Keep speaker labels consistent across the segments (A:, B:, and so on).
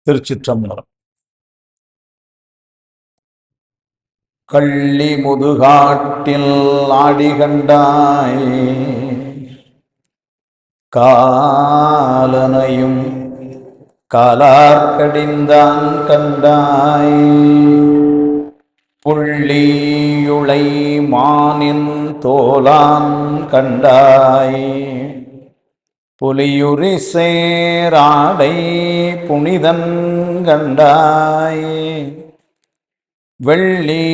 A: திருச்சிற்றம்பலம். கள்ளி முதுகாட்டில் ஆடிகண்டாய் காலனையும் காலார்கடிந்தான் கண்டாய் புள்ளியுளை மானின் தோலான் கண்டாய் புலியுரி சேராடை புனிதன் கண்டாய் வெள்ளி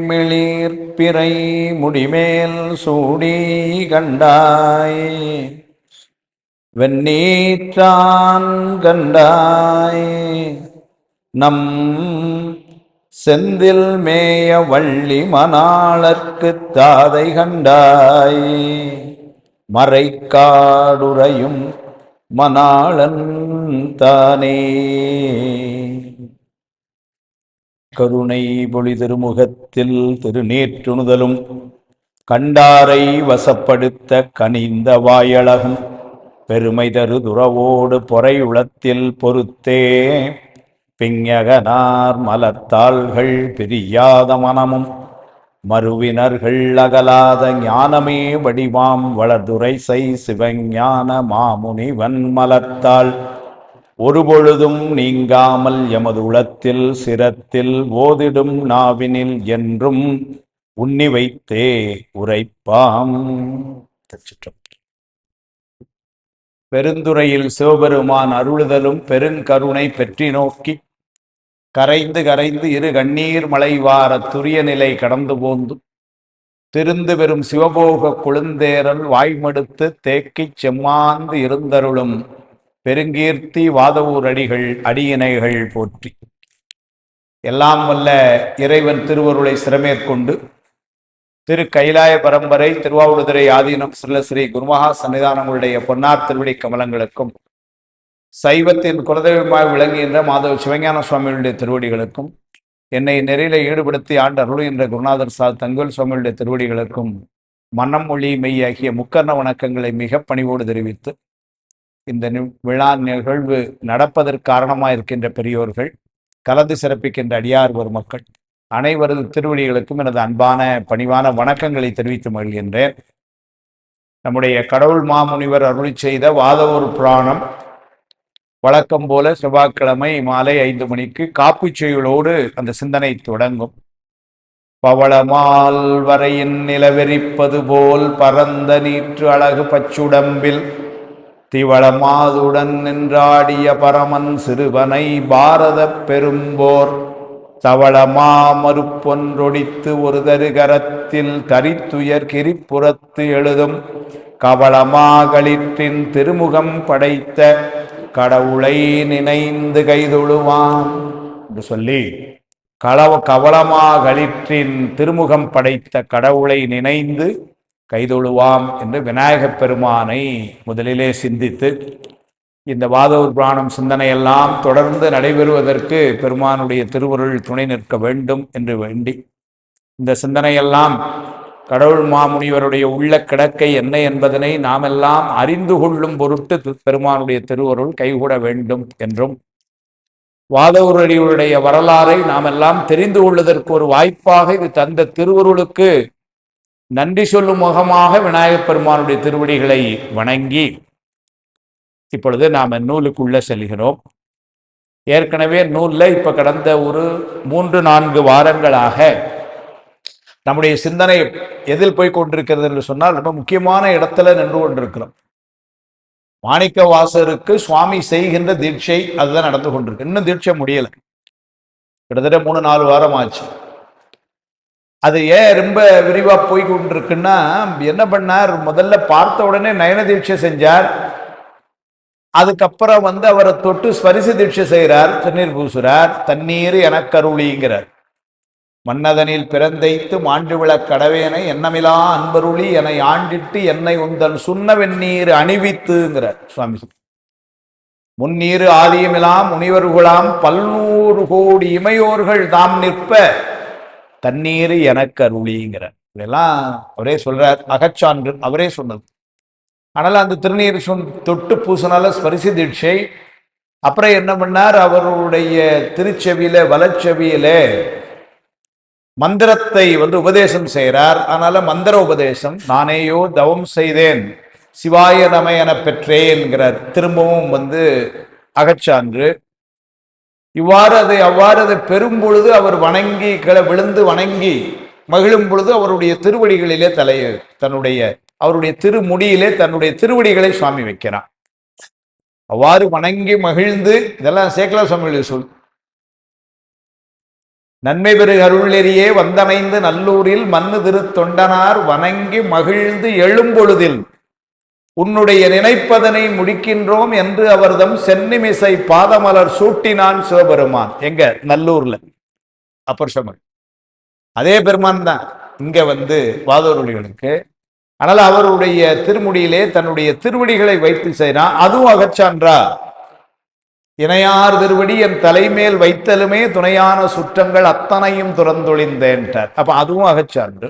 A: மிளிர் பிறை முடிமேல் சூடி கண்டாய் வெண்ணீற்றான் கண்டாய் நம் செந்தில் மேய வள்ளி மணாளர்க்கு தாதை கண்டாய் மறைக்காடுறையும் மணாளன் தானே. கருணை பொழி திருமுகத்தில் திருநேற்றுணுதலும் கண்டாரை வசப்படுத்த கனிந்த வாயழகும் பெருமை தரு துறவோடு பொறையுளத்தில் பொறுத்தே பிஞகனார் மலத்தாள்கள் பிரியாத மனமும் மறுவினர்கள் அகலாத ஞானமே வடிவாம் வளர்துரை செய் சிவஞான மாமுனிவன் மலர்த்தாள் ஒருபொழுதும் நீங்காமல் எமது உளத்தில் சிரத்தில் ஓதிடும் நாவினில் என்றும் உன்னி வைத்தே உரைப்பாம். பெருந்துறையில் சிவபெருமான் அருளுதலும் பெருங்கருணை பெற்றி நோக்கி கரைந்து கரைந்து இரு கண்ணீர் மலைவார துரிய நிலை கடந்து போந்து திருந்து பெறும் சிவபோக குழுந்தேரல் வாய்மடுத்து தேக்கிச் செம்மாந்து இருந்தருளும் பெருங்கீர்த்தி வாதவூர் அடிகள் அடியினைகள் போற்றி. எல்லாம் வல்ல இறைவன் திருவருளை சிறமேற்கொண்டு திரு கைலாய பரம்பரை திருவாவூதுறை ஆதீனம் ஸ்ரீ குருமகா சன்னிதானங்களுடைய பொன்னார் திருவிடை கமலங்களுக்கும் சைவத்தின் குலதெய்வமாய் விளங்குகின்ற மாதவ சிவஞான சுவாமிகளுடைய திருவடிகளுக்கும் என்னை நெறியில ஈடுபடுத்தி ஆண்டு அருளுகின்ற குருநாதர் சால் தங்கவேல் சுவாமிகளுடைய திருவடிகளுக்கும் மனம் மொழி மெய் ஆகிய முக்கர்ண வணக்கங்களை மிக பணிவோடு தெரிவித்து இந்த விழா நிகழ்வு நடப்பதற்கு காரணமாக இருக்கின்ற பெரியோர்கள் கலந்து சிறப்பிக்கின்ற அடியார் ஒரு மக்கள் அனைவரது திருவடிகளுக்கும் எனது அன்பான பணிவான வணக்கங்களை தெரிவித்து மகிழ்கின்றேன். நம்முடைய கடவுள் மாமுனிவர் அருளி செய்த வாதவூர் புராணம் வழக்கம் போல செவ்வாய்க்கிழமை மாலை 5 மணிக்கு காப்புச் செய்யுளோடு அந்த சிந்தனை தொடங்கும். பவளமால் வரையின் நிலவெறிப்பது போல் பரந்த நீற்று அழகு பச்சுடம்பில் திவளமாதுடன் நின்றாடிய பரமன் சிறுவனை பாரத பெரும்போர் தவளமா மறுப்பொன்றொடித்து ஒரு தருகரத்தில் தரித்துயர் கிரிப்புறத்து எழுதும் கவளமாகளிற்றின் திருமுகம் படைத்த கடவுளை நினைந்து கைதொழுவான் என்று சொல்லி கவளமாகளிற்றின் திருமுகம் படைத்த கடவுளை நினைந்து கைதொழுவாம் என்று விநாயகப் பெருமானை முதலிலே சிந்தித்து இந்த வாதவூர் புராணம் சிந்தனையெல்லாம் தொடர்ந்து நடைபெறுவதற்கு பெருமானுடைய திருவருள் துணை நிற்க வேண்டும் என்று வேண்டி இந்த சிந்தனையெல்லாம் கடவுள் மாமுனிவருடைய உள்ள கிடக்கை என்ன என்பதனை நாமெல்லாம் அறிந்து கொள்ளும் பொருட்டு பெருமானுடைய திருவருள் கைகூட வேண்டும் என்றும் வாதவூரடிகளுடைய வரலாறை நாமெல்லாம் தெரிந்து கொள்வதற்கு ஒரு வாய்ப்பாக இது தந்த திருவருளுக்கு நன்றி சொல்லும் முகமாக விநாயகப் பெருமானுடைய திருவடிகளை வணங்கி இப்பொழுது நாம் நூலுக்குள்ள செல்கிறோம். ஏற்கனவே நூலில் இப்போ கடந்த ஒரு 3-4 வாரங்களாக நம்முடைய சிந்தனை எதில் போய் கொண்டிருக்கிறது என்று சொன்னால் ரொம்ப முக்கியமான இடத்துல நின்று கொண்டிருக்கிறோம். மாணிக்க வாசகருக்கு சுவாமி செய்கின்ற தீட்சை அதுதான் நடந்து கொண்டிருக்கு. இன்னும் தீட்சை முடியலை, கிட்டத்தட்ட 3-4 வாரம் ஆச்சு. அது ஏன் ரொம்ப விரிவாக போய் கொண்டிருக்குன்னா, என்ன பண்ணார், முதல்ல பார்த்த உடனே நயன தீட்சை செஞ்சார். அதுக்கப்புறம் அவரை தொட்டு ஸ்பரிச தீட்சை செய்கிறார், திருநீர் பூசுறார். தண்ணீர் எனக்கருளிங்கிறார். மன்னதனில் பிறந்தைத்து மாண்டு விழ கடவேனை எண்ணமிலா அன்பருளி என ஆண்டிட்டு என்னை உந்தன் சுண்ண வெந்நீர் அணிவித்துங்கிறார் சுவாமி. முன்னீர் ஆதியமிலாம் முனிவர்களாம் 100 கோடி இமையோர்கள் தாம் நிற்ப தண்ணீர் எனக்கு அருளிங்கிறார். இதெல்லாம் அவரே சொல்றார், அகச்சான்று அவரே சொன்னது. ஆனால் அந்த திருநீர் தொட்டு பூசினால ஸ்பரிசி தீட்சை அப்புறம் என்ன பண்ணார், அவருடைய திருச்செவியில வலச்செவியில மந்திரத்தை உபதேசம் செய்கிறார். அதனால மந்திர உபதேசம், நானேயோ தவம் செய்தேன் சிவாய நம என பெற்றேன்கிறார். திரும்பவும் அகச்சான்று. அவ்வாறு அதை பெறும் பொழுது அவர் வணங்கி விழுந்து வணங்கி மகிழும் பொழுது அவருடைய திருவடிகளிலே அவருடைய திருமுடியிலே தன்னுடைய திருவடிகளை சுவாமி வைக்கிறான். அவ்வாறு வணங்கி மகிழ்ந்து, இதெல்லாம் சேக்கலா சுவாமிகளுடைய சொல். நன்மை பெரு அருளெறியே வந்தமைந்து நல்லூரில் மண்ணு திரு தொண்டனார் வணங்கி மகிழ்ந்து எழும்பொழுதில் உன்னுடைய நினைப்பதனை முடிக்கின்றோம் என்று அவர்தம் சென்னிமிசை பாதமலர் சூட்டினான் சிவபெருமான். எங்க நல்லூர்ல அப்பர் சுவாமி அதே பெருமான் தான் இங்க வாதவர்களுக்கு. அதனால அவருடைய திருமுடியிலே தன்னுடைய திருவடிகளை வைத்து செய்யறான். அதுவும் அகச்சான்றா. இணையார் திருவடி என் தலைமேல் வைத்தலுமே துணையான சுற்றங்கள் அத்தனையும் துறந்தொழிந்தேன்ட்டார். அப்ப அதுவும் அகச்சான்று.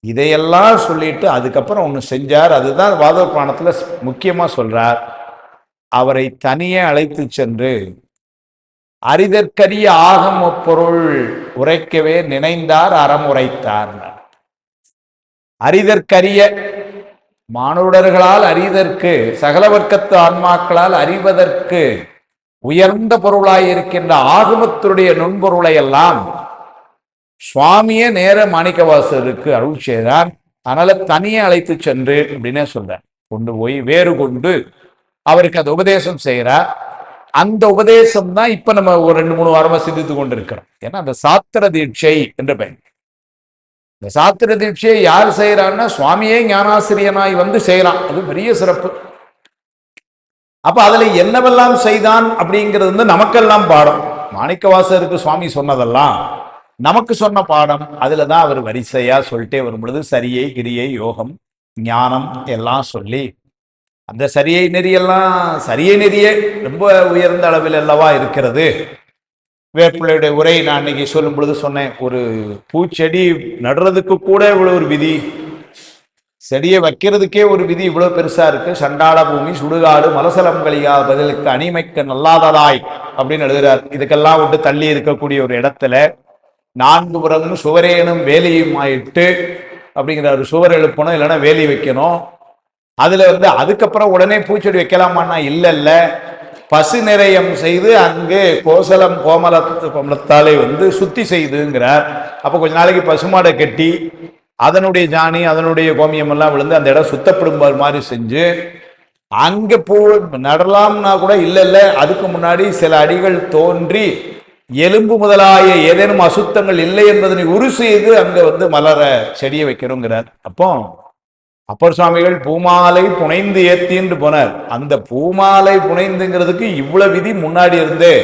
A: இதையெல்லாம் சொல்லிட்டு அதுக்கப்புறம் ஒண்ணு செஞ்சார். அதுதான் வாதவ புராணத்துல முக்கியமா சொல்றார். அவரை தனியே அழைத்து சென்று அரிதற்கரிய ஆகம பொருள் உரைக்கவே நினைந்தார், அறம் உரைத்தார். அரிதற்கரிய மானுடர்களால் அறிதற்கு, சகல வர்க்கத்து ஆன்மாக்களால் அறிவதற்கு உயர்ந்த பொருளாயிருக்கின்ற ஆகமத்துடைய நுண்பொருளை எல்லாம் சுவாமியே நேர மாணிக்கவாசருக்கு அருள் செய்தார். அதனால தனியே அழைத்து சென்று அப்படின்னே சொல்றார். கொண்டு போய் வேறு கொண்டு அவருக்கு அந்த உபதேசம் செய்கிறார். அந்த உபதேசம் தான் இப்ப நம்ம ஒரு 2-3 வாரமா சிந்தித்து கொண்டிருக்கிறோம். ஏன்னா அந்த சாத்திர தீட்சை என்ற பெயர். இந்த சாத்திர தீட்சையை யார் செய்யறான்னா சுவாமியே ஞானாசிரியனாய் செய்யறான். அது பெரிய சிறப்பு. அப்ப அதுல என்னவெல்லாம் செய்தான் அப்படிங்கிறது நமக்கெல்லாம் பாடம். மாணிக்கவாசருக்கு சுவாமி சொன்னதெல்லாம் நமக்கு சொன்ன பாடம். அதுலதான் அவர் வரிசையா சொல்லிட்டே வரும் பொழுது சரியை, கிரியை, யோகம், ஞானம் எல்லாம் சொல்லி, அந்த சரியை நெறியே ரொம்ப உயர்ந்த அளவில் அல்லவா இருக்கிறது. வேப்பிள்ளையுடைய உரை நான் அன்னைக்கு சொல்லும் பொழுது சொன்னேன், ஒரு பூச்செடி நடுறதுக்கு கூட இவ்வளவு ஒரு விதி, செடியை வைக்கிறதுக்கே ஒரு விதி இவ்வளவு பெருசா இருக்கு. சண்டாள பூமி சுடுகாடு மலசலம் கலியா பதிலுக்கு அணிமைக்க நல்லாததாய் அப்படின்னு எழுதுறார். இதுக்கெல்லாம் விட்டு தள்ளி இருக்கக்கூடிய ஒரு இடத்துல 4 புறமும் சுவரேனும் வேலியும் ஆயிட்டு அப்படிங்கிறாரு. சுவர் எழுப்பணும், இல்லைன்னா வேலி வைக்கணும். அதுல அதுக்கப்புறம் உடனே பூச்செடி வைக்கலாமான்னா இல்ல, பசு நிறையம் செய்து அங்கு கோசலம் கோமலத்தாலே சுத்தி செய்துங்கிறார். அப்ப கொஞ்ச நாளைக்கு பசுமாடை கட்டி அதனுடைய ஜானி அதனுடைய கோமியம் எல்லாம் விழுந்து அந்த இடம் சுத்தப்படும் மாதிரி செஞ்சு அங்க பூ நடலாம்னா கூட இல்ல, அதுக்கு முன்னாடி சில அடிகள் தோன்றி எலும்பு முதலாய ஏதேனும் அசுத்தங்கள் இல்லை என்பதனை உரு செய்து அங்க மலர செடியை வைக்கணுங்கிறார். அப்போ அப்பர் சுவாமிகள் பூமாலை புனைந்து ஏத்தின்னு போனார். அந்த பூமாலை புனைந்துங்கிறதுக்கு இவ்வளவு விதி முன்னாடி இருந்தே.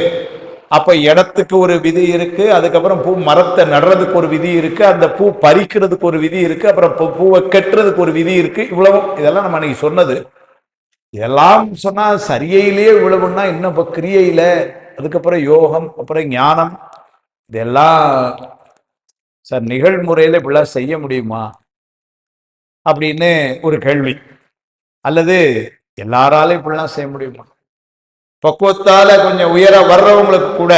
A: அப்ப இடத்துக்கு ஒரு விதி இருக்கு, அதுக்கப்புறம் பூ மரத்தை நடுறதுக்கு ஒரு விதி இருக்கு, அந்த பூ பறிக்கிறதுக்கு ஒரு விதி இருக்கு, அப்புறம் பூவை கெட்டுறதுக்கு ஒரு விதி இருக்கு. இவ்வளவும் இதெல்லாம் நம்ம அன்னைக்கு சொன்னது. இதெல்லாம் சொன்னா சரியையிலேயே இவ்வளவுன்னா இன்னும் இப்ப கிரியையில, அதுக்கப்புறம் யோகம், அப்புறம் ஞானம், இதெல்லாம் சார் நிகழ்முறையில இப்படிலாம் செய்ய முடியுமா அப்படின்னு ஒரு கேள்வி. அல்லது எல்லாராலும் இப்படிலாம் செய்ய முடியுமா? பக்குவத்தால கொஞ்சம் உயர வர்றவங்களுக்கு கூட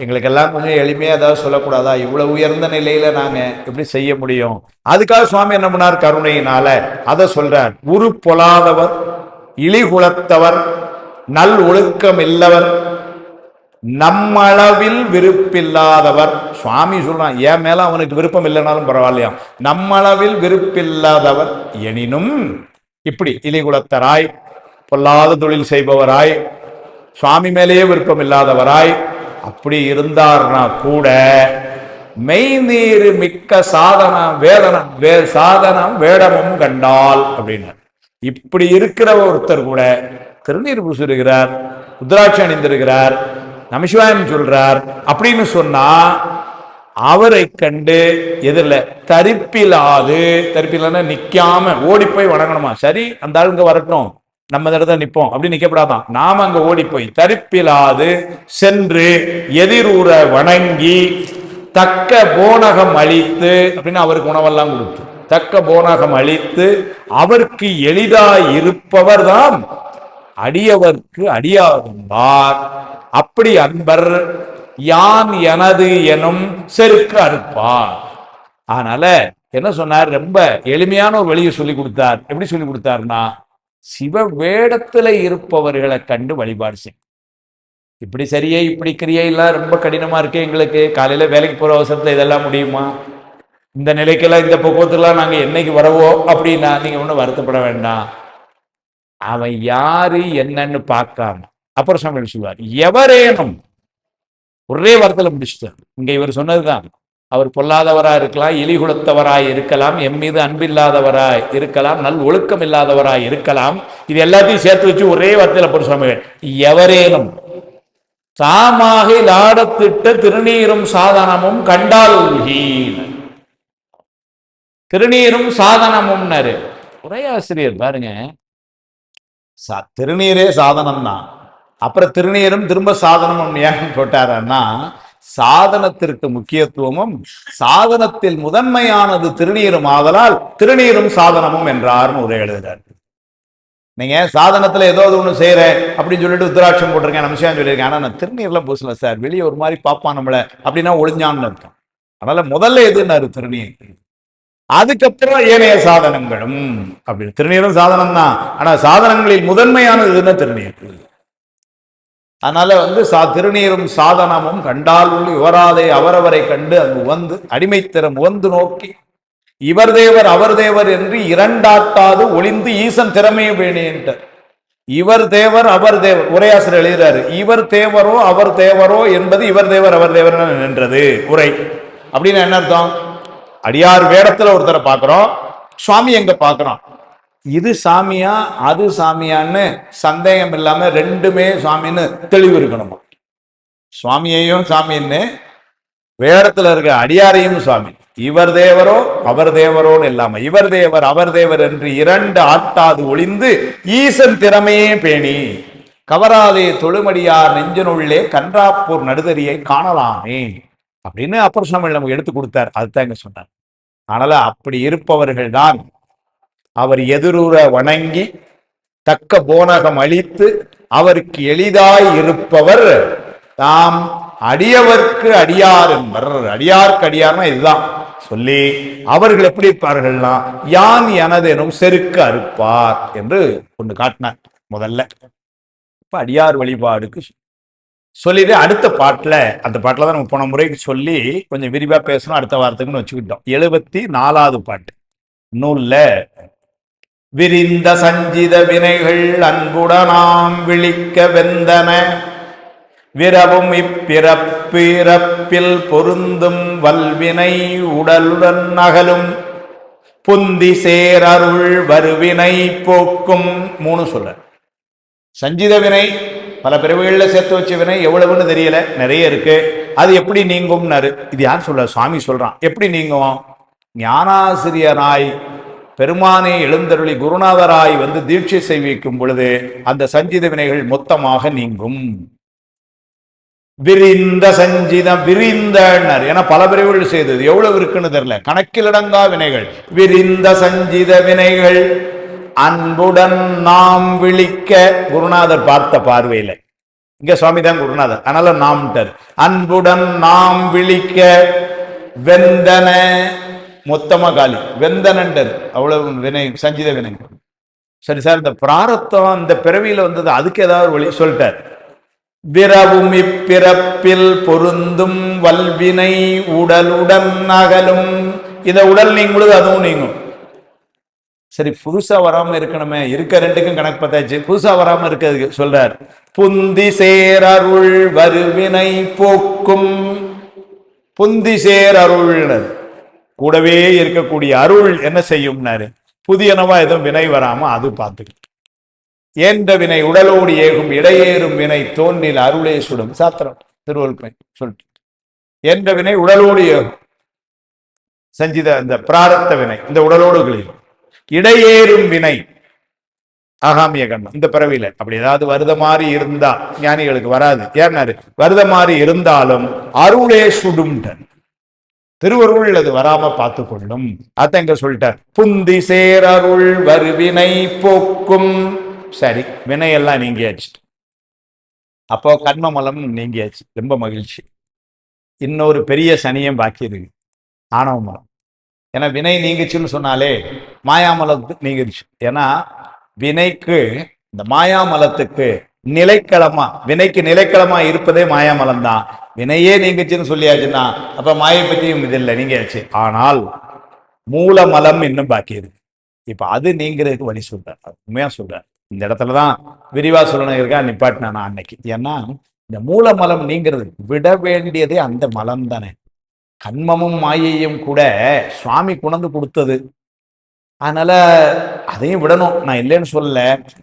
A: எங்களுக்கெல்லாம் கொஞ்சம் எளிமையா ஏதாவது சொல்லக்கூடாதா? இவ்வளவு உயர்ந்த நிலையில நாங்க எப்படி செய்ய முடியும்? அதுக்காக சுவாமி என்ன பண்ணார்? கருணையினால அதை சொல்றார். உரு பொலாதவர், இழிகுலத்தவர், நல் ஒழுக்கம் இல்லவர், நம்மளவில் விருப்பில்லாதவர். சுவாமி சொல்றான், என் மேல அவனுக்கு விருப்பம் இல்லைனாலும் பரவாயில்லையா, நம்மளவில் விருப்பில்லாதவர் எனினும் இப்படி இலிகுலத்தராய், பொல்லாத தொழில் செய்பவராய், சுவாமி மேலேயே விருப்பம் இல்லாதவராய் அப்படி இருந்தார்னா கூட மெய்நீர் மிக்க சாதனம் வேடமும் கண்டால் அப்படின்னு இப்படி இருக்கிற ஒருத்தர் கூட திருநீர் பூசுகிறார், ருத்ராட்சி அணிந்திருக்கிறார், நமசிவாயம் சொல்றார் அப்படின்னு சொன்னா அவரை கண்டு எதிரில் தரிப்பிலான நிக்காம ஓடி போய் வணங்கணுமா? சரி, அந்த ஆளுங்க வரட்டும், நம்ம இடத்துல நிற்போம் அப்படின்னு நிக்கப்படாதான். நாம அங்க ஓடி போய் தரிப்பிலாது சென்று எதிரூர வணங்கி தக்க போனகம் அளித்து அப்படின்னு அவருக்கு உணவெல்லாம் கொடுத்து தக்க போனகம் அளித்து அவருக்கு எளிதாய் இருப்பவர் தான் அடியவர்க்கு அடியாருந்தார். அப்படி அன்பர் யான் எனது எனும் செருக்கு அறுப்பார். அதனால என்ன சொன்னார்? ரொம்ப எளிமையான ஒரு வழியை சொல்லி கொடுத்தார். எப்படி சொல்லி கொடுத்தாருன்னா, சிவ வேடத்துல இருப்பவர்களை கண்டு வழிபாடு செய். இப்படி சரியே இப்படி கிரியை எல்லாம் ரொம்ப கடினமா இருக்கு எங்களுக்கு, காலையில வேலைக்கு போற அவசரத்துல இதெல்லாம் முடியுமா, இந்த நிலைக்கெல்லாம் இந்த போக்குவரத்துலாம் நாங்க என்னைக்கு வரவோ அப்படின்னா நீங்க ஒன்றும் வருத்தப்பட வேண்டாம். அவன் யாரு என்னன்னு பார்க்காம அப்புறம் சாமி சொல்லுவார், எவரேனும் ஒரே வார்த்தையில முடிச்சுட்டார். இங்க இவர் சொன்னதுதான், அவர் பொல்லாதவராய் இருக்கலாம், இலிகுலத்தவராய் இருக்கலாம், எம் மீது அன்பில்லாதவராய் இருக்கலாம், நல் ஒழுக்கம் இல்லாதவராய் இருக்கலாம். இது எல்லாத்தையும் சேர்த்து வச்சு ஒரே வார்த்தையில போட்டு சுவாமிகள், எவரேனும் தாமாக லாடத்திட்ட திருநீரும் சாதனமும் கண்டால் திருநீரும் சாதனமும்னாரு உரையாசிரியர். பாருங்க, திருநீரே சாதனம் தான், அப்புறம் திருநீரும் திரும்ப சாதனமும் ஏன் போட்டாரன்னா, சாதனத்திற்கு முக்கியத்துவமும் சாதனத்தில் முதன்மையானது திருநீரும் ஆதலால் திருநீரும் சாதனமும் என்றார்னு உரை எழுதுகிறார். நீங்க சாதனத்துல ஏதோ ஒன்று செய்யறேன் அப்படின்னு சொல்லிட்டு உத்தராட்சம் போட்டிருக்கேன், நமசியம் சொல்லியிருக்கேன், ஆனா நான் திருநீர்லாம் பூசல சார், வெளியே ஒரு மாதிரி பார்ப்பான் நம்மள அப்படின்னா ஒளிஞ்சான்னு இருக்கும். அதனால முதல்ல எதுன்னாரு திருநீர், அதுக்கப்புறம் ஏனைய சாதனங்களும். அப்படின்னு திருநீரும் சாதனம் தான், ஆனா சாதனங்களில் முதன்மையானது எதுன்னா திருநீர். அதனால திருநீரும் சாதனமும் கண்டால் உள்ள இவராதே அவரவரை கண்டு அங்கு வந்து அடிமைத்திறம் உவந்து நோக்கி இவர் தேவர் அவர் தேவர் என்று இரண்டாட்டாது ஒளிந்து ஈசன் திறமையை வேணேன்ட்டு. இவர் தேவர் அவர் தேவர் உரையாசிரியர் எழுதுறாரு, இவர் தேவரோ அவர் தேவரோ என்பது இவர் தேவர் அவர் தேவர் நின்றது உரை. அப்படின்னு என்ன அர்த்தம்? அடியார் வேடத்துல ஒருத்தரை பார்க்கிறோம், சுவாமி எங்க பார்க்கிறோம், இது சாமியா அது சாமியான்னு சந்தேகம் இல்லாம ரெண்டுமே சுவாமின்னு தெளிவு இருக்கணுமா. சுவாமியையும் சாமின்னு, வேடத்துல இருக்க அடியாரையும் சுவாமி, இவர் தேவரோ அவர் தேவரோன்னு இல்லாம இவர் தேவர் அவர் தேவர் என்று இரண்டு ஆட்டாது ஒளிந்து ஈசன் திறமையே பேணி கவராதே தொழுமடியார் நெஞ்சனுள்ளே கன்றாப்பூர் நடுதறியை காணலாமே அப்படின்னு அப்பர் சுவாமி நமக்கு எடுத்து கொடுத்தார். அதுதான் இங்க சொன்னார். அதனால அப்படி இருப்பவர்கள் தான் அவர் எதிரூர வணங்கி தக்க போனகம் அளித்து அவருக்கு எளிதாய் இருப்பவர் தாம் அடியவர்க்கு அடியார் என்பர். அடியார்க்கு அடியார்னா இதுதான் சொல்லி அவர்கள் எப்படி இருப்பார்கள்னா, யான் எனதெனும் செருக்கு அறுப்பார் என்று ஒன்று காட்டினார் முதல்ல. இப்ப அடியார் வழிபாடுக்கு சொல்லிட்டு அடுத்த பாட்டுல, அந்த பாட்டுல தான் நம்ம போன முறைக்கு சொல்லி கொஞ்சம் விரிவா பேசணும், அடுத்த வாரத்துக்குன்னு வச்சுக்கிட்டோம். 74வது பாட்டு நூல்ல, விரிந்த சஞ்சித வினைகள் அன்புடனாம் விழிக்க வெந்தன விரவும் இப்பிறப்பிறப்பில் பொருந்தும் வல்வினை உடலுடன் அகலும் புந்தி சேரருள் வருவினை போக்கும். 3 சொல்ற. சஞ்சித வினை பல பிறவிகளில் சேர்த்து வச்ச வினை எவ்வளவுன்னு தெரியல, நிறைய இருக்கு. அது எப்படி நீங்கும்னாரு. இது யார் சொல்ற? சுவாமி சொல்றான். எப்படி நீங்கும்? ஞானாசிரியராய் பெருமானே எழுந்தருளி குருநாதராய் தீட்சை செய்விக்கும் பொழுது அந்த சஞ்சித வினைகள் மொத்தமாக நீங்கும். விரிந்த சஞ்சிதம், விரிந்தனர் என பல பிரிவுகள் செய்தது, எவ்வளவு இருக்குன்னு தெரியல, கணக்கிலடங்கா வினைகள். விரிந்த சஞ்சித வினைகள் அன்புடன் நாம் விழிக்க, குருநாதர் பார்த்த பார்வையில, இங்க சுவாமி தான் குருநாதர், அதனால நாம்டர். அன்புடன் நாம் விழிக்க வெந்தன, மொத்தமா காலி, வெந்தனண்டர் அவ்வளவு வினை, சஞ்சித வினை. சரி சார், இந்த பிராரத்தம் இந்த பிறவியில வந்தது, அதுக்கு ஏதாவது வழி சொல்லிட்டார். விரவும் இப்பிறப்பில் பொருந்தும் வல்வினை உடலுடன் அகலும். இந்த உடல் நீங்கும் பொழுது அதுவும் நீங்கும். சரி, புதுசா வராம இருக்கணுமே, இருக்க ரெண்டுக்கும் கணக்கு பார்த்தாச்சு, புதுசா வராம இருக்கிறதுக்கு சொல்றார். புந்தி சேரருள் வருவினை போக்கும். புந்தி சேர் அருள், கூடவே இருக்கக்கூடிய அருள் என்ன செய்யும்னாரு, புதியனவா எதுவும் வினை வராம அது பார்த்துக்க. ஏந்த வினை உடலோடு ஏகும் இடையேறும் வினை தோன்றில் அருளே சுடும். சாத்திரம் திருவள்ளுவை சொல்லிட்டு, என்ற வினை உடலோடு ஏகும், சஞ்சித இந்த பிராரத்த வினை இந்த உடலோடு கழியும். இடையேறும் வினை ஆகாமிய கண்டம், இந்த பிறவியில அப்படி ஏதாவது வருத மாதிரி இருந்தா ஞானிகளுக்கு வராது. ஏன்னாரு, வருத மாதிரி இருந்தாலும் அருளே சுடும், திருவருள் அது வராம பார்த்து கொள்ளும். அத இங்க சொல்லிட்டார். புந்தி சேரருள் வருவினை போக்கும். சரி, வினையெல்லாம் நீங்கியாச்சு. அப்போ கர்மமலம் நீங்கியாச்சு, ரொம்ப மகிழ்ச்சி. இன்னொரு பெரிய சனியம் பாக்கி இருக்கு, ஆணவ மலம். ஏன்னா வினை நீங்கிச்சுன்னு சொன்னாலே மாயாமலத்துக்கு நீங்கிடுச்சு. ஏன்னா வினைக்கு, இந்த மாயாமலத்துக்கு நிலைக்களமா, வினைக்கு நிலைக்களமா இருப்பதே மாயாமலம் தான். வினையே நீங்கிச்சுன்னு சொல்லியாச்சுன்னா அப்ப மாயை பற்றியும் இது இல்லை, நீங்கியாச்சு. ஆனால் மூலமலம் இன்னும் பாக்கி இருக்கு. இப்ப அது நீங்கிறதுக்கு வழி சொல்றார், உண்மையா சொல்றார். இந்த இடத்துலதான் விரிவா சொல்லணும் இருக்கா, நிப்பாட்டினா நான் அன்னைக்கு. ஏன்னா இந்த மூலமலம் நீங்கிறது விட வேண்டியதே அந்த மலம் தானே. கண்மமும் மாயையும் கூட சுவாமி குணந்து கொடுத்தது, அதனால அதையும் விடணும், நான் இல்லைன்னு சொல்லல.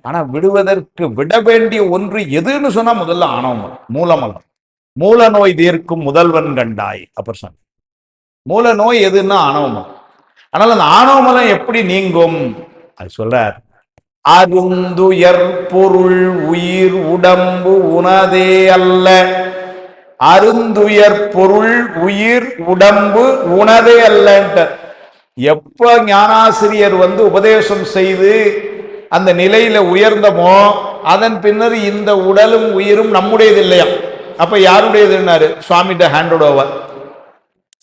A: ஆனா விடுவதற்கு விட வேண்டிய ஒன்று எதுன்னு சொன்னா முதல்ல ஆணவம், மூலமலம். மூல நோய் தீர்க்கும் முதல்வன் கண்டாய் அப்புறம் சொன்ன மூல நோய் எதுன்னா ஆணவமலம். ஆனால் அந்த ஆணவமலம் எப்படி நீங்கும் அது சொல்றார். அருந்துயர் பொருள் உயிர் உடம்பு உனதே அல்ல. அருந்துயர் பொருள் உயிர் உடம்பு உனதே அல்ல. எப்ப ஞானாசிரியர் உபதேசம் செய்து அந்த நிலையில உயர்ந்தமோ அதன் பின்னர் இந்த உடலும் உயிரும் நம்முடையது இல்லையா. அப்ப யாருடையதுன்னாரு, சுவாமிகிட்ட handed over.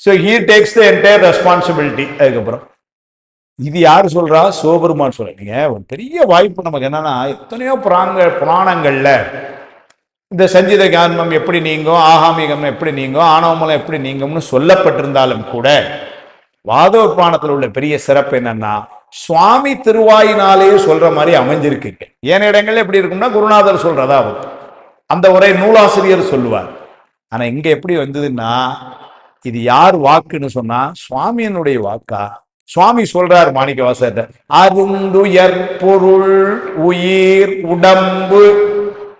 A: So he takes the entire responsibility. அதுக்கப்புறம் இது யாரு சொல்றா, சிவபெருமான் சொல்ற. நீங்க ஒரு பெரிய வாய்ப்பு நமக்கு என்னன்னா, எத்தனையோ புராணங்கள்ல இந்த சஞ்சித கர்மம் எப்படி நீங்கும், ஆகாமிகம் எப்படி நீங்கும், ஆணவமலம் எப்படி நீங்கும்னு சொல்லப்பட்டிருந்தாலும் கூட வாதவ புராணத்தில் உள்ள பெரிய சிறப்பு என்னன்னா, சுவாமி திருவாயினாலேயே சொல்ற மாதிரி அமைஞ்சிருக்கு. ஏன இடங்கள்ல எப்படி இருக்கும்னா குருநாதர் சொல்றதா அந்த உரை நூலாசிரியர் சொல்லுவார். ஆனா இங்க எப்படி வந்ததுன்னா, இது யார் வாக்குன்னு சொன்னா சுவாமியினுடைய வாக்கா. சுவாமி சொல்றார் மாணிக்க வாசகர், அருந்துயர் பொருள் உயிர் உடம்பு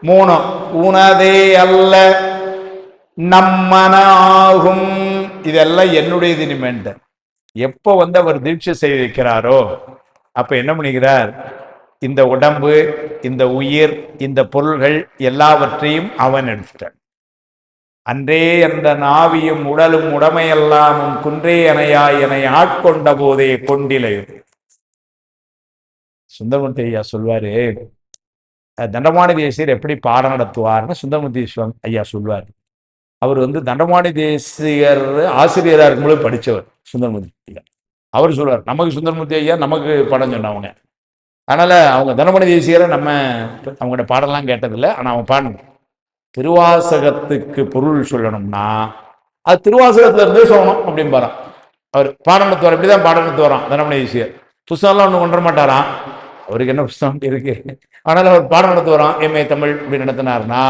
A: மூணம் உனதே அல்ல நம்மன ஆகும். இதெல்லாம் என்னுடையது இனிமேல். எப்போ அவர் தீட்சை செய்ய வைக்கிறாரோ அப்ப என்ன பண்ணிக்கிறார், இந்த உடம்பு, இந்த உயிர், இந்த பொருள்கள் எல்லாவற்றையும் அவன் எடுத்துட்டான். அன்றே அந்த நாவியும் உடலும் உடமையெல்லாமும் குன்றே அணையாய் என ஆட்கொண்ட போதே கொண்டிலை. சுந்தரமூர்த்தி ஐயா சொல்வாரு, தண்டமாணி தேசியர் எப்படி பாடம் நடத்துவார்னு சுந்தரமூர்த்தி ஐயா சொல்வார். அவர் தண்டமாணி தேசியர் ஆசிரியராக இருக்கும்போது படித்தவர் சுந்தரமூர்த்தி ஐயா. அவர் சொல்வார், நமக்கு சுந்தரமூர்த்தி ஐயா நமக்கு பாடம் சொன்னவங்க. அதனால அவங்க தண்டமாணி தேசியரை நம்ம அவங்களோட பாடலாம் கேட்டதில்லை. ஆனால் அவங்க பாடணும். திருவாசகத்துக்கு பொருள் சொல்லணும்னா அது திருவாசகத்துல இருந்தே சொல்லணும் அப்படின்னு பாரு. அவர் பாடம் நடத்துவார், இப்படிதான் பாடம் நடத்துவாராம் தண்டமாணி தேசியர். புஸ்தகம்லாம் ஒன்றும் கொண்டு மாட்டாராம், அவருக்கு என்ன புஸ்தகம் இருக்கு. ஆனால் அவர் பாடம் நடத்துவாராம். எம்ஏ தமிழ் இப்படி நடத்தினார்னா,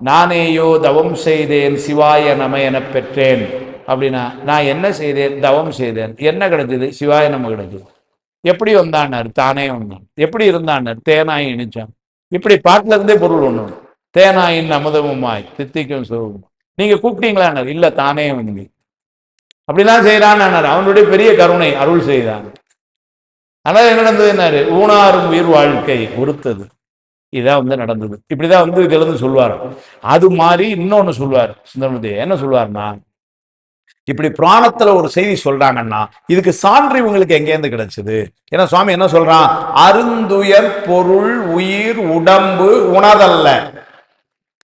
A: நானேயோ தவம் செய்தேன் சிவாய நம என பெற்றேன் அப்படின்னா, நான் என்ன செய்தேன், தவம் செய்தேன், என்ன கிடைச்சது, சிவாய நம கிடைச்சது. எப்படி வந்தான்னார், தானே வந்தான். எப்படி இருந்தான்னார், தேனாய் இணைச்சான். இப்படி பாட்டுல இருந்தே பொருள் ஒண்ணு. தேனாயின் அமுதமுமாய் தித்திக்கும் சிவமும். நீங்க கூப்பிட்டீங்களான்னார், இல்ல தானே வந்து. அப்படிலாம் செய்யறான்னு அவனுடைய பெரிய கருணை அருள் செய்தான். அதனால என்ன நடந்ததுன்னாரு, ஊனாரும் உயிர் வாழ்க்கை உறுத்தது. இதான் நடந்தது. இப்படிதான் இதுல இருந்து சொல்லுவார். அது மாதிரி இன்னொன்னு சொல்லுவார் சுந்தரமூர்த்தி. என்ன சொல்லுவார்னா, இப்படி புராணத்துல ஒரு செய்தி சொல்றாங்கன்னா இதுக்கு சான்று இவங்களுக்கு எங்கேருந்து கிடைச்சது. ஏன்னா சுவாமி என்ன சொல்றான், அருந்துயர் பொருள் உயிர் உடம்பு உணதல்ல,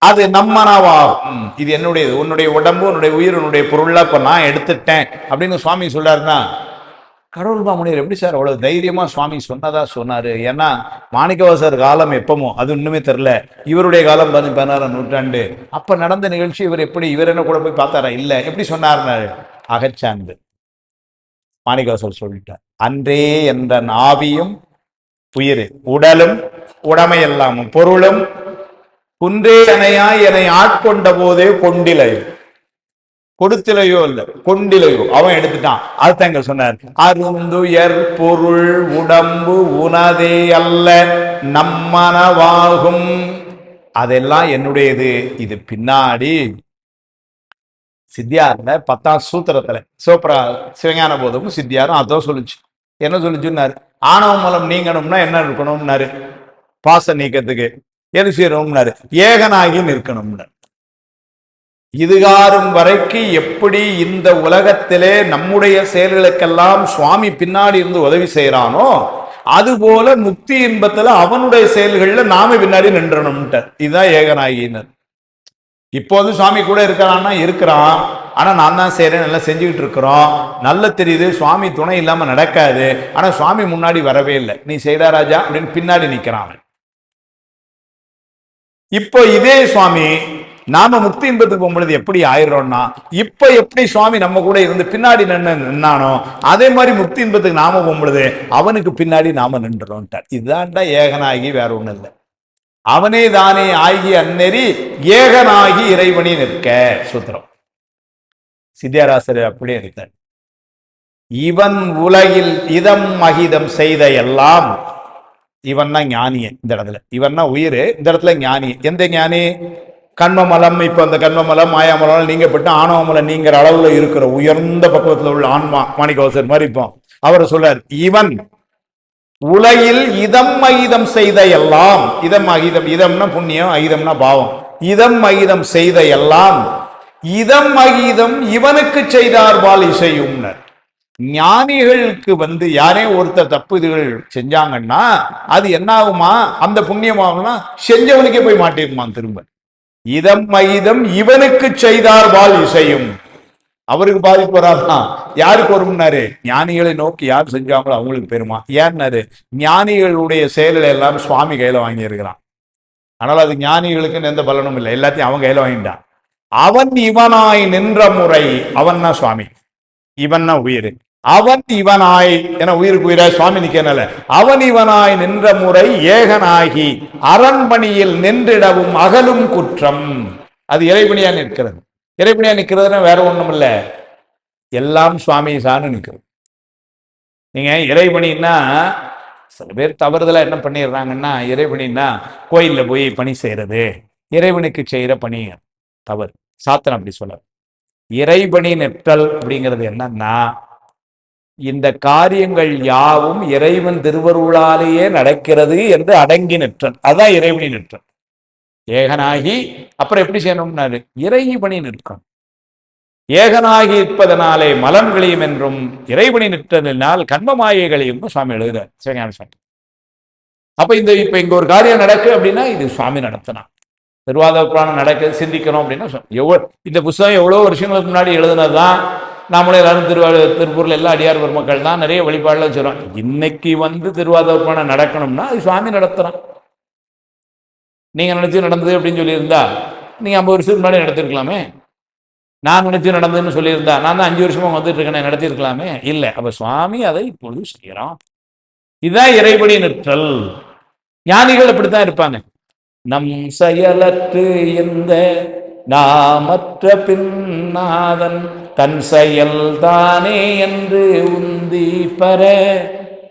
A: அது நம்மனவாகும். இது என்னுடையது, உன்னுடைய உடம்பு, உன்னுடைய உயிர், உன்னுடைய பொருள்ல இப்ப நான் எடுத்துட்டேன் அப்படின்னு சுவாமி சொல்றாருன்னா, கடவுள் மாமுனிவர் எப்படி சார் அவ்வளவு தைரியமா சுவாமி சொன்னதா சொன்னாரு. ஏன்னா மாணிக்கவாசர் காலம் எப்பமோ அது இன்னுமே தெரியல, இவருடைய காலம் 16ஆம் நூற்றாண்டு. அப்ப நடந்த நிகழ்ச்சி இவர் என்ன கூட போய் பார்த்தாரா, இல்ல. எப்படி சொன்னார்னாரு, அகச்சாந்து மாணிக்கவாசர் சொல்லிட்டார். அன்றே என்ற நாவியும் உயிர் உடலும் உடமையெல்லாமும் பொருளும் குன்றே அணையாய் என்னை ஆட்கொண்ட போதே கொண்டிலையோ, கொடுத்திலையோ இல்ல கொண்டிலையோ அவன் எடுத்துட்டான். அதுதாங்க சொன்னார், அருந்துயர் பொருள் உடம்பு உனதே அல்ல நம்மனவாகும். அதெல்லாம் என்னுடையது. இது பின்னாடி சித்தியார்ல 10ஆம் சூத்திரத்துல சோப்ரா சிவஞான போதமும் சித்தியாரும் அதோ சொல்லிச்சு. என்ன சொல்லிச்சுன்னாரு, ஆணவ மலம் நீங்கணும்னா என்ன இருக்கணும்னாரு, பாச நீக்கத்துக்கு எது செய்யணும்னாரு, ஏகனாகி நிற்கணும்னாரு. இதுகாரும் வரைக்கு எப்படி இந்த உலகத்திலே நம்முடைய செயல்களுக்கெல்லாம் சுவாமி பின்னாடி இருந்து உதவி செய்யறானோ அதுபோல முக்தி இன்பத்துல அவனுடைய செயல்கள்ல நாம பின்னாடி நின்றணும்ட்ட. இதுதான் ஏகநாயகினர். இப்போது சுவாமி கூட இருக்கிறான்னா இருக்கிறான், ஆனா நான் தான் செய்யறேன், நல்லா செஞ்சுக்கிட்டு இருக்கிறோம், நல்ல தெரியுது, சுவாமி துணை இல்லாம நடக்காது. ஆனா சுவாமி முன்னாடி வரவே இல்லை, நீ செய்டா ராஜா அப்படின்னு பின்னாடி நிக்கிறான். இப்போ இதே சுவாமி நாம முக்தி இன்பத்துக்கு போகும்பொழுது எப்படி ஆயிடுறோம்னா, இப்ப எப்படி சுவாமி நம்ம கூட இருந்து பின்னாடி நின்னானோ அதே மாதிரி முக்தி இன்பத்துக்கு நாம போகும்பொழுது அவனுக்கு பின்னாடி நாம நின்றுறோம்ட்டார். இதுதான்டா ஏகனாகி, வேற ஒண்ணும் இல்லை. அவனே தானே ஆகி அந்நெறி ஏகனாகி இறைவனி நிற்க சூத்திரம். சித்தியாராசர் அப்படியே இருக்கார். இவன் உலகில் இதம் அகிதம் செய்த எல்லாம், இவன்னா ஞானிய இந்த இடத்துல, இவன்னா உயிர், இந்த இடத்துல ஞானி. எந்த ஞானி? கண்மமலம். இப்ப அந்த கண்மமலம் மாயாமலம் நீங்கப்பட்டு ஆணவமலம் நீங்கிற அளவுல இருக்கிற உயர்ந்த பக்குவத்தில் உள்ள ஆன்மா மாணிக்கவாசர் மாதிரி இப்போ அவர் சொல்றார், இவன் உலகில் இதம் அகிதம் செய்த எல்லாம், இதம் அகிதம், இதம்னா புண்ணியம், அகிதம்னா பாவம், இதம் அகிதம் செய்த எல்லாம் இதம் அகிதம் இவனுக்கு செய்தார்பால் இசையும். ஞானிகளுக்கு யாரே ஒருத்தர் தப்பு இதுகள் செஞ்சாங்கன்னா அது என்ன ஆகுமா? அந்த புண்ணியம் ஆகும்னா செஞ்சவனுக்கே போய் மாட்டிருமா திரும்ப. இதம் அகிதம் இவனுக்கு செய்தார்பால் இசையும். அவருக்கு பாதிப்பு வராதான், யாருக்கு வரும்னாரு? ஞானிகளை நோக்கி யார் செஞ்சாங்களோ அவங்களுக்கு பெருமா. ஏன்னாரு, ஞானிகளுடைய செயல்களை எல்லாம் சுவாமி கையில வாங்கி இருக்கிறான். ஆனால் அது ஞானிகளுக்கு எந்த பலனும் இல்லை, எல்லாத்தையும் அவன் கையில வாங்கிட்டான். அவன் இவனாய் நின்ற முறை, அவன்னா சுவாமி, இவன்னா உயிர், அவன் இவனாய் என உயிருக்கு உயிராய் சுவாமி நிக்கனால அவன் இவனாய் நின்ற முறை ஏகனாகி அரண்மனையில் நின்றிடவும் அகலும் குற்றம். அது இறைபணியா நிற்கிறது. இறைபணியா நிற்கிறதுனா வேற ஒண்ணும் இல்லை, எல்லாம் சுவாமி சார்னு நிற்கிறது. நீங்க இறைபணின்னா சில பேர் தவறுதலா என்ன பண்ணிடுறாங்கன்னா, இறைபணின்னா கோயில்ல போய் பணி செய்யறது, இறைவனுக்கு செய்யற பணி தவறு. சாத்தன் அப்படி சொல்ல. இறைபணி நிற்றல் அப்படிங்கிறது என்னன்னா, இந்த காரியங்கள் யாவும் இறைவன் திருவருளாலேயே நடக்கிறது என்று அடங்கி நிற்றல், அதான் இறைவனி நிற்றல். ஏகனாகி அப்புறம் எப்படி செய்யணும்னாரு, இறைவனி நிற்கும். ஏகனாகி இருப்பதனாலே மலம் கழியும் என்றும் இறைவனி நிற்றலினால் கண்மமாயைகளையும் சுவாமி எழுதுறார் சிவஞான சுவாமி. அப்ப இப்ப இங்க ஒரு காரியம் நடக்கு அப்படின்னா இது சுவாமி நடத்தினான். திருவாத புராணம் நடக்க சிந்திக்கணும் அப்படின்னா இந்த புத்தகம் எவ்வளோ வருஷங்களுக்கு முன்னாடி எழுதுனதுதான். நாமளே எல்லாரும் திருப்பூர்ல எல்லா அடியார் பெருமக்கள் தான் நிறைய வழிபாடுலாம் சொல்றோம். இன்னைக்கு திருவாத புராணம் நடக்கணும்னா அது சுவாமி நடத்துறான். நீங்க நினைச்சு நடந்தது அப்படின்னு சொல்லியிருந்தா நீங்க 50 வருஷத்துக்கு முன்னாடி நடத்திருக்கலாமே. நான் நினைச்சு நடந்ததுன்னு சொல்லியிருந்தா நான் தான் 5 வருஷமா வந்துட்டு இருக்கேன், நடத்திருக்கலாமே. இல்லை, அப்ப சுவாமி அதை இப்பொழுது செய்யறான். இதுதான் இறைபடி நிற்றல். ஞானிகள் அப்படித்தான் இருப்பாங்க. நம் செயலற்று எந்த நாமற்ற பின்னாதன் தன் செயல் தானே என்று உந்தி பெற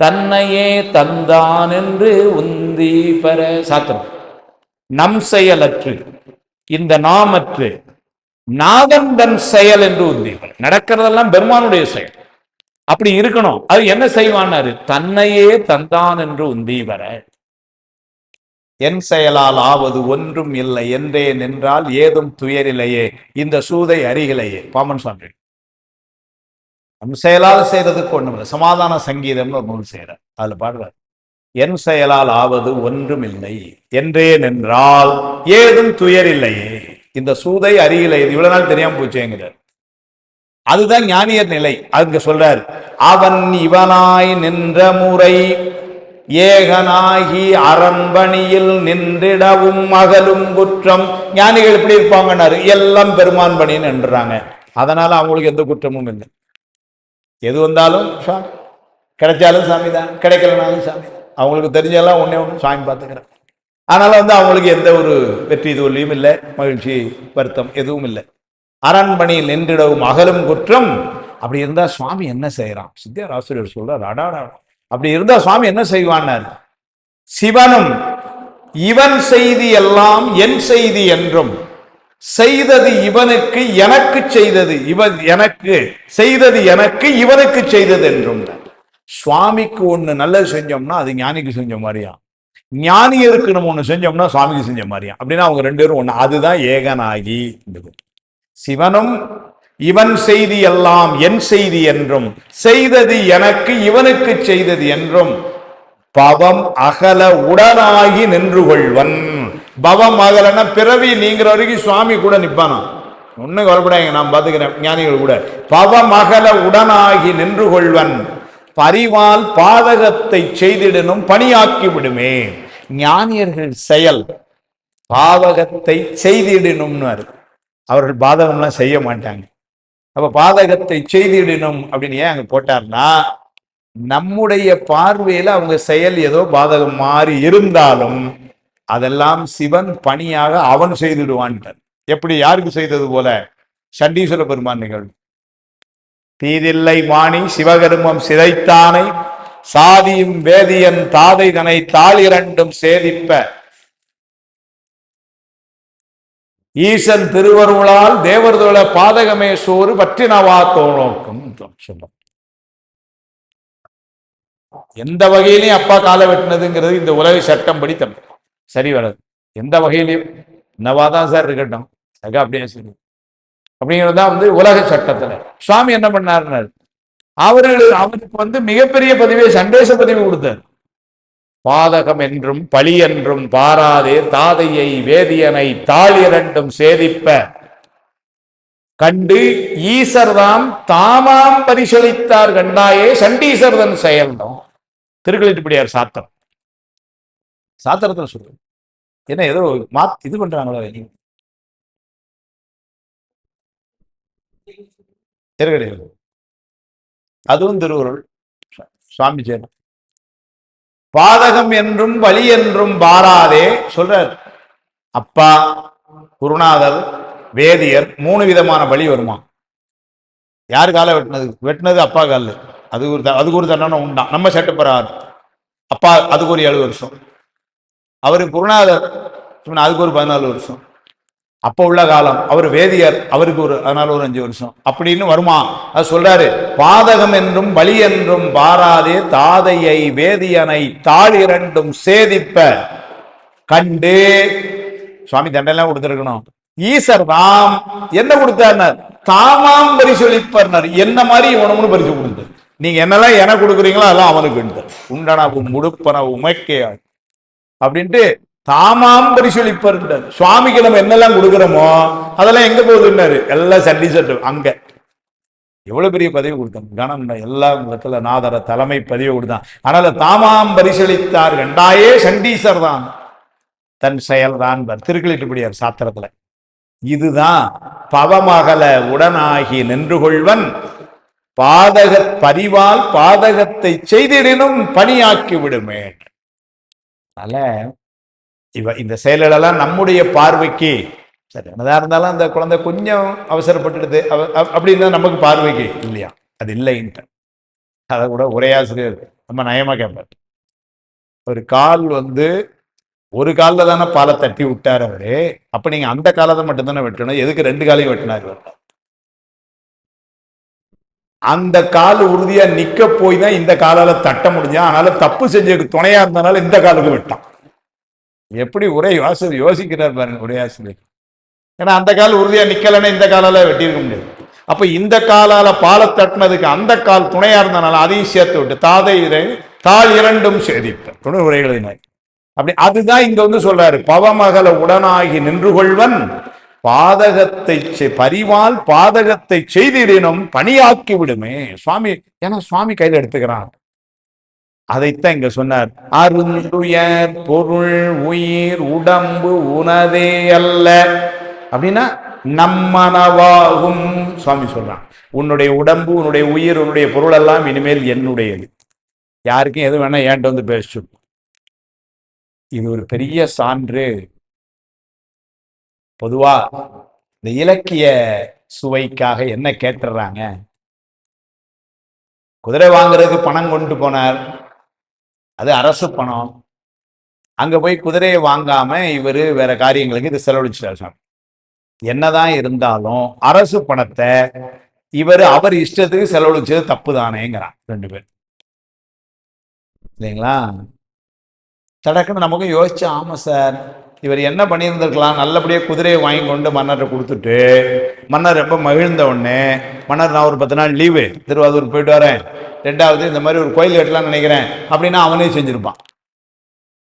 A: தன்னையே தந்தான் என்று உந்தி பெற. சாத்திரம். நம் செயலற்று இந்த நாமற்று நாதன் தன் செயல் என்று உந்தி பெற. நடக்கிறதெல்லாம் பெருமானுடைய செயல். அப்படி இருக்கணும். அது என்ன செய்வான்னாரு, தன்னையே தந்தான் என்று உந்தி பெற. என் செயலால் ஆவது ஒன்றும் இல்லை என்றே நின்றால் ஏதும் துயரில்லையே இந்த சூதை அருகிலேயே. பாமன் சுவாமி நம் செயலால் செய்யறதுக்கு ஒண்ணும் இல்லை. சமாதான சங்கீதம்னு ஒரு நூல் செய்யறார், அதுல பாடுறார், என் செயலால் ஆவது ஒன்றும் இல்லை என்றே நின்றால் ஏதும் துயரில்லையே இந்த சூதை அருகிலே. இவ்வளவு நாள் தெரியாம போச்சேங்கிறார். அதுதான் ஞானியர் நிலை. அங்க சொல்றார், அவன் இவனாய் நின்ற முறை ஏகனாகி அரண்பணியில் நின்றிடவும் அகலும் குற்றம். ஞானிகள் எப்படி இருப்பாங்கன்னாரு, எல்லாம் பெருமான் பணின்னு நின்றுறாங்க. அதனால அவங்களுக்கு எந்த குற்றமும் இல்லை. எது வந்தாலும் சாமி, கிடைச்சாலும் சாமி தான், கிடைக்கலனாலும் சாமி தான். அவங்களுக்கு தெரிஞ்செல்லாம் ஒன்னே ஒன்று சாமி பார்த்துக்கிறேன். அதனால அவங்களுக்கு எந்த ஒரு வெற்றி தோல்வியும் இல்லை, மகிழ்ச்சி வருத்தம் எதுவும் இல்லை. அரண்மனையில் நின்றிடவும் அகலும் குற்றம். அப்படி இருந்தா சுவாமி என்ன செய்யறான்? சித்தியார் ஆசிரியர் சொல்றார், அடாடா, அப்படி இருந்தா சுவாமி என்ன செய்வான்னார், சிவனும் இவன் செய்தி எல்லாம் என் செய்தி என்றும் செய்தது இவனுக்கு எனக்கு செய்தது இவன் எனக்கு செய்தது எனக்கு இவனுக்கு செய்தது என்றும். சுவாமிக்கு ஒண்ணு நல்லது செஞ்சோம்னா அது ஞானிக்கு செஞ்ச மாதிரியா, ஞானியருக்கு நம்ம ஒண்ணு செஞ்சோம்னா சுவாமிக்கு செஞ்ச மாதிரியா. அப்படின்னா அவங்க 2 பேரும் ஒண்ணு. அதுதான் ஏகனாகி. சிவனும் இவன் செய்தி எல்லாம் என் செய்தி என்றும் செய்தது எனக்கு இவனுக்கு செய்தது என்றும் பவம் அகல உடனாகி நின்று கொள்வன். பவம் அகலன்னா பிறவி நீங்கிற வரைக்கும் சுவாமி கூட நிப்பானா, ஒன்னும் கவலைப்படாங்க, நான் பார்த்துக்கிறேன் ஞானிகள் கூட. பவம் அகல உடனாகி நின்று கொள்வன் பரிவால் பாதகத்தை செய்திடனும் பணியாக்கி விடுமே. ஞானியர்கள் செயல் பாதகத்தை செய்திடணும்னு, அவர்கள் பாதகம்லாம் செய்ய மாட்டாங்க. அப்ப பாதகத்தை செய்திடணும் அப்படின்னு ஏன் அங்க போட்டார்னா, நம்முடைய பார்வையில அவங்க செயல் ஏதோ பாதகம் மாறி இருந்தாலும் அதெல்லாம் சிவன் பணியாக அவன் செய்திடுவான்ட்டார். எப்படி, யாருக்கு செய்தது போல? சண்டீஸ்வர பெருமான் நிகழ்வு. தீதில்லை வாணி சிவகர்மம் சிதைத்தானை சாதியும் வேதியன் தாதை தனை தாள் இரண்டும் சேதிப்ப ஈசன் திருவருளால் தேவர்தோள பாதகமே சோறு பற்றினவா தோணோக்கும் சொல்லும். எந்த வகையிலையும் அப்பா காலை வெட்டினதுங்கிறது இந்த உலக சட்டம் படி சரி வராது. எந்த வகையிலையும் என்னவாதான் சார் இருக்கட்டும், அப்படியே சரி அப்படிங்கிறது தான் உலக சட்டத்துல. சுவாமி என்ன பண்ணார், அவருக்கு மிகப்பெரிய பதிவை சண்டேச பதிவு கொடுத்தார். பாதகம் என்றும் பழி என்றும் பாராதே தாதையை வேதியனை தாள் இரண்டும் சேதிப்ப கண்டு ஈசர்தாம் தாமாம் பரிசளித்தார் கண்டாயே சண்டீசர்தன் செயல்தான். திருக்கலிட்டுப்படியார் சாத்திரம், சாத்திரத்துல சொல்லு. என்ன ஏதோ இது பண்றாங்களோ கிடையாது, அதுவும் திருவுருள் சுவாமி சேரும். பாதகம் என்றும் வலி என்றும் பாராதே சொல்றார். அப்பா, குருநாதர், வேதியர் 3 விதமான பலி வருமா. யாரு காலை வெட்டினது அப்பா கால, அதுக்கு ஒரு தண்டனை உண்டான் நம்ம சட்டப்படாது. அப்பா அதுக்கு ஒரு 7 வருஷம், அவரு குருநாதர் அதுக்கு ஒரு 14 வருஷம், அப்ப உள்ள காலம் அவர் வேதியர் அவருக்கு அதனால ஒரு 5 வருஷம் அப்படின்னு வருமா. அது சொல்றாரு, பாதகம் என்றும் பலி என்றும் பாராதே தாதையை வேதியனை தாள் இரண்டும் சேதிப்ப கண்டு. சுவாமி தண்டெல்லாம் கொடுத்திருக்கணும். ஈசர் தாம் என்ன கொடுத்தார், தாமாம் பரிசளிப்பர். என்ன மாதிரி இவனு பரிசு கொடுத்து, நீங்க என்னெல்லாம் எனக்கு கொடுக்குறீங்களோ அதெல்லாம் அவனுக்கு உண்டனவு முடுப்பனவு உமைக்கையாள் அப்படின்ட்டு தாமாம் பரிசளிப்பர். சுவாமிக்கு நம்ம என்னெல்லாம் கொடுக்குறோமோ அதெல்லாம் எங்க போகுதுன்னாரு, எல்லாம் சண்டி சட்டு. அங்க எவ்வளவு பெரிய பதவி கொடுத்தாங்க, கணம் எல்லா இடத்துல நாதர தலைமை பதிவு கொடுத்தான். அதனால தாமாம் பரிசளித்தார் கண்டாயே சண்டீசர் தான் தன் செயல் தான் திருக்கலிட்டுப்படியார் சாத்திரத்துல. இதுதான் பவமகல உடனாகி நின்று கொள்வன் பாதக பரிவால் பாதகத்தை செய்திடனும் பணியாக்கி விடுமே. அதனால இந்த செயல்களெல்லாம் நம்முடைய பார்வைக்கு சரி என்னதான் இருந்தாலும் அந்த குழந்தை கொஞ்சம் அவசரப்பட்டுடுது அப்படின்னா நமக்கு பார்வைக்கு இல்லையா, அது இல்லைன்ட்டு. அதை கூட உரையாசிரியர் நம்ம நயமா கேட்பார். ஒரு கால் ஒரு காலில் தானே பாலை தட்டி விட்டார் அவரு, அப்ப நீங்க அந்த காலத்தை மட்டும்தானே வெட்டணும், எதுக்கு 2 காலையும் வெட்டினார்? அந்த கால் உறுதியா நிக்க போய் தான் இந்த காலால தட்ட முடிஞ்சா, அதனால தப்பு செஞ்சதுக்கு துணையா இருந்தனால இந்த காலுக்கு வெட்டான். எப்படி உரையாசிரியர் யோசிக்கிறார் பாருங்க உரையாசிரியர். ஏன்னா அந்த கால் உறுதியா நிக்கலன்னா இந்த காலால வெட்டியிருக்க முடியாது. அப்ப இந்த காலால பாலை தட்டினதுக்கு அந்த கால் துணையா இருந்தனால அதையும் சேர்த்து விட்டு தாதை தாள் இரண்டும் சேதிப்ப துணை உரைகளினாய். அப்படி அதுதான் இங்க சொல்றாரு, பவமகல உடனாகி நின்று கொள்வன் பாதகத்தை பரிவால் பாதகத்தை செய்திடனும் பணியாக்கி விடுமே. சுவாமி ஏன்னா சுவாமி கையில எடுத்துக்கிறான். அதைத்தான் இங்க சொன்னார். அருந்துயர் பொருள் உயிர் உடம்பு உனதே அல்ல அப்படின்னா நம்மனவாகும். சுவாமி சொல்றான், உன்னுடைய உடம்பு உன்னுடைய உயிர் உன்னுடைய பொருள் எல்லாம் இனிமேல் என்னுடையது, யாருக்கும் எது வேணா ஏன்ட்டு பேசு. இது ஒரு பெரிய சான்று. பொதுவா இந்த இலக்கிய சுவைக்காக என்ன கேட்டுறாங்க, குதிரை வாங்குறதுக்கு பணம் கொண்டு போனார், அது அரசு பணம். அங்க போய் குதிரையை வாங்காம இவரு வேற காரியங்களுக்கு இது செலவழிச்சிட்டார். என்னதான் இருந்தாலும் அரசு பணத்தை அவர் இஷ்டத்துக்கு செலவழிச்சது தப்பு தானேங்கிறான் 2 பேர் இல்லைங்களா. தடக்குன்னு நமக்கும் யோசிச்சு, ஆமா சார் இவர் என்ன பண்ணியிருந்திருக்கலாம், நல்லபடியாக குதிரையை வாங்கி கொண்டு மன்னரை கொடுத்துட்டு மன்னர் ரொம்ப மகிழ்ந்த உடனே, மன்னர் நான் ஒரு 10 நாள் லீவு திருவாரூர் போயிட்டு வரேன், ரெண்டாவது இந்த மாதிரி ஒரு கோயில் கட்டலாம்னு நினைக்கிறேன் அப்படின்னா அவனே செஞ்சிருப்பான்.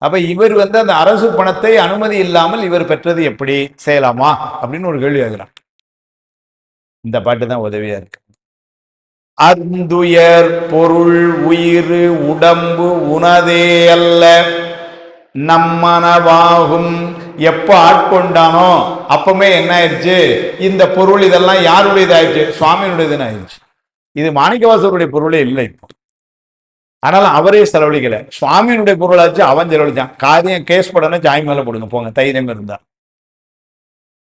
A: அப்ப இவர் அந்த அரசு பணத்தை அனுமதி இல்லாமல் இவர் பெற்றது எப்படி செய்யலாமா அப்படின்னு ஒரு கேள்வி ஆகிறான். இந்த பாட்டு தான் உதவியா இருக்கு. அந்துயர் பொருள் உயிர் உடம்பு உனதே அல்ல நம்மனவாகும். எப்ப ஆட்கொண்டானோ அப்பவுமே என்ன ஆயிடுச்சு, இந்த பொருள் இதெல்லாம் யாருடையதாயிடுச்சு, சுவாமியினுடையதுன்னு ஆயிடுச்சு. இது மாணிக்கவாசருடைய பொருளே இல்லை இப்போ. ஆனாலும் அவரே செலவழிக்கல, சுவாமியினுடைய பொருளாச்சு அவன் செலவழிச்சான். காரியம் கேஸ் போடணும், சாய் மேல போடுங்க போங்க, தைரியம் இருந்தா.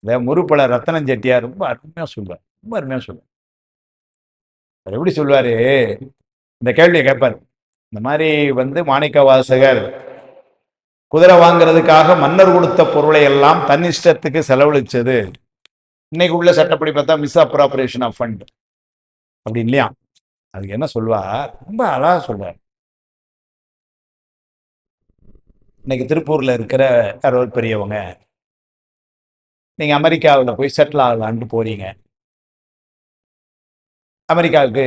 A: இந்த முருப்பல ரத்தனம் செட்டியார் ரொம்ப அருமையா சொல்லுவார், ரொம்ப அருமையா சொல்லுவார். அவர் எப்படி சொல்லுவாரு, இந்த கேள்வியை கேட்பார், இந்த மாதிரி மாணிக்க வாசகர் குதிரை வாங்குறதுக்காக மன்னர் கொடுத்த பொருளை எல்லாம் தன்னிஷ்டத்துக்கு செலவழிச்சது இன்னைக்கு உள்ள சட்டப்படி பார்த்தா மிஸ் அப்ராப்ரேஷன் ஆஃப் ஃபண்ட் அப்படி இல்லையா. அதுக்கு என்ன சொல்வார், ரொம்ப அழகா சொல்வார். இன்னைக்கு திருப்பூர்ல இருக்கிற யாரோ பெரியவங்க, நீங்க அமெரிக்காவில் போய் செட்டில் ஆகலான்ட்டு போறீங்க. அமெரிக்காவுக்கு,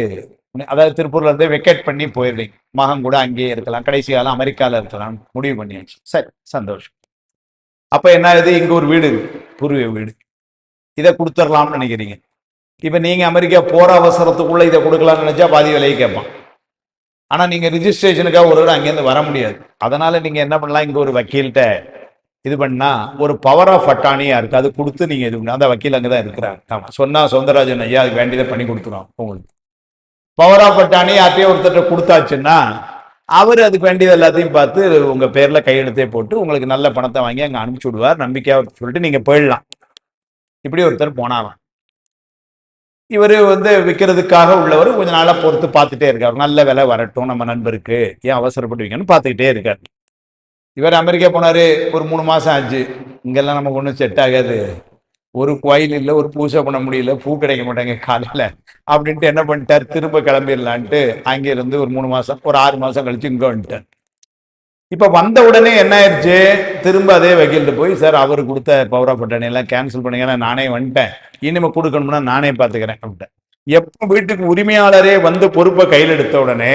A: அதாவது திருப்பூர்ல இருந்து வெக்கேட் பண்ணி போயிடுறீங்க, மகன் கூட அங்கேயே இருக்கலாம், கடைசி காலம் அமெரிக்காவில் இருக்கலாம் முடிவு பண்ணியாச்சு. சரி, சந்தோஷம். அப்ப என்ன ஆகுது, இங்க ஒரு வீடு இருக்கு, பூர்வீக வீடு, இதை கொடுத்துடலாம்னு நினைக்கிறீங்க. இப்ப நீங்க அமெரிக்கா போற அவசரத்துக்குள்ள இதை கொடுக்கலாம்னு நினைச்சா பாதி விலையை கேட்பான். ஆனா நீங்க ரிஜிஸ்ட்ரேஷனுக்காக ஒரு அங்கேருந்து வர முடியாது. அதனால நீங்க என்ன பண்ணலாம், இங்க ஒரு வக்கீல்கிட்ட இது பண்ணா ஒரு பவர் ஆஃப் அட்டானியா இருக்கு, அது கொடுத்து நீங்க இது அந்த வக்கீல் அங்கதான் இருக்கிறாங்க. ஆமா, சொன்னா சௌந்தரராஜன் ஐயா அதுக்கு வேண்டியதை பண்ணி கொடுத்துருவோம். உங்களுக்கு பவர் ஆஃப் அட்டானி யார்ட்டையும் ஒருத்தர் கொடுத்தாச்சுன்னா அவர் அதுக்கு வேண்டியது எல்லாத்தையும் பார்த்து உங்க பேர்ல கையெழுத்தே போட்டு உங்களுக்கு நல்ல பணத்தை வாங்கி அங்க அனுப்பிச்சு விடுவார், நம்பிக்கையா சொல்லிட்டு நீங்க போயிடலாம். இப்படி ஒருத்தர் போனாராம். இவர் விற்கிறதுக்காக உள்ளவர் கொஞ்ச நாளா பொறுத்து பார்த்துட்டே இருக்காரு, நல்ல விலை வரட்டும் நம்ம நண்பருக்கு, ஏன் அவசரப்பட்டு வைக்கணும்னு பார்த்துக்கிட்டே இருக்காரு. இவர் அமெரிக்கா போனாரு, ஒரு 3 மாசம் ஆச்சு. இங்கெல்லாம் நமக்கு ஒன்றும் செட் ஆகாது, ஒரு கோயில் இல்லை, ஒரு பூஜை பண்ண முடியல, பூ கிடைக்க மாட்டாங்க காலையில அப்படின்ட்டு என்ன பண்ணிட்டார், திரும்ப கிளம்பிடலான்ட்டு அங்கே இருந்து ஒரு 3 மாசம், ஒரு 6 மாசம் கழிச்சு இங்க வந்துட்டார். இப்ப வந்த உடனே என்ன ஆயிடுச்சு, திரும்ப அதே வக்கீல்கிட்ட போய், சார் அவர் கொடுத்த பவர் ஆஃப் அட்டார்னி எல்லாம் கேன்சல் பண்ணுங்க, நானே வந்துட்டேன், இனிமே கொடுக்கணும்னா நானே பார்த்துக்கிறேன் அப்படின்ட்டு. எப்போ வீட்டுக்கு உரிமையாளரே பொறுப்பை கையில் எடுத்த உடனே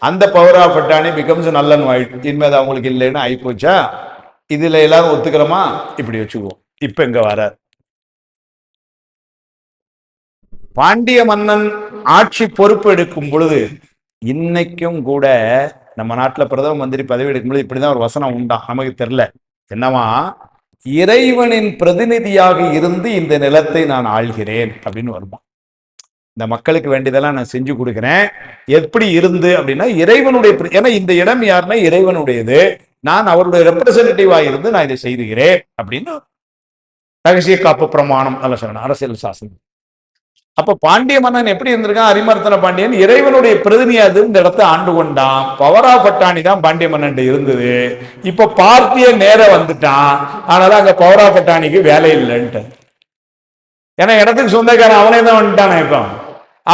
A: அந்த பவர் ஆஃப் அட்டார்னி பிகம்ஸ் நல்ல ஆயிடுச்சு, இனிமேல் அவங்களுக்கு இல்லைன்னு ஆயிப்போச்சா. இதுல எல்லாரும் ஒத்துக்கிறோமா, இப்படி வச்சுக்குவோம். இப்ப இங்க வர பாண்டிய மன்னன் ஆட்சி பொறுப்பு எடுக்கும் பொழுது, இன்னைக்கும் கூட நம்ம நாட்டுல பிரதம மந்திரி பதவி எடுக்கும் பொழுது இப்படிதான் ஒரு வசனம் உண்டா, நமக்கு தெரியல என்னவா, இறைவனின் பிரதிநிதியாக இருந்து இந்த நிலத்தை நான் ஆள்கிறேன் அப்படின்னு வருமா. இந்த மக்களுக்கு வேண்டியதெல்லாம் நான் செஞ்சு கொடுக்கிறேன், எப்படி இருந்து அப்படின்னா இறைவனுடைய, ஏன்னா இந்த இடம் யாருன்னா இறைவனுடையது, நான் அவருடைய ரெப்ரசன்டேட்டிவா இருந்து நான் இதை செய்துகிறேன் அப்படின்னு ரகசிய காப்பு பிரமாணம் அல்ல சொல்லணும், அரசியல் சாசனம். அப்ப பாண்டிய மன்னன் எப்படி இருந்திருக்கான், அரிமர்த்தன பாண்டியன் இறைவனுடைய பிரதிநிதியாக இந்த இடத்தை ஆண்டு கொண்டான். பவர் ஆஃப் அட்டார்னி தான் பாண்டிய மன்னன் இருந்தது. இப்ப பார்ட்டிய நேர வந்துட்டான், ஆனாலும் அங்க பவர் ஆஃப் அட்டார்னிக்கு வேலை இல்லைன்ட்டு. ஏன்னா இடத்துக்கு சொந்தக்காரன் அவனே தான் வந்துட்டான். இப்போ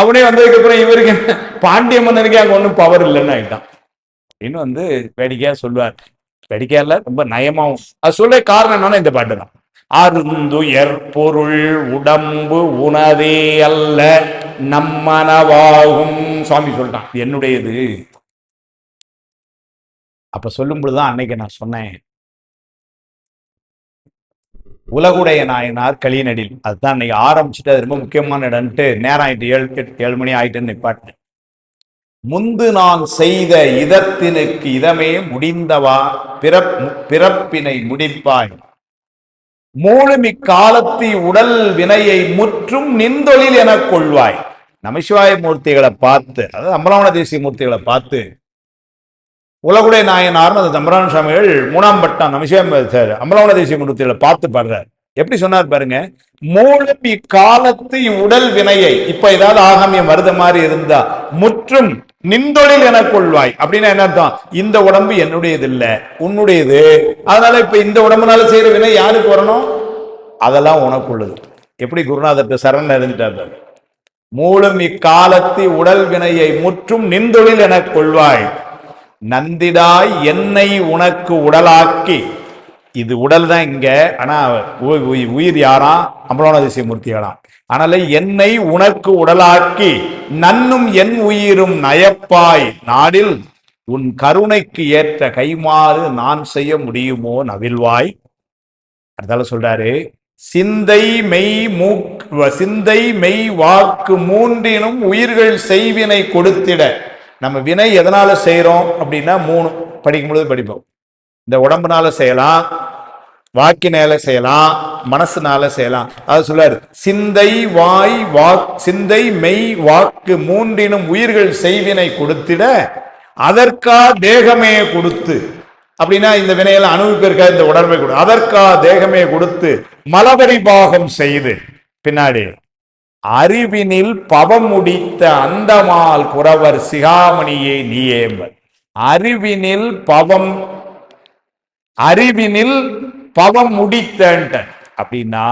A: அவனே வந்ததுக்கு அப்புறம் இவருக்கு பாண்டிய மன்னனுக்கு அங்க ஒன்றும் பவர் இல்லைன்னு ஆயிட்டான். இன்னும் வேடிக்கையா சொல்லுவார், வேடிக்கையா இல்ல, ரொம்ப நயமாவும். அது சொல்ல காரணம் என்னன்னா இந்த பாட்டு தான். அருந்துயர் பொருள் உடம்பு உனதே அல்ல நம்மனவாகும். சுவாமி சொல்லிட்டான் என்னுடையது. அப்ப சொல்லும் பொழுதுதான் அன்னைக்கு நான் சொன்னேன், உலகுடைய நாயனார் களிநடில், அதுதான் இன்னைக்கு ஆரம்பிச்சுட்டு அது ரொம்ப முக்கியமான இடம்ட்டு நேரம் ஆயிட்டு 7 மணி ஆயிட்டுன்னு நிப்பாட்டினேன். முந்து நான் செய்த இதத்தினுக்கு இதமே முடிந்தவா பிறப்பினை முடிப்பாய், மூலம் இக்காலத்தி உடல் வினையை முற்றும் நின்றொழில் என கொள்வாய். நமசிவாய மூர்த்திகளை பார்த்து, அதாவது அம்பலவான தேசிய மூர்த்திகளை பார்த்து உலகுடைய நாயனார்னு அந்த தம்பரான சுவாமிகள் 3ஆம் பட்டம் நமசிவாய அம்பலவான தேசிய மூர்த்திகளை பார்த்து பாடுறார். எப்படி சொன்னார் பாருங்க, மூலம் இக்காலத்து உடல் வினையை, இப்ப ஏதாவது ஆகாமியம் வருத மாதிரி இருந்தா முற்றும் நின்றொழில் என கொள்வாய். அப்படின்னா என்ன அர்த்தம், இந்த உடம்பு என்னுடையது இல்ல உன்னுடையது, அதனால இப்ப இந்த உடம்புனால செய்யற வினை யாருக்கு வரணும், அதெல்லாம் உனக்கு உள்ளது. எப்படி குருநாதர் சரண் இருந்துட்டார், மூலம் இக்காலத்து உடல் வினையை முற்றும் நின்றொழில் என கொள்வாய், நந்திடாய் என்னை உனக்கு உடலாக்கி இது உடல் தான் இங்க. ஆனா உயிர் யாரா? அம்பலவாணதிசயமூர்த்தியாளாம். அதனால என்னை உனக்கு உடலாக்கி நன்னும் என் உயிரும் நயப்பாய் நாடில் உன் கருணைக்கு ஏற்ற கைமாறு நான் செய்ய முடியுமோ நவில்வாய். அதனால சொல்றாரு, சிந்தை மெய் வாக்கு மூன்றினும் உயிர்கள் செய்வினை கொடுத்திட. நம்ம வினை எதனால செய்யறோம் அப்படின்னா 3 படிக்கும் பொழுது படிப்போம். இந்த உடம்புனால செய்யலாம், வாக்கினால செய்யலாம், மனசுனால செய்யலாம். அது சொல்றாரு, சிந்தை மெய் வாக்கு மூன்றினும் உயிர்கள் செய்வினை கொடுத்திட அதற்கா தேகமே கொடுத்து. அப்படின்னா இந்த வினையெல்லாம் அனுபவிப்பிருக்க இந்த உடம்பை கொடு, அதற்கா தேகமே கொடுத்து மலபரிபாகம் செய்து பின்னாடி அறிவினில் பவம் முடித்த அந்தமால் குறவர் சிகாமணியே நீயேம்பர். அறிவினில் பவம் முடித்த அப்படின்னா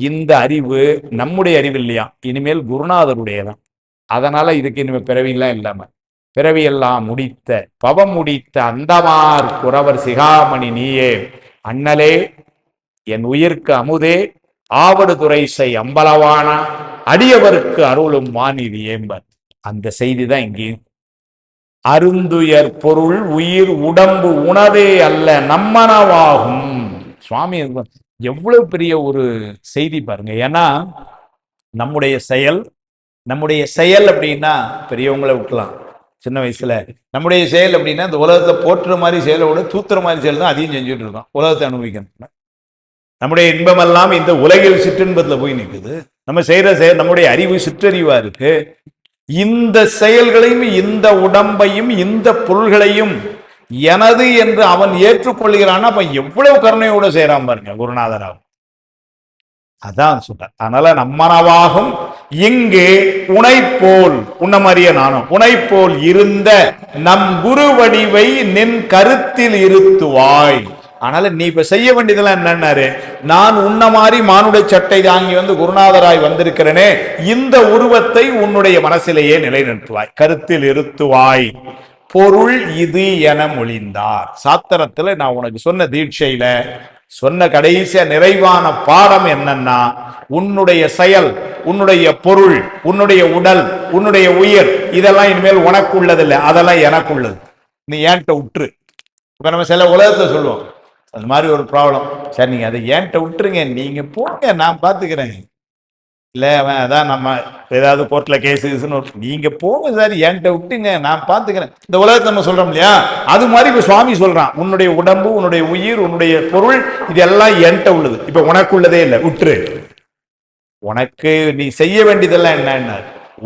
A: இந்த அறிவு நம்முடைய அறிவு இல்லையா, இனிமேல் குருநாதருடையதான். அதனால இதுக்கு இனிமேல் பிறவிலாம் இல்லாம பிறவியெல்லாம் முடித்த பவம் முடித்த அந்தமார் குறவர் சிகாமணி நீயே அண்ணலே என் உயிர்க்கு அமுதே ஆவடு துரைசை அம்பலவான அடியவருக்கு அருளும் வானிதி ஏம்பர். அந்த செய்தி தான் இங்கே. அருந்துயர் பொருள் உயிர் உடம்பு உணவே அல்ல நம்மனவாகும். சுவாமி எவ்வளவு பெரிய ஒரு செய்தி பாருங்க. ஏன்னா நம்முடைய செயல் அப்படின்னா பெரியவங்களை விட்டுலாம், சின்ன வயசுல நம்முடைய செயல் அப்படின்னா இந்த உலகத்தை போற்றுற மாதிரி செயலோட தூத்துற மாதிரி செயல் தான் அதிகம் செஞ்சுட்டு இருக்கோம். உலகத்தை அனுபவிக்கணும். நம்முடைய இன்பமெல்லாம் இந்த உலகில் சிற்றின்பத்துல போய் நிற்குது. நம்ம செய்யற செயல் நம்முடைய அறிவு சிற்றறிவா இருக்கு. இந்த செயல்களையும் இந்த உடம்பையும் இந்த பொருள்களையும் எனது என்று அவன் ஏற்றுக்கொள்கிறான். அப்ப எவ்வளவு கருணையோட செய்யறான் பாருங்க குருநாதராகும். அதான் சொல்ற. அதனால நம்மனவாகும் இங்கே உனைப்போல் உன்ன மாதிரியே நானும் உனைப்போல் இருந்த நம் குரு வடிவை நின் கருத்தில் இருத்துவாய். அதனால நீ இப்ப செய்ய வேண்டியதெல்லாம் என்னன்னாரு, நான் உன்ன மாதிரி மானுட சட்டை தாங்கி குருநாதராய் வந்திருக்கிறேனே, இந்த உருவத்தை உன்னுடைய மனசிலேயே நிலைநிறுத்துவாய், கருத்தில் இருத்துவாய். பொருள் இது என மொழிந்தார். சாத்திரத்துல நான் உனக்கு சொன்ன தீட்சையில சொன்ன கடைசிய நிறைவான பாடம் என்னன்னா, உன்னுடைய செயல், உன்னுடைய பொருள், உன்னுடைய உடல், உன்னுடைய உயிர் இதெல்லாம் இனிமேல் உனக்கு உள்ளதில்லை, அதெல்லாம் எனக்கு உள்ளது. நீ ஏன்ட்ட விட்டுரு. இப்ப நம்ம சில உலகத்தை சொல்லுவோம், அது மாதிரி ஒரு ப்ராப்ளம், சரி நீங்க அதை ஏன்ட்ட விட்டுருங்க, நீங்க போங்க நான் பாத்துக்கிறேன். இல்ல அவன் அதான் நம்ம ஏதாவது கோர்ட்ல கேஸுன்னு நீங்க போங்க சார், என்கிட்ட விட்டுங்க நான் பாத்துக்கிறேன். இந்த உலகத்தை நம்ம சொல்றோம் இல்லையா, அது மாதிரி இப்ப சுவாமி சொல்றான், உன்னுடைய உடம்பு, உன்னுடைய உயிர், உன்னுடைய பொருள் இதெல்லாம் என்கிட்ட உள்ளது, இப்ப உனக்கு உள்ளதே இல்லை, விட்டுரு. உனக்கு நீ செய்ய வேண்டியதெல்லாம் என்ன,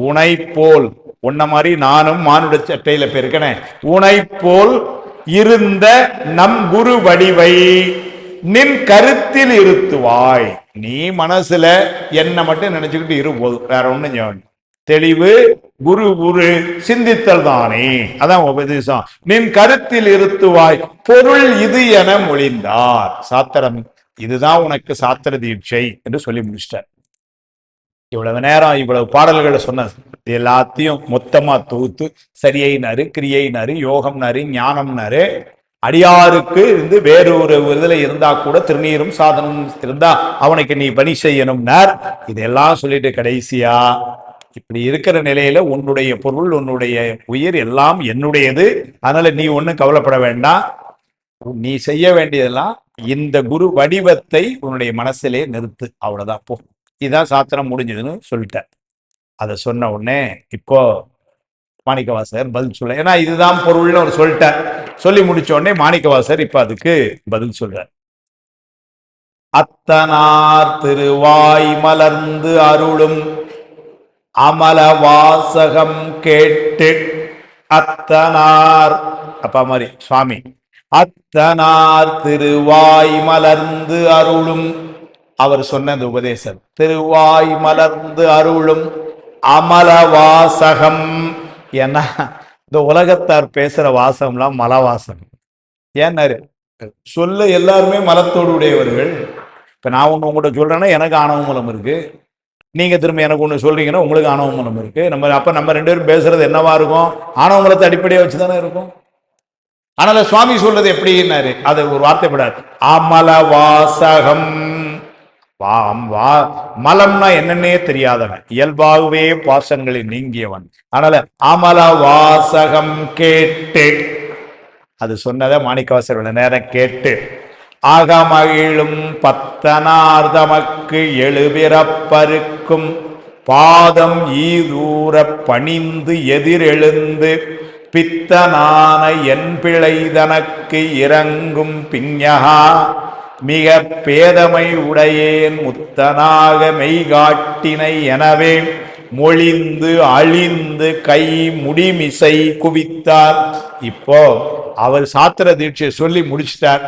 A: உனை போல் உன்ன மாதிரி நானும் மானுட சட்டையில பெருக்கனே, உனை போல் இருந்த நம் குரு வடிவை நின் கருத்தில் இருத்துவாய். நீ மனசுல என்ன மட்டும் நினைச்சுக்கிட்டு இரு போதும், வேற ஒண்ணும் தெளிவு குரு குரு சிந்தித்தல் தானே, அதான் உபதேசம். நின் கருத்தில் இருத்துவாய் பொருள் இது என மொழிந்தார். சாத்திரம் இதுதான் உனக்கு சாத்திர தீட்சை என்று சொல்லி முடிச்சிட்டார். இவ்வளவு நேரம் இவ்வளவு பாடல்களை சொன்ன எல்லாத்தையும் மொத்தமா தொகுத்து சரியினாரு, கிரியைனாரு, யோகம்னாரு, ஞானம்னாரு, அடியாருக்கு இருந்து வேறொரு இதுல இருந்தா கூட திருநீரும் சாதனம் இருந்தா அவனுக்கு நீ பணி செய்யணும்னார். இதெல்லாம் சொல்லிட்டு கடைசியா இப்படி இருக்கிற நிலையில உன்னுடைய பொருள், உன்னுடைய உயிர் எல்லாம் என்னுடையது, அதனால நீ ஒன்னும் கவலைப்பட வேண்டாம். நீ செய்ய வேண்டியதெல்லாம் இந்த குரு வடிவத்தை உன்னுடைய மனசிலே நிறுத்து, அவ்வளவுதான் போ. இதுதான் சாத்திரம் முடிஞ்சதுன்னு சொல்லிட்டேன். அதை சொன்ன உடனே இப்போ மாணிக்கவாசகர் பதில் சொல்ல, ஏன்னா இதுதான் பொருள்னு அவர் சொல்லிட்டார். சொல்லி முடிச்ச உடனே மாணிக்கவாசகர் இப்ப அதுக்கு பதில் சொல்றார். அத்தனார் திருவாய் மலர்ந்து அருளும் அமல வாசகம் கேட்டு, அத்தனார் அப்பா மாதிரி சுவாமி, அத்தனார் திருவாய் மலர்ந்து அருளும், அவர் சொன்ன இந்த உபதேசம், திருவாய் மலர்ந்து அருளும் அமல வாசகம். ஏன்னா இந்த உலகத்தார் பேசுற வாசகம்லாம் மலவாசகம். ஏன்னாரு சொல்ல எல்லாருமே மலத்தோடு உடையவர்கள். இப்ப நான் ஒண்ணு உங்கள்கிட்ட சொல்றேன்னா எனக்கு ஆணவ மூலம் இருக்கு, நீங்க திரும்ப எனக்கு ஒண்ணு சொல்றீங்கன்னா உங்களுக்கு ஆணவ மூலம் இருக்கு. நம்ம அப்ப நம்ம ரெண்டு பேரும் பேசுறது என்னவா இருக்கும், ஆணவ மூலத்தை அடிப்படையா வச்சுதானே இருக்கும். அதனால சுவாமி சொல்றது எப்படின்னாரு, அது ஒரு வார்த்தைப்படாது. அமல வாசகம். மலம்னா என்னன்னே தெரியாதவன், இயல்பாகவே பாசங்களில் நீங்கியவன். அதனால அமல வாசகம் கேட்டு, அது சொன்னதை மாணிக்கவாசர் நேரம் கேட்டு, அகமகிழும் பத்தனார் தமக்கு எழுபிறப்பருக்கும் பாதம் ஈதூர பணிந்து எதிரெழுந்து பித்தனான என் பிழை தனக்கு இறங்கும் பிஞகா மிக பேதமை உடையேன் முத்தனாக மெய்காட்டினை எனவே மொழிந்து அழிந்து கை முடிமிசை குவித்தார். இப்போ அவர் சாத்திர தீட்சையை சொல்லி முடிச்சிட்டார்.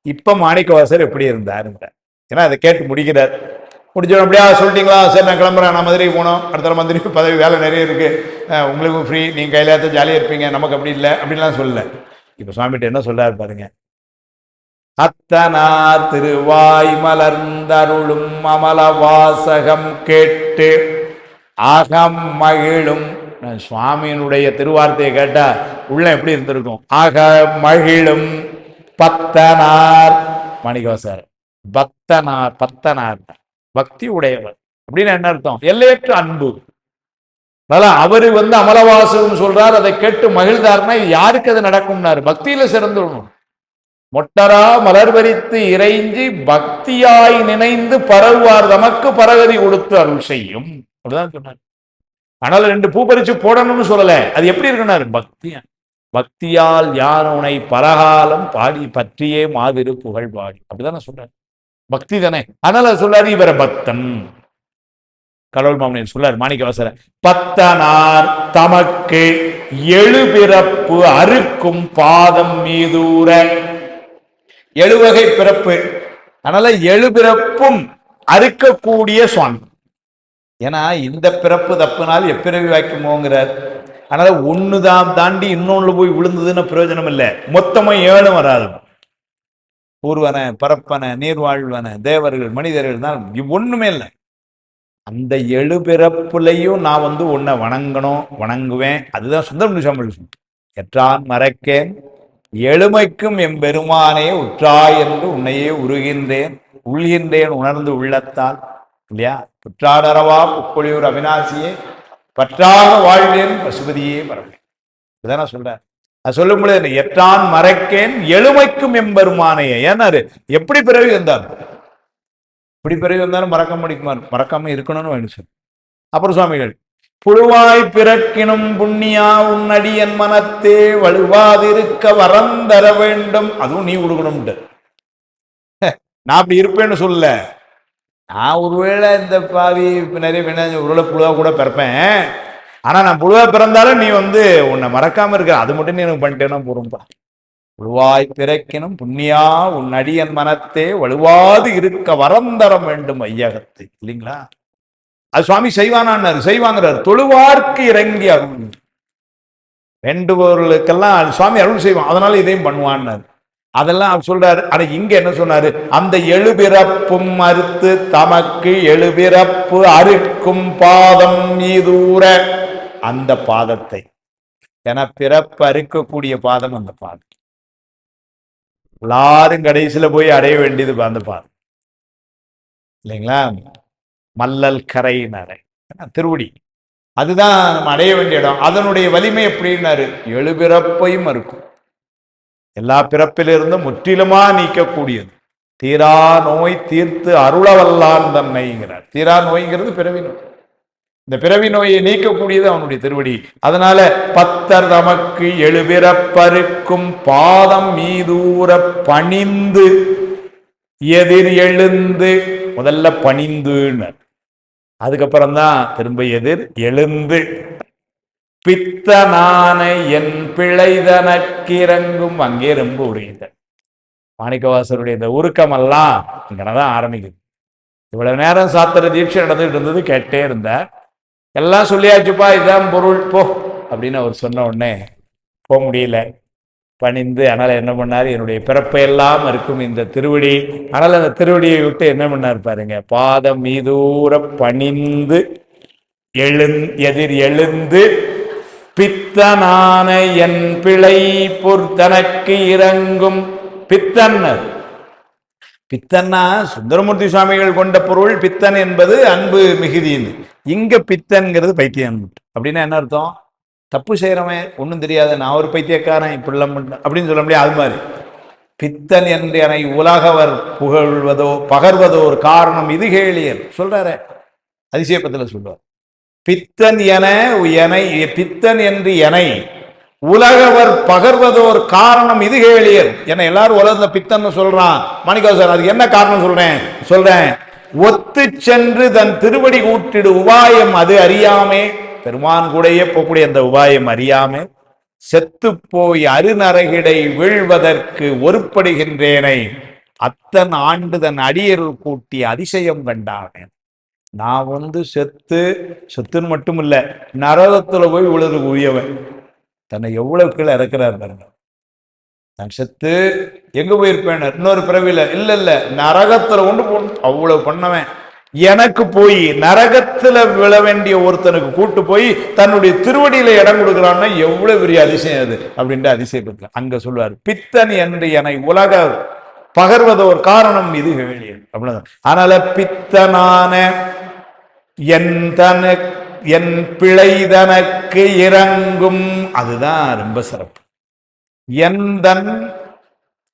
A: இப்ப மாணிக்கவாசர் எப்படி இருந்தார்? ஏன்னா அதை கேட்டு முடிக்கிறார். முடிஞ்சோம் அப்படியா சொல்லிட்டீங்களா, சரி நான் கிளம்புறேன், நான் மதுரை போனோம், அடுத்த மந்திரி பதவி வேலை நிறைய இருக்கு, உங்களுக்கும் ஃப்ரீ, நீங்க கையிலாத்த ஜாலியாக இருப்பீங்க, நமக்கு அப்படி இல்லை அப்படின்லாம் சொல்லல. இப்ப சுவாமிகிட்ட என்ன சொல்றாரு பாருங்க. அத்தனார் திருவாய் மலர்ந்தருளும் அமல வாசகம் கேட்டு அகம் மகிழும். சுவாமியினுடைய திருவார்த்தையை கேட்டா உள்ள எப்படி இருந்திருக்கும்? அக மகிழும் பத்தனார். மாணிக்கவாசர் பக்தனார், பக்தனார் பக்தி உடையவர் அப்படின்னு என்ன அர்த்தம்? எல்லையற்ற அன்பு. அவரு அமலவாசகம் சொல்றார், அதை கேட்டு மகிழ்ந்தார்னா யாருக்கு அது நடக்கும்னாரு? பக்தியில சிறந்துடணும். மொட்டரா மலர்வரித்து இறைஞ்சி பக்தியாய் நினைந்து பரவுவார் தமக்கு பரகதி கொடுத்து அருள் செய்யும் அப்படிதான் சொன்னார். ஆனால் 2 பூ பறிச்சு போடணும்னு சொல்லல. அது எப்படி இருக்குன்னாரு? பக்தியா. பக்தியால் யானுனை பரகாலம் பாடி பற்றியே மாவிரு புகழ் பாடி அப்படிதானே சொல்றாரு. பக்தி தானே. அதனால சொல்றாரு இவர பக்தன். கடவுள் மாமனின் சொல்றாரு மாணிக்கவாசர, பத்தனார் தமக்கு எழுபிறப்பு அறுக்கும் பாதம் மீதூர. 7 வகை பிறப்பு. அதனால 7 பிறப்பும் அறுக்கக்கூடிய சுவாமி. ஏன்னா இந்த பிறப்பு தப்புனால் எப்பிறவி வாய்க்குமோங்கிறார். அதனால ஒண்ணுதான் தாண்டி இன்னொன்னு போய் விழுந்ததுன்னு பிரயோஜனம் இல்லை. மொத்தமும் 7 வராது. பூர்வன பரப்பன நீர்வாழ்வன தேவர்கள் மனிதர்கள் தான் ஒண்ணுமே இல்லை. அந்த 7 பிறப்புலையும் நான் உன்னை வணங்கணும், வணங்குவேன். அதுதான் சுந்தரம் சுவாமி எற்றான் மறக்கேன் எழுமைக்கும் எம்பெருமானே உற்றாய் என்று உன்னையே உருகின்றேன் உள்கின்றேன் உணர்ந்து உள்ளத்தால். இல்லையா? புற்றாடரவா புப்பொழியூர் அவிநாசியே பற்றாக வாழ்வேன் பசுபதியே பரவேன். இதுதான் சொல்றேன். அது சொல்லும் பொழுது எற்றான் மறக்கேன் எழுமைக்கும் எம்பெருமானையே. ஏன்னாரு எப்படி பிறவி வந்தார்? இப்படி பிறவி வந்தாலும் மறக்க முடியுமா? மறக்காம இருக்கணும்னு வேணும். அப்புறம் சுவாமிகள் புழுவாய் பிறக்கினும் புண்ணியா உன்னடி என் மனத்தே வலுவாதிருக்க வரம் தர வேண்டும். அதுவும் நீ கொடுக்கணும்ட்டு. நான் அப்படி இருப்பேன்னு சொல்ல. நான் ஒருவேளை இந்த பாவி நிறைய ஒருவேளை புழுவா கூட பிறப்பேன். ஆனா நான் புழுவா பிறந்தாலும் நீ உன்னை மறக்காம இருக்க, அது மட்டும் நீ எனக்கு பண்ணிட்டேன்னா போறோம்பா. புழுவாய் பிறக்கினும் புண்ணியா உன் அடியன் மனத்தே வலுவாது இருக்க வரம் தர வேண்டும் ஐயகத்தை. இல்லைங்களா? அது சுவாமி செய்வானான்னாரு, செய்வாங்கிறாரு. தொழுவார்க்கு இறங்கி அருள் வேண்டுபவர்களுக்கெல்லாம் சுவாமி அருள் செய்வான். அதனால இதையும் பண்ணுவான்னாரு. அதெல்லாம் சொல்றாரு. ஆனா இங்க என்ன சொன்னாரு? அந்த 7 பிறப்பும் அறுத்து தமக்கு 7 பிறப்பு அறுக்கும் பாதம் மீதூர. அந்த பாதத்தை, ஏன்னா பிறப்பு அறுக்கக்கூடிய பாதம் அந்த பாதம். எல்லாரும் கடைசியில போய் அடைய வேண்டியது அந்த பாதம் இல்லைங்களா? மல்லல் கரையினரை திருவடி, அதுதான் நம்ம அடைய வேண்டிய இடம். அதனுடைய வலிமை எப்படின்னாரு? 7 பிறப்பையும் இருக்கும். எல்லா பிறப்பிலிருந்தும் முற்றிலுமா நீக்கக்கூடியது. தீரா நோய் தீர்த்து அருளவல்லான் தன்னைங்கிறார். தீரா நோய்ங்கிறது பிறவி நோய். இந்த பிறவி நோயை நீக்கக்கூடியது அவனுடைய திருவடி. அதனால பத்தர் தமக்கு 7 பிறப்பருக்கும் பாதம் மீதூர பணிந்து எதிர் எழுந்து. முதல்ல பணிந்துன்னு, அதுக்கப்புறம் தான் திரும்ப எதிர் எழுந்து பித்தனான என் பிழைதனக்கிறங்கும். அங்கே ரொம்ப உரியத மாணிக்கவாசருடைய இந்த உருக்கமெல்லாம் இங்கனதான் ஆரம்பிக்குது. இவ்வளவு நேரம் சாத்திர தீட்சை நடந்துட்டு இருந்தது, கேட்டே இருந்தார். எல்லாம் சொல்லியாச்சுப்பா, இதுதான் பொருள் போ அப்படின்னு அவர் சொன்ன உடனே போக முடியல, பணிந்து. அதனால என்ன பண்ணாரு? என்னுடைய பிறப்பை எல்லாம் இருக்கும் இந்த திருவடி. அதனால அந்த திருவடியை விட்டு என்ன பண்ணார் பாருங்க, பாதம் மீதூர பணிந்து எதிர் எழுந்து பித்தனான என் பிழை பொறுத்தனக்கு இறங்கும். பித்தன், பித்தன்னா சுந்தரமூர்த்தி சுவாமிகள் கொண்ட பொருள் பித்தன் என்பது அன்பு மிகுதின்னு. இங்க பித்தன்கிறது பைத்தியம். அப்படின்னா என்ன அர்த்தம்? தப்பு செய்யறவன் ஒன்றும் தெரியாது, நான் ஒரு பைத்தியக்காரன் இப்படிலாம் பண்ண அப்படின்னு சொல்ல முடியாது. அது மாதிரி பித்தன் என்று என்னை உலகவர் புகழ்வதோ பகர்வதோ ஒரு காரணம் இது கேளியர் சொல்றாரு. அதிசயப்பத்தில் சொல்றார், பித்தன் என பித்தன் என்று எனை உலகவர் பகர்வதோர் காரணம் இது கேளியர். என்ன எல்லாரும் உலகத்துல பித்தன்னு சொல்றான். மாணிக்கவாசகர் அதுக்கு என்ன காரணம் சொல்றேன். ஒத்து சென்று தன் திருவடி கூட்டிடு உபாயம் அது அறியாமே. பெருமான் கூடையே போகக்கூடிய அந்த உபாயம் அறியாமே செத்து போய் அருநரகிடை வீழ்வதற்கு ஒருப்படுகின்றேனை அத்தன் ஆண்டு தன் அடியருள் கூட்டி அதிசயம் கண்டானேன். நான் செத்துன்னு மட்டும் இல்ல, நரகத்துல போய் விழுது உயவன். தன்னை எவ்வளவு கீழே இறக்குறாரு பாருங்க. நான் செத்து எங்க போயிருப்பேன், இன்னொரு பிறவில இல்ல நரகத்துல கொண்டு போகணும் அவ்வளவு பண்ணவன். எனக்கு போய் நரகத்துல விழ வேண்டிய ஒருத்தனுக்கு கூட்டு போய் தன்னுடைய திருவடியில இடம் கொடுக்கிறான்னா எவ்வளவு பெரிய அதிசயம் அது அப்படின்ற அதிசயத்துல அங்க சொல்லுவார். பித்தன் என்று என்னை உலக பகர்வதோர் காரணம் இது கேளியர் அப்படின்னா. அதனால பித்தனான என் பிழை தனக்கு இறங்கும், அதுதான் ரொம்ப சிறப்பு. எந்தன்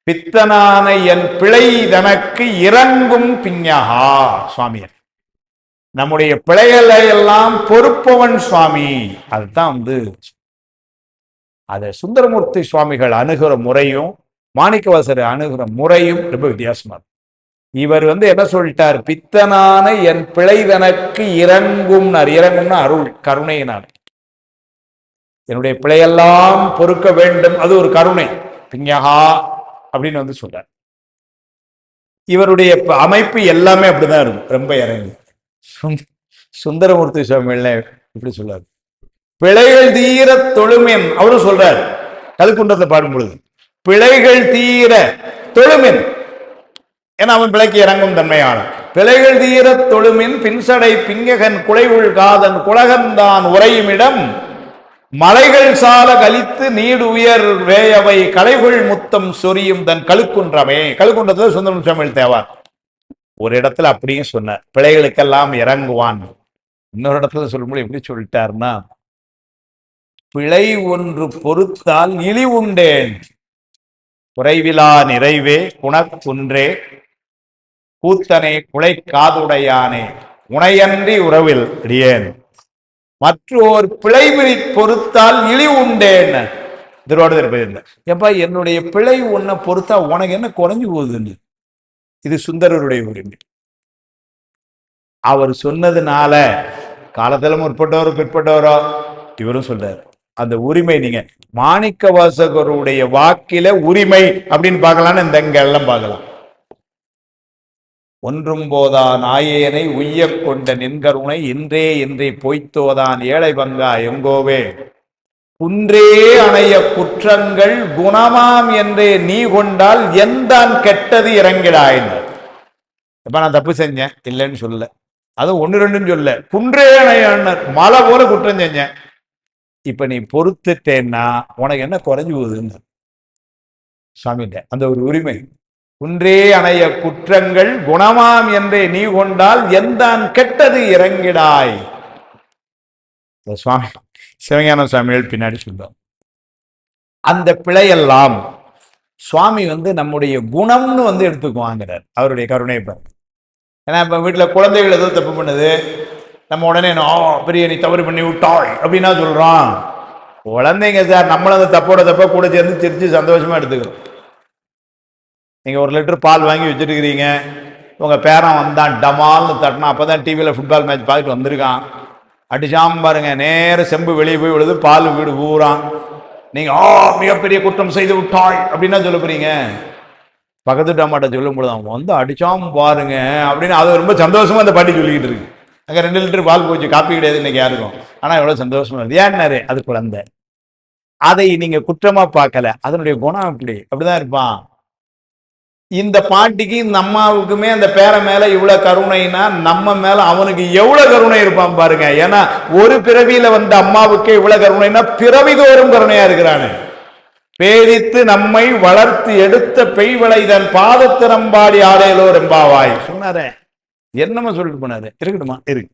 A: பித்தனான என் பிழை தனக்கு இறங்கும் பிஞகா சுவாமியர். நம்முடைய பிழைகளை எல்லாம் பொறுப்பவன் சுவாமி. அதுதான் அதை சுந்தரமூர்த்தி சுவாமிகள் அணுகிற முறையும் மாணிக்கவாசகர் அணுகிற முறையும் ரொம்ப வித்தியாசமா இருக்கு. இவர் என்ன சொல்லிட்டார், பித்தனான என் பிழை தனக்கு இறங்கும்னார். இறங்கும்னா அருள், கருணையினார். என்னுடைய பிழையெல்லாம் பொறுக்க வேண்டும், அது ஒரு கருணை. பிஞகா அப்படின்னு சொல்றார். இவருடைய அமைப்பு எல்லாமே அப்படிதான் இருக்கும், ரொம்ப இறங்கி. சுந்தரமூர்த்தி சுவாமிகள் இப்படி சொல்றாரு, பிழைகள் தீர தொழுமென். அவரும் சொல்றார் கல்குன்றத்தை பாடும் பொழுது, பிழைகள் தீர தொழுமென். ஏன்னா அவன் பிழைக்கு இறங்கும் தன்மையான பிழைகள் தீர தொழுமின் பின்சடை பிங்ககன் குலைவுள் காதன் குலகந்தான் உரையுமிடம் மலைகள் சால கலித்து நீடு உயர் வேயவை கலைகுள் முத்தம் சொரியும் தன் கழுக்குன்றமே. கழுக்குன்றத்துல சுந்தரம் சுவாமிகள் தேவார் ஒரு இடத்துல அப்படியும் சொன்னார், பிழைகளுக்கெல்லாம் இறங்குவான். இன்னொரு இடத்துல சொல்லும்போது எப்படி சொல்லிட்டாருன்னா, பிழை ஒன்று பொறுத்தால் இழி உண்டேன் குறைவிலா நிறைவே குணக்குன்றே கூத்தனே குலை காதுடையானே உனையன்றி உறவில் அடியேன் மற்றோர் பிழைவிரி பொறுத்தால் இழி உண்டேன். எப்ப என்னுடைய பிழை ஒன்ன பொறுத்தா உனக்கு என்ன குறைஞ்சு போகுதுன்னு. இது சுந்தரருடைய உரிமை. அவர் சொன்னதுனால காலத்துல முற்பட்டவரோ பிற்பட்டவரோ இவரும் சொல்றாரு. அந்த உரிமை நீங்க மாணிக்கவாசகருடைய வாக்கில உரிமை அப்படின்னு பார்க்கலாம்னு இந்த எல்லாம் பார்க்கலாம். ஒன்றும் போதான் ஆயேனை உய்ய கொண்ட நின்கருணை இன்றே பொய்த்தோதான் ஏழை பங்கா எங்கோவே குன்றே அணைய குற்றங்கள் குணமாம் என்றே நீ கொண்டால் எந்தான் கெட்டது இறங்கிடாயினர். இப்ப நான் தப்பு செஞ்சேன் இல்லைன்னு சொல்லல, அதுவும் ஒன்னு ரெண்டுன்னு சொல்ல, குன்றே அணையன்னர் மலை போல குற்றம் செஞ்சேன், இப்ப நீ பொறுத்துட்டேன்னா உனக்கு என்ன குறைஞ்சு போகுதுன்னு சுவாமிகிட்ட அந்த ஒரு உரிமை. குன்றே அணைய குற்றங்கள் குணமாம் என்றே நீ கொண்டால் எந்தான் கெட்டது இறங்கிடாய். சுவாமி சிவஞான சுவாமிகள் பின்னாடி சொல்லுவோம். அந்த பிழையெல்லாம் சுவாமி நம்முடைய குணம்னு எடுத்துக்குவாங்கிறார் அவருடைய கருணை. ஏன்னா இப்ப வீட்டுல குழந்தைகள் ஏதோ தப்பு பண்ணுது, நம்ம உடனே பெரிய நீ தவறு பண்ணி விட்டாய் அப்படின்னா சொல்றான். குழந்தைங்க சார், நம்மளும் அந்த தப்ப கூட சேர்ந்து சிரிச்சு சந்தோஷமா எடுத்துக்கிறோம். நீங்க 1 லிட்டர் பால் வாங்கி வச்சுருக்கிறீங்க, உங்க பேரன் வந்தான் டமால்னு தட்டினா, அப்பதான் டிவியில ஃபுட்பால் மேட்ச் பார்த்துட்டு வந்திருக்கான், அடிச்சாம பாருங்க, நேர செம்பு வெளியே போய் விழுது, பால் வீடு ஊறான். நீங்க மிகப்பெரிய குற்றம் செய்து விட்டாய் அப்படின்னா சொல்ல போறீங்க. பக்கத்து டமாட்டை சொல்லும் பொழுது அவன் அடிச்சாம பாருங்க அப்படின்னு அது ரொம்ப சந்தோஷமா அந்த பாட்டி சொல்லிக்கிட்டு இருக்கு. அங்க 2 லிட்டர் பால் போச்சு, காப்பி கிடையாது இன்னைக்கு யாருக்கும், ஆனா எவ்வளவு சந்தோஷமா இருக்கு. ஏன்னாரு அது குழந்தை, அதை நீங்க குற்றமா பார்க்கல, அதனுடைய குணம் அப்படிதான் இருப்பான். இந்த பாட்டிக்கு இந்த அம்மாவுக்குமே அந்த பேர மேல இவ்வளவு கருணைனா நம்ம மேல அவனுக்கு எவ்வளவு கருணை இருப்பான் பாருங்க. ஏன்னா ஒரு பிறவியில வந்த அம்மாவுக்கு இவ்வளவு கருணைனா பிறவி தோறும் கருணையா இருக்கிறானு. பேரித்து நம்மை வளர்த்து எடுத்த பெய்வளை தன் பாதத்திறம்பாடி ஆடையிலோ ரெம்பாவாய் சொன்னாரே. என்னமா சொல்லிட்டு போனாரு, இருக்கட்டுமா இருக்கு.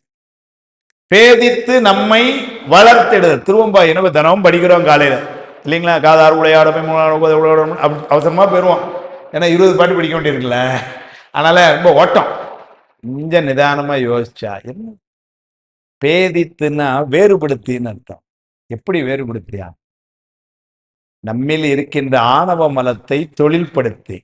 A: பேதித்து நம்மை வளர்த்தெடு திருவம்பா என்ன தினமும் படிக்கிறோம் காலையில இல்லைங்களா. காதார் உளையாடமே அவசரமா போயிடுவோம். ஏன்னா 20 பாட்டு படிக்க வேண்டியிருக்குல்ல. அதனால ரொம்ப ஓட்டம். கொஞ்சம் நிதானமா யோசிச்சா என்ன பேதித்துன்னா வேறுபடுத்தின்னு அர்த்தம். எப்படி வேறுபடுத்தியா? நம்மில் இருக்கின்ற ஆணவ மலத்தை தொழில்படுத்தி.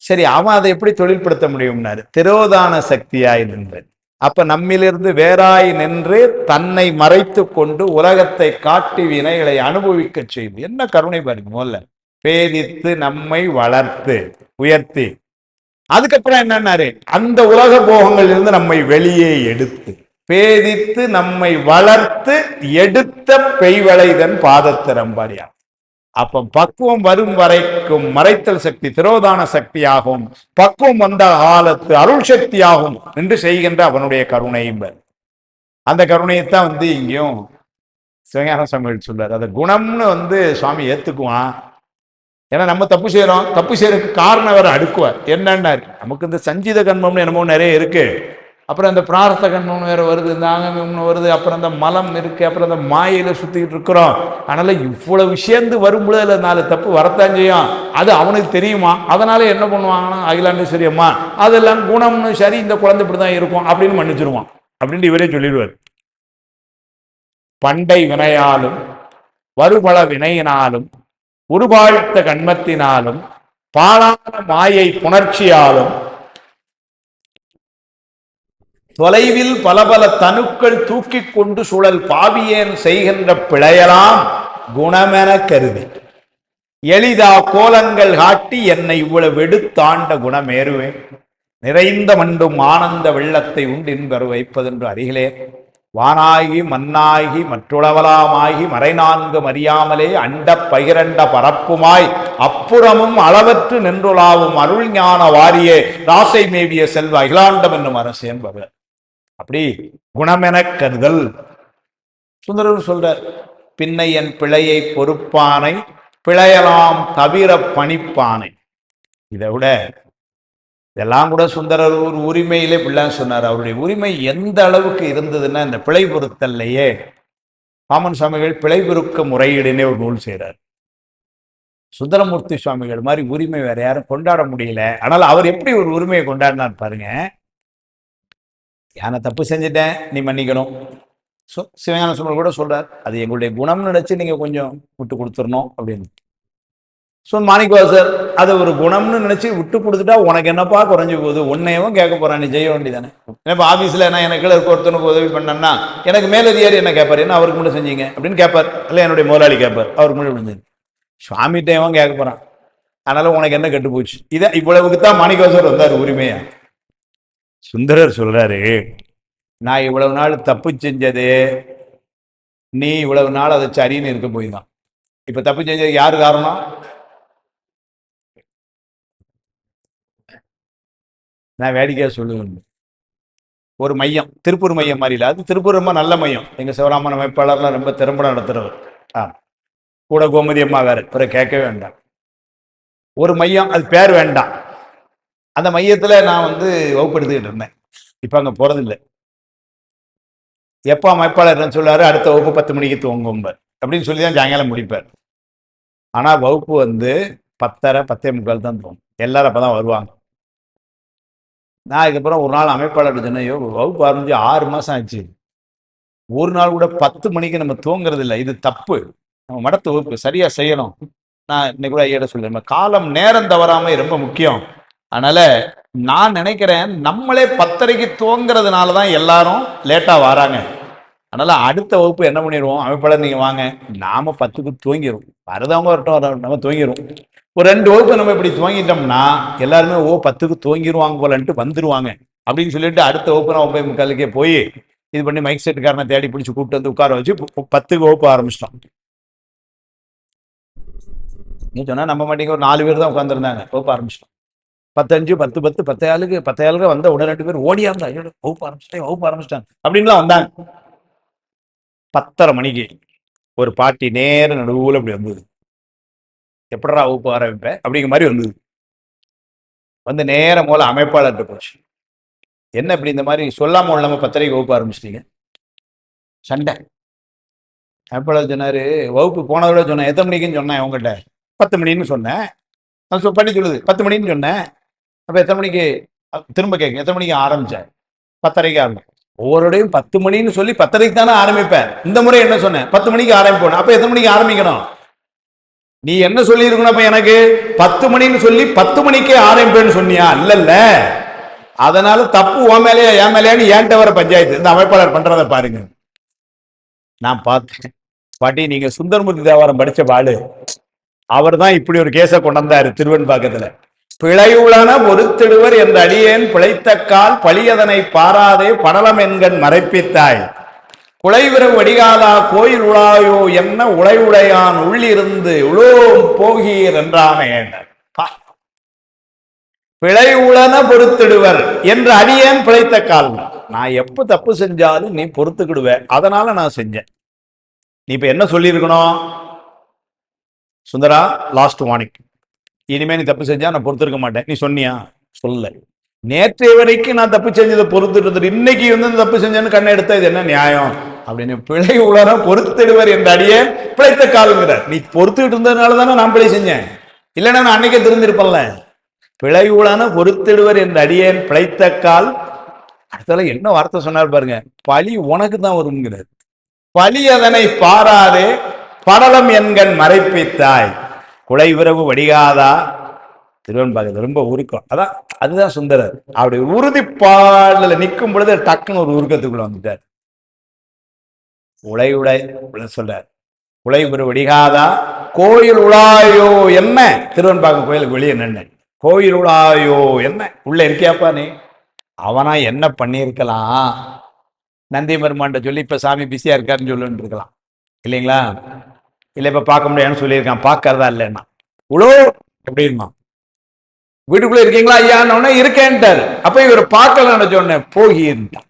A: சரி, அவன் அதை எப்படி தொழில்படுத்த முடியும்னாரு, திரோதான சக்தியாய் நின்று. அப்ப நம்மிலிருந்து வேறாய் நின்று தன்னை மறைத்து கொண்டு உலகத்தை காட்டி வினைகளை அனுபவிக்க செய்து. என்ன கருணை பாருங்க. முதல்ல பேதித்து நம்மை வளர்த்து உயர்த்தி, அதுக்கப்புறம் என்னன்னாரு, அந்த உலக போகங்கள் இருந்து நம்மை வெளியே எடுத்து, பேதித்து நம்மை வளர்த்து எடுத்த பெய்வளைதன் பாதத்திறம்பாடியா. அப்ப பக்குவம் வரும் வரைக்கும் மறைத்தல் சக்தி திரோதான சக்தியாகும், பக்குவம் வந்த காலத்து அருள் சக்தியாகும் என்று செய்கின்ற அவனுடைய கருணையும். அந்த கருணையைத்தான் இங்கேயும் சிவஞான சுவாமிகள் சொல்றாரு. அந்த குணம்னு சுவாமி ஏத்துக்குவான். ஏன்னா நம்ம தப்பு செய்யறோம், தப்பு செய்யறதுக்கு காரணம் வேற அடுக்குவார். என்னன்னாரு, நமக்கு இந்த சஞ்சீத கண்மம்னு என்னமோ நிறைய இருக்கு, அப்புறம் அந்த பிரார்த்த கண்மம்னு வேற வருது, இந்த ஆங்கம்னு வருது, அப்புறம் அந்த மலம் இருக்கு, அப்புறம் அந்த மாயில சுத்திக்கிட்டு இருக்கிறோம். அதனால இவ்வளவு விஷயந்து வரும்பொழுது அதுல 4 தப்பு வரத்தான் செய்யும். அது அவனுக்கு தெரியுமா? அதனால என்ன பண்ணுவாங்கன்னா, அகிலாண்டேஸ்வரியம்மா அதெல்லாம் குணம்னு, சரி இந்த குழந்தை இப்படிதான் இருக்கும் அப்படின்னு மன்னிச்சிருவான் அப்படின்ட்டு இவரே சொல்லிடுவார். பண்டை வினையாலும் வருபல வினையினாலும் உருவாழ்த்த கண்மத்தினாலும் பாலான மாயை புணர்ச்சியாலும் தொலைவில் பல பல தனுக்கள் தூக்கி கொண்டு சுழல் பாவியேன் செய்கின்ற பிழையலாம் குணமென கருதி எளிதா கோலங்கள் காட்டி என்னை இவ்வளவு எடுத்தாண்ட குணமேறுவேன். நிறைந்த மண்டும் ஆனந்த வெள்ளத்தை உண்டின்பெற வைப்பதென்று அருகிலே வானாகி மண்ணாகி மற்றுளவலாமாகி மறைநான்கு அறியாமலே அண்ட பகிரண்ட பரப்புமாய் அப்புறமும் அளவற்று நின்றுளாவும் அருள் ஞான வாரியே ராசை மேவிய செல்வ அகிலாண்டம் என்னும் அரசேன் பகர். அப்படி குணமென கருதல். சுந்தரர் சொல்றார், பின்னை என் பிழையை பொறுப்பானை பிழையலாம் தவிர பணிப்பானை. இதை விட இதெல்லாம் கூட சுந்தரர் ஒரு உரிமையிலே பிள்ளைன்னு சொன்னார். அவருடைய உரிமை எந்த அளவுக்கு இருந்ததுன்னா, இந்த பிழை பொருத்தல்லையே பாமன் சுவாமிகள் பிழை பொருக்க முறையீடுனே ஒரு நூல் செய்கிறார். சுந்தரமூர்த்தி சுவாமிகள் மாதிரி உரிமை வேற யாரும் கொண்டாட முடியல. ஆனால் அவர் எப்படி ஒரு உரிமையை கொண்டாடினார் பாருங்க. யானை தப்பு செஞ்சுட்டேன், நீ மன்னிக்கணும். சிவஞான சுவாமிகள் கூட சொல்றார், அது எங்களுடைய குணம்னு நினைச்சு நீங்க கொஞ்சம் விட்டு கொடுத்துடணும் அப்படின்னு. மாணிக்கவாசர் அதை ஒரு குணம்னு நினைச்சு விட்டு கொடுத்துட்டா உனக்கு என்னப்பா குறைஞ்சி போகுது, உன்னையவும் கேட்க போறான், நீ செய்ய வேண்டியதானே. இப்போ ஆஃபீஸில் நான் எனக்கு இருக்க ஒருத்தனுக்கு உதவி பண்ணேன்னா எனக்கு மேலதிகாரி என்ன கேட்பார், என்ன அவருக்கு மட்டும் செஞ்சீங்க அப்படின்னு கேட்பார், இல்லை என்னுடைய முதலாளி கேட்பார், அவருக்கு மட்டும் முடிஞ்சது. சுவாமிகிட்டையவும் கேட்க போறான், அதனால உனக்கு என்ன கெட்டு போச்சு. இதை இவ்வளவுக்கு தான் மாணிக்கவாசர் வந்தார் உரிமையா. சுந்தரர் சொல்றாரு, நான் இவ்வளவு நாள் தப்பு செஞ்சது நீ இவ்வளவு நாள் அதை சரின்னு இருக்க போய் தான். இப்ப தப்பு செஞ்சது யாரு காரணம்? நான் வேடிக்கையாக சொல்லுவேன், ஒரு மையம் திருப்பூர் மையம் மாதிரி இல்லை, அது திருப்பூர் ரொம்ப நல்ல மையம். எங்கள் சிவராமன் அமைப்பாளர்லாம் ரொம்ப திறம்பட நடத்துறவர். கூட கோமதி அம்மா வேறு, பிறகு கேட்கவே வேண்டாம். ஒரு மையம், அது பேர் வேண்டாம். அந்த மையத்தில் நான் வகுப்படுத்திக்கிட்டு இருந்தேன். இப்போ அங்கே போகிறதில்லை. எப்போ அமைப்பாளர் என்ன சொல்லுவார், அடுத்த வகுப்பு 10 மணிக்கு துவங்கும்பார் அப்படின்னு சொல்லி தான் சாயங்காலம் முடிப்பார். ஆனால் வகுப்பு 10:30 10:45 தான் தோணும். எல்லாரும் அப்போ தான் வருவாங்க. நான் இதுக்கப்புறம் ஒரு நாள் அமைப்பாளர் சொன்னையோ, வகுப்பு ஆரம்பிச்சு 6 மாதம் ஆச்சு, ஒரு நாள் கூட 10 மணிக்கு நம்ம தூங்குறது இல்லை, இது தப்பு, நம்ம மடத்து வகுப்பு சரியாக செய்யணும். நான் இன்னைக்கு கூட ஐயாட சொல்லிடுறேன், காலம் நேரம் தவறாம ரொம்ப முக்கியம். அதனால நான் நினைக்கிறேன், நம்மளே 10:30க்கு தூங்குறதுனால தான் எல்லாரும் லேட்டாக வராங்க. அதனால அடுத்த வகுப்பு என்ன பண்ணிடுவோம், அமைப்பாளர் நீங்கள் வாங்க, நாம 10க்கு தூங்கிடுவோம், வரதவங்க வரட்டும், நம்ம தூங்கிடுவோம். ஒரு 2 வகுப்பு நம்ம இப்படி துவங்கிட்டோம்னா எல்லாருமே 10க்கு துவங்கிடுவாங்க போலன்ட்டு வந்துருவாங்க அப்படின்னு சொல்லிட்டு அடுத்த வகுப்பு நான் 9:45க்கே போய் இது பண்ணி மைக் செட்டுக்காரனை தேடி பிடிச்சி கூப்பிட்டு உட்கார வச்சு 10க்கு வகுப்பு ஆரம்பிச்சிட்டோம். நீ சொன்னா நம்ம மாட்டீங்க, ஒரு 4 பேர் தான் உட்காந்துருந்தாங்க, வகுப்பு ஆரம்பிச்சிட்டோம். 10 5 10 10 10 வந்த உடனே 2 பேர் ஓடியாங்க, வகுப்பு ஆரம்பிச்சிட்டாங்க அப்படின்லாம் வந்தாங்க. 10:30 மணிக்கு ஒரு பாட்டி நேர நடுவுல அப்படி வந்தது. எப்படா வகுப்பு ஆரம்பிப்பேன் அப்படிங்கிற மாதிரி வந்தது. வந்து நேரம் போல அமைப்பாளர்கிட்ட போச்சு. என்ன இப்படி இந்த மாதிரி சொல்லாம இல்லாம 10:30 வகுப்பு ஆரம்பிச்சிட்டீங்க? சண்டை. அமைப்பாளர் சொன்னாரு, வகுப்பு போனதோட சொன்னேன். எத்தனை மணிக்குன்னு சொன்னேன் உங்ககிட்ட? 10 மணின்னு சொன்னேன். பண்ணி சொல்லுது 10 மணின்னு சொன்னேன். அப்ப எத்தனை மணிக்கு திரும்ப கேட்க, எத்தனை மணிக்கு ஆரம்பிச்சேன்? 10:30 ஆரம்பிச்சேன். ஒவ்வொருடையும் 10 மணின்னு சொல்லி 10:30 தானே ஆரம்பிப்பேன். இந்த முறை என்ன சொன்னேன்? 10 மணிக்கு ஆரம்பிப்போம். அப்ப எத்தனை மணிக்கு ஆரம்பிக்கணும்? நீ என்ன சொல்லி இருக்கணும்? அப்ப எனக்கு 10 மணின்னு சொல்லி 10 மணிக்கே ஆரம்பிப்பேன்னு சொன்னியா? இல்ல, அதனால தப்பு உன் மேலேயா என் மேலேயான்னு ஏன்ட்ட வர பஞ்சாயத்து. இந்த அமைப்பாளர் பண்றதை பாருங்க. நான் பார்த்தேன். பாட்டி, நீங்க சுந்தரமூர்த்தி தேவாரம் படிச்ச பாடு. அவர் தான் இப்படி ஒரு கேஸை கொண்டாந்தாரு திருவெண்பாக்கத்துல. பிழையுளன பொறுத்திடுவர் என்ற அடியேன் பிழைத்தக்கால் பழியதனை பாராதே படலம் என்கண் மறைப்பித்தாய். குலைவிரவு வடிகாதா கோயில் உளாயோ என்ன உளையுடையான் உள்ளிருந்து உளோம் போகீர் என்றானே. பிழையுளன பொறுத்திடுவர் என்ற அடியேன் பிழைத்த கால். நான் எப்ப தப்பு செஞ்சாலும் நீ பொறுத்துக்கிடுவ, அதனால நான் செஞ்சேன். நீ இப்ப என்ன சொல்லியிருக்கணும்? சுந்தரா, லாஸ்ட் வார்னிங், இனிமே நீ தப்பு செஞ்சா நான் பொறுத்திருக்க மாட்டேன். நீ சொன்னியா? சொல்ல. நேற்றைய வரைக்கும் நான் தப்பு செஞ்சதை பொறுத்துட்டு இருந்துட்டு இன்னைக்கு வந்து தப்பு செஞ்சேன்னு கண்ணை எடுத்தா இது என்ன நியாயம் அப்படின்னு. பிழை உளர பொறுத்திடுவர் என்ற அடியே பிழைத்த காலுங்கிற. நீ பொறுத்துக்கிட்டு இருந்ததுனால தானே நான் பிழை செஞ்சேன். இல்லைன்னா நான் அன்னைக்கே திருந்திருப்பேன்ல. பிழை உளன பொறுத்திடுவர் என்ற அடியேன் பிழைத்த கால். அடுத்தால என்ன வார்த்தை சொன்னார் பாருங்க. பழி உனக்கு தான் வருங்கிறார். பழி அதனை பாராதே படலம் என்கண் மறைப்பித்தாய். குலை விரவு வடிகாதா. திருவெண்பாக்கத்துல ரொம்ப உருக்கம். அதான் அதுதான் சுந்தரர். அப்படி உறுதிப்பாடுல நிற்கும் பொழுது டக்குன்னு ஒரு உருக்கத்துக்குள்ள வந்துட்டார். உளையுடை சொல்றார். உலை விரவு வடிகாதா கோயில் உளாயோ என்ன. திருவெண்பாக்கம் கோயிலுக்கு வெளியே நின்று கோயில் உளாயோ என்ன. உள்ள இருக்கியாப்பா நீ? அவனா என்ன பண்ணியிருக்கலாம்? நந்தி பெருமான்ட்ட சொல்லி இப்ப சாமி பிஸியா இருக்காருன்னு சொல்லுன்னு இருக்கலாம் இல்லைங்களா? இல்ல இப்ப பார்க்க முடியாதுன்னு சொல்லியிருக்கான். பார்க்கறதா இல்லைன்னா உளோ எப்படின்னா வீட்டுக்குள்ள இருக்கீங்களா ஐயான்னு இருக்கேன்ட்டார். அப்ப இவர் பார்க்கல நினைச்சோடனே போகிட்டான்.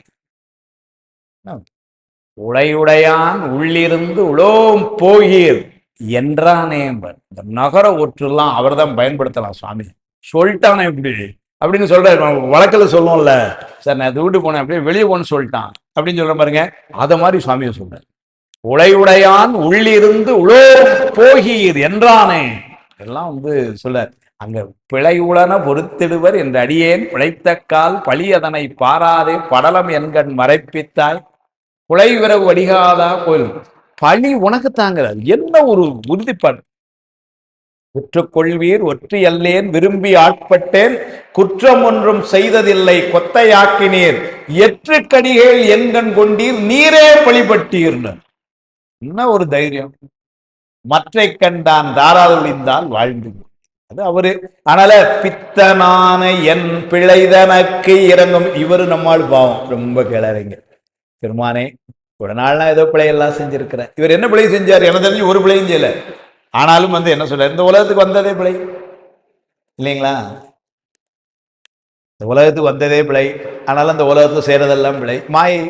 A: உளையுடையான் உள்ளிருந்து உளோம் போகீர் என்றானே. இந்த நகர ஒற்றுலாம் அவர் தான் பயன்படுத்தலாம். சுவாமி சொல்லிட்டானே இப்படி அப்படின்னு சொல்றாரு. வழக்கில் சொல்லுவோம்ல, சார் நான் அதை வீட்டு போனேன் அப்படியே வெளியே போன்னு சொல்லிட்டான் அப்படின்னு சொல்ற பாருங்க. அத மாதிரி சுவாமியை சொல்றாரு. உளையுடையான் உள்ளிருந்து உளோ போகீர் என்றானே. எல்லாம் வந்து சொல்றார். அங்க பிழையுளன பொறுத்திடுவர் என்ற அடியேன் பிழைத்த கால் பழி அதனை பாராதே படலம் என்கண் மறைப்பித்தாய். குலை விரவு வடிகாதா கோயில். பழி உனக்கு தாங்கிறார். என்ன ஒரு உறுதிப்பாடு. குற்றக்கொள்வீர் ஒற்றி அல்லேன் விரும்பி ஆட்பட்டேன் குற்றம் ஒன்றும் செய்ததில்லை கொத்தையாக்கினீர் எற்று கடிகள் என்கண் கொண்டீர் நீரே பழிபட்டீர். என்ன ஒரு தைரியம். மற்றை கண்டான் தாராளொழிந்தால் வாழ்ந்து. அது அவரு. அதனால பித்தனான என் பிழைதனக்கு இறங்கும். இவரு நம்மால் பாவம் ரொம்ப கிளறீங்க. பெருமானே, ஒரு நாள் நான் ஏதோ பிழையெல்லாம் செஞ்சிருக்கிறேன். இவர் என்ன பிழை செஞ்சார்? எனக்கு தெரிஞ்சு ஒரு பிழையும் செய்யல. ஆனாலும் வந்து என்ன சொல்ற, இந்த உலகத்துக்கு வந்ததே பிழை இல்லைங்களா? இந்த உலகத்துக்கு வந்ததே பிழை. ஆனாலும் அந்த உலகத்தை செய்யறதெல்லாம் பிழை, மாயை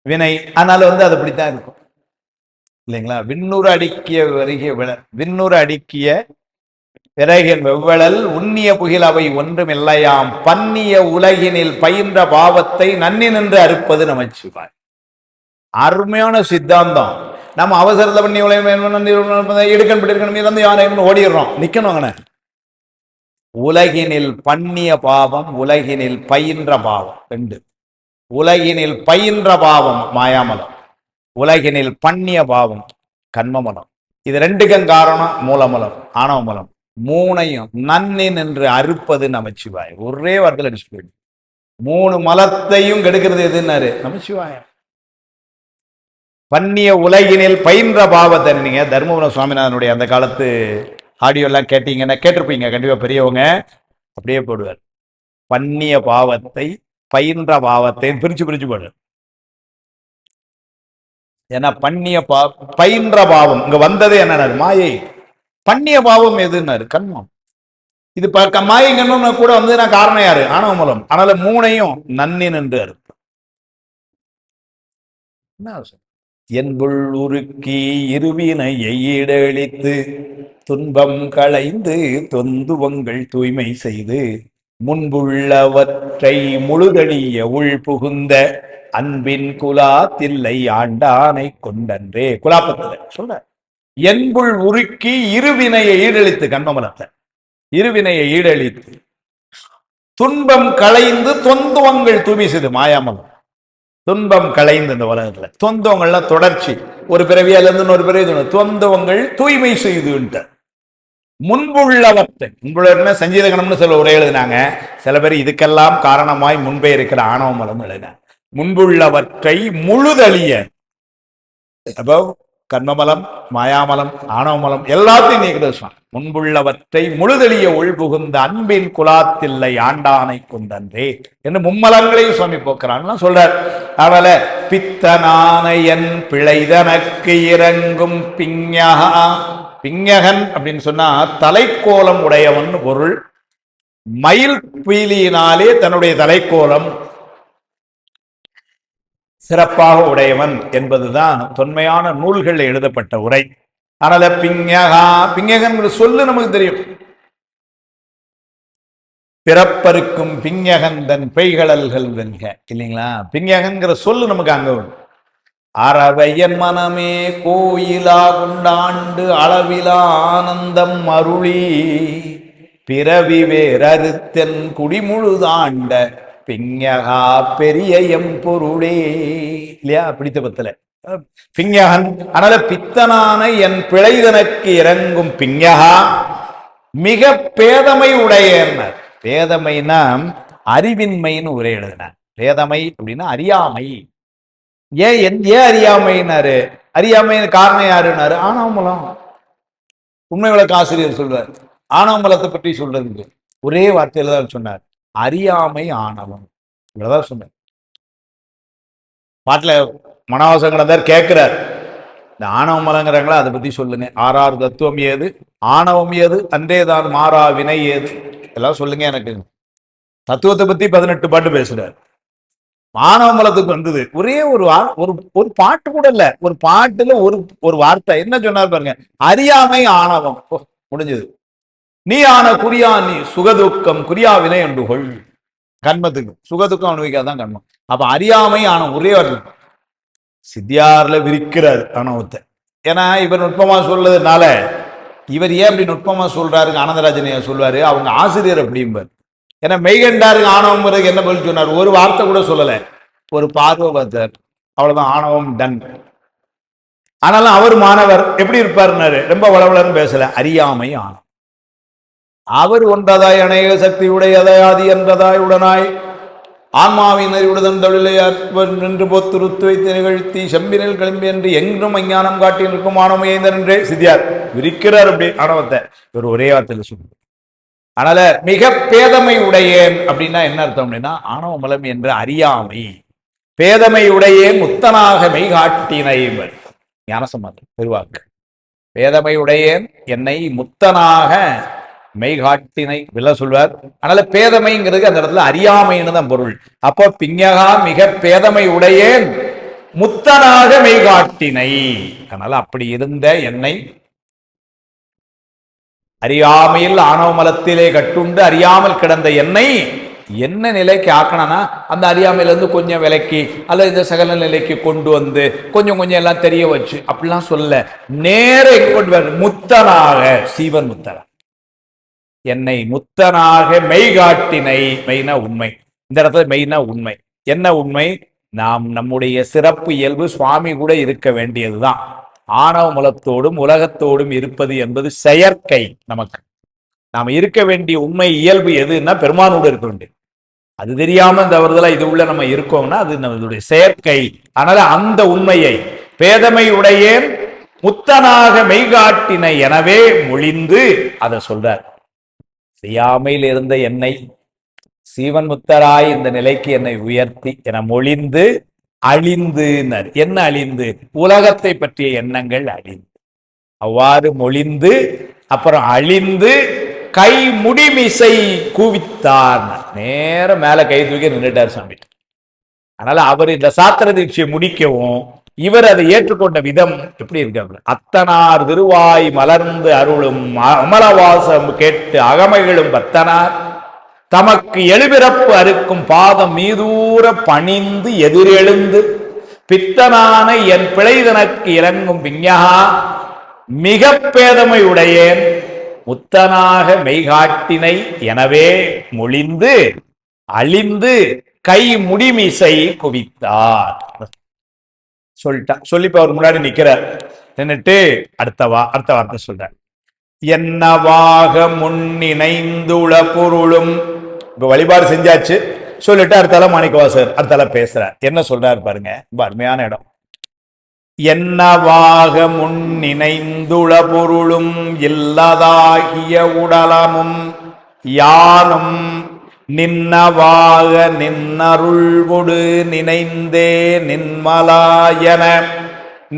A: வினை. ஆனாலும் வந்து அது அப்படித்தான் இருக்கும் இல்லைங்களா? விண்ணுறு அடிக்கிய வருகிய விண்ணுறு அடிக்கிய பிறகின் வெவ்வழல் உண்ணிய புகில் அவை ஒன்றும் இல்லையாம் பன்னிய உலகினில் பயின்ற பாவத்தை நன்னி நின்று அறுப்பது நமச்சிவாய். அருமையான சித்தாந்தம். நம்ம அவசரத்தை பண்ணி எடுக்கணும் இருக்கணும் யாரையும் ஓடிடுறோம். நிக்கணும். உலகினில் பண்ணிய பாவம் உலகினில் பயின்ற பாவம் ரெண்டு. உலகினில் பயின்ற பாவம் மாயாமலம், உலகினில் பண்ணிய பாவம் கண்மமலம். இது ரெண்டுக்கும் காரணம் மூலமலம் ஆணவமலம். மூணையும் நன்னி நின்று அறுப்பது நமச்சிவாய். ஒரே வார்த்தையில் அடிச்சு போயிடு. 3 மலத்தையும் கெடுக்கிறது எதுன்னாரு? நமச்சிவாயம். பண்ணிய உலகினில் பயின்ற பாவத்தை நீங்க தர்மபுரம் சுவாமிநாதனுடைய அந்த காலத்து ஆடியோ எல்லாம் கேட்டீங்கன்னா கேட்டிருப்பீங்க கண்டிப்பா. பெரியவங்க அப்படியே போடுவார். பண்ணிய பாவத்தை பயின்ற பாவத்தை பிரிச்சு பிரிச்சு போடுவார். ஏன்னா பண்ணிய பயின்ற பாவம் இங்க வந்ததே என்ன? மாயை. பண்ணிய பாவம் எதுன்னாரு? கண்மம். இது மாயங்கன்னு கூட வந்து நான் காரணம் யாரு? ஆணவ மூலம். அதனால மூணையும் நன்னின் என்று அர்த்தம். என்புள் உருக்கி இருவினை ஈடழித்து துன்பம் களைந்து தொந்துவங்கள் தூய்மை செய்து முன்புள்ளவற்றை முழுதழிய உள் புகுந்த அன்பின் குலாத்தில்லை ஆண்டானை கொண்டன்றே. குலாப்பத்துல சொல்ற என்புள் உருக்கி இருவினையை ஈடழித்து, கண்மமலத்தை இருவினையை ஈடழித்து துன்பம் களைந்து தொந்துவங்கள் தூய்மை செய்து, மாயாமலம் துன்பம் களைந்து. இந்த உலகத்துல தொந்தவங்கள்லாம் தொடர்ச்சி, ஒரு பிறவியால இருந்து இன்னொரு பிறவி தொந்தவங்கள் தூய்மை செய்து. முன்புள்ளவற்றை, முன்புள்ள சஞ்சீத கணம்னு சில உரை எழுதினாங்க. சில பேர் இதுக்கெல்லாம் காரணமாய் முன்பே இருக்கிற ஆணவ மலம் எழுதினாங்க. முன்புள்ளவற்றை முழுதழிய, அப்போ கர்மமலம், மாயாமலம், ஆணவமலம் எல்லாத்தையும் நீக்கிறது. முன்புள்ளவற்றை முழுதழிய உள் புகுந்த அன்பின் குலாத்தில்லை ஆண்டானை கொண்டன்றே என்று மும்மலங்களையும் சுவாமி போக்குறான்னு சொல்றார். அவள பித்தனான என் பிழைதனக்கு இறங்கும் பிஞகா. பிஞகன் அப்படின்னு சொன்னா தலைக்கோலம் உடையவன் பொருள். மயில் பீலியினாலே தன்னுடைய தலைக்கோலம் சிறப்பாக உடையவன் என்பதுதான் தொன்மையான நூல்கள் எழுதப்பட்ட உரை. அதனால பிஞகா, பிஞகன் சொல்லு நமக்கு தெரியும். பிறப்பருக்கும் பிஞகன் தன் பெய்களல்கள் வெல்க, இல்லைங்களா? பிஞகன்கிற சொல்லு நமக்கு அங்க அறவையன் மனமே கோயிலா கொண்டாண்டு அளவிலா ஆனந்தம் அருளி பிறவி வேறறுத்தன் குடிமுழுதாண்ட பிஞகா பெரிய எம் பொருளே, இல்லையா? பிடித்த பத்துல பிஞகன். அதனால பித்தனான என் பிழைதனக்கு இறங்கும் பிஞகா மிக பேதமை உடையனர். பேதமைனா அறிவின்மைன்னு உரை எழுதினார். பேதமை அப்படின்னா அறியாமை. ஏன் அறியாமைனாரு? அறியாமை காரணம் யாருன்னாரு? ஆணவமலம். உண்மை விளக்க ஆசிரியர் சொல்வார், ஆணவமலத்தை பற்றி சொல்றதுக்கு ஒரே வார்த்தையில தான் சொன்னார், அறியாமை ஆணவம். இவ்வளவுதான் சொன்னார். பாட்டுல மனவாசங்கடந்தார் கேட்கிறார், இந்த ஆணவமலங்கிறாங்களா, அதை பத்தி சொல்லுங்க. ஆறாறு தத்துவம் ஏது, ஆணவம் ஏது, அன்றேதான் மாறா வினை ஏது, எல்லாம் சொல்லுங்க எனக்கு. தத்துவத்தை பத்தி 18 பாட்டு பேசுறார். மாணவ மலத்துக்கு வந்தது ஒரே ஒரு பாட்டு கூட இல்ல, ஒரு பாட்டுல ஒரு வார்த்தை என்ன சொன்னார் பாருங்க, அறியாமை ஆணவம். முடிஞ்சது. நீ ஆன குறியா நீ சுகதுக்கம் குறியா வினை என்றுகொள். கண்மத்துக்கு சுகதுக்கம் அனுபவிக்காதான் கண்மம். அப்ப அறியாமை ஆணவம் ஒரே வார்த்தை. சித்தியார்ல விரிக்கிறார் ஆணவத்தை. ஏன்னா இவர் நுட்பமா சொல்றதுனால, இவர் ஏன் அப்படி நுட்பமா சொல்றாரு, ஆனந்தராஜன் சொல்வாரு, அவங்க ஆசிரியர் அப்படிம்பார். ஏன்னா மெய்கண்டாருக்கு ஆணவம் என்ன பதில் சொன்னார்? ஒரு வார்த்தை கூட சொல்லல, ஒரு பார்வை பார்த்தார், அவ்வளவுதான், ஆணவம் டன். ஆனாலும் அவர் மாணவர் எப்படி இருப்பாருன்னாரு, ரொம்ப வளவளன்னு பேசல, அறியாமை ஆணவம். அவர் ஒன்றதாய் அநேக சக்தி உடையதாய் ஆதி என்றதாய் உடனாய் ஆன்மாவின் அறிவுடன் தொழிலையார் நின்று பொத்துருத்து வைத்து நிகழ்த்தி செம்பினில் கிளம்பி என்று எங்கும் அஞ்ஞானம் காட்டி நிற்கும் ஆணவமையந்தன் என்றே சித்தியார் விரிக்கிறார் அப்படி ஆணவத்தை. இவர் ஒரே வார்த்தையில சொல்லுவார். அதனால மிக பேதமை உடையேன் அப்படின்னா என்ன அர்த்தம் அப்படின்னா, ஆணவ மலம் என்ற அறியாமை. பேதமை உடையேன் முத்தனாக மெய்காட்டினை ஞானசம்பந்தர் பெருவாக்கு. பேதமை உடையேன் என்னை முத்தனாக மெய்காட்டினை வில சொல்வார். அதனால பேதமைங்கிறது அந்த இடத்துல அறியாமைன்னு தான் பொருள். அப்போ பிஞகா மிக பேதமை உடையேன் முத்தனாக மெய்காட்டினை. அதனால அப்படி இருந்த என்னை அறியாமையில் ஆணவ மலத்திலே கட்டுண்டு அறியாமல் கிடந்த என்னை என்ன நிலைக்கு ஆக்கணும்னா, அந்த அறியாமையிலிருந்து கொஞ்சம் விலக்கி அல்லது இந்த சகல நிலைக்கு கொண்டு வந்து கொஞ்சம் எல்லாம் தெரிய வச்சு அப்படிலாம் சொல்ல, நேர கொண்டு வர முத்தனாக, சீவன் முத்தனாக என்னை முத்தனாக மெய்காட்டினை. மெய்னா உண்மை. இந்த இடத்துல மெய்னா உண்மை. என்ன உண்மை? நாம் நம்முடைய சிறப்பு இயல்பு சுவாமி கூட இருக்க வேண்டியதுதான். ஆணவ மலத்தோடும் உலகத்தோடும் இருப்பது என்பது செயற்கை. நமக்கு நாம இருக்க வேண்டிய உண்மை இயல்பு எதுன்னா பெருமானோடு இருக்க வேண்டியது. அது தெரியாம இந்த வருதலா இது உள்ள நம்ம இருக்கோம்னா அது நம்மளுடைய செயற்கை. அதனால அந்த உண்மையை பேதமை உடையேன் முத்தனாக மெய்காட்டினை எனவே மொழிந்து அதை சொல்றார். செய்யாமையில் இருந்த என்னை சீவன் முத்தராய் இந்த நிலைக்கு என்னை உயர்த்தி என மொழிந்து அழிந்து. என்ன அழிந்து? உலகத்தை பற்றிய எண்ணங்கள் அழிந்து. அவ்வாறு மொழிந்து அப்புறம் அழிந்து கை முடிமிசை குவித்தார். நேர மேல கை தூக்கி நின்றுட்டார் சாமி. அதனால அவர் இந்த சாத்திர தீட்சையை முடிக்கவும் இவர் அதை ஏற்றுக்கொண்ட விதம் எப்படி இருக்காங்க. அத்தனார் திருவாய் மலர்ந்து அருளும் அமலவாசம் கேட்டு அகமைகளும் பத்தனார் தமக்கு எழுபிறப்பு அறுக்கும் பாதம் மீதூர பணிந்து எதிரெழுந்து பித்தனான என் பிழைதனக்கு இறங்கும் விஞ்ஞகா மிக பேதமை உடையேன் முத்தனாக மெய்காட்டினை எனவே மொழிந்து அழிந்து கை முடிமிசை குவித்தார் சொல்லிட்டா. சொல்லிப்ப அவர் முன்னாடி நிக்கிறார். நின்னுட்டு அடுத்த வார்த்தை சொல்றார். என்னவாக முன்னிணைந்துள பொருளும். இப்ப வழிபாடு செஞ்சாச்சு. சொல்லிட்டு அடுத்தால மாணிக்கவாசகர் அடுத்தால பேசுறார். என்ன சொல்றாரு பாருங்க, ரொம்ப அருமையான இடம். என்னவாக முன்னிணைந்துள பொருளும் இல்லதாகிய உடலமும் யானும் நின்னவாக நின்னருள்கொடு நினைந்தே நின்மலாயன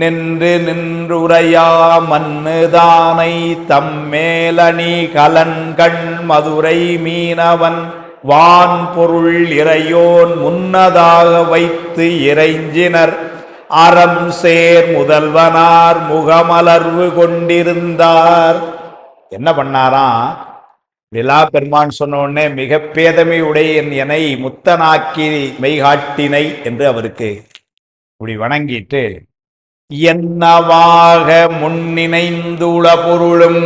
A: நின்று நின்றுரையா மன்னுதானை தம்மேலணி கலன்கண் மதுரை மீனவன் வான் பொருள் இறையோன் முன்னதாக வைத்து இறைஞ்சினர் அறம் சேர் முதல்வனார் முகமலர்வு கொண்டிருந்தார். என்ன பண்ணாராம், விழா பெருமான் சொன்ன உடனே மிக பேதமை உடைய என்னை முத்தனாக்கி மெய்காட்டினை என்று அவருக்கு இப்படி வணங்கிட்டு என்னவாக முன்னிணைந்துள்ள பொருளும்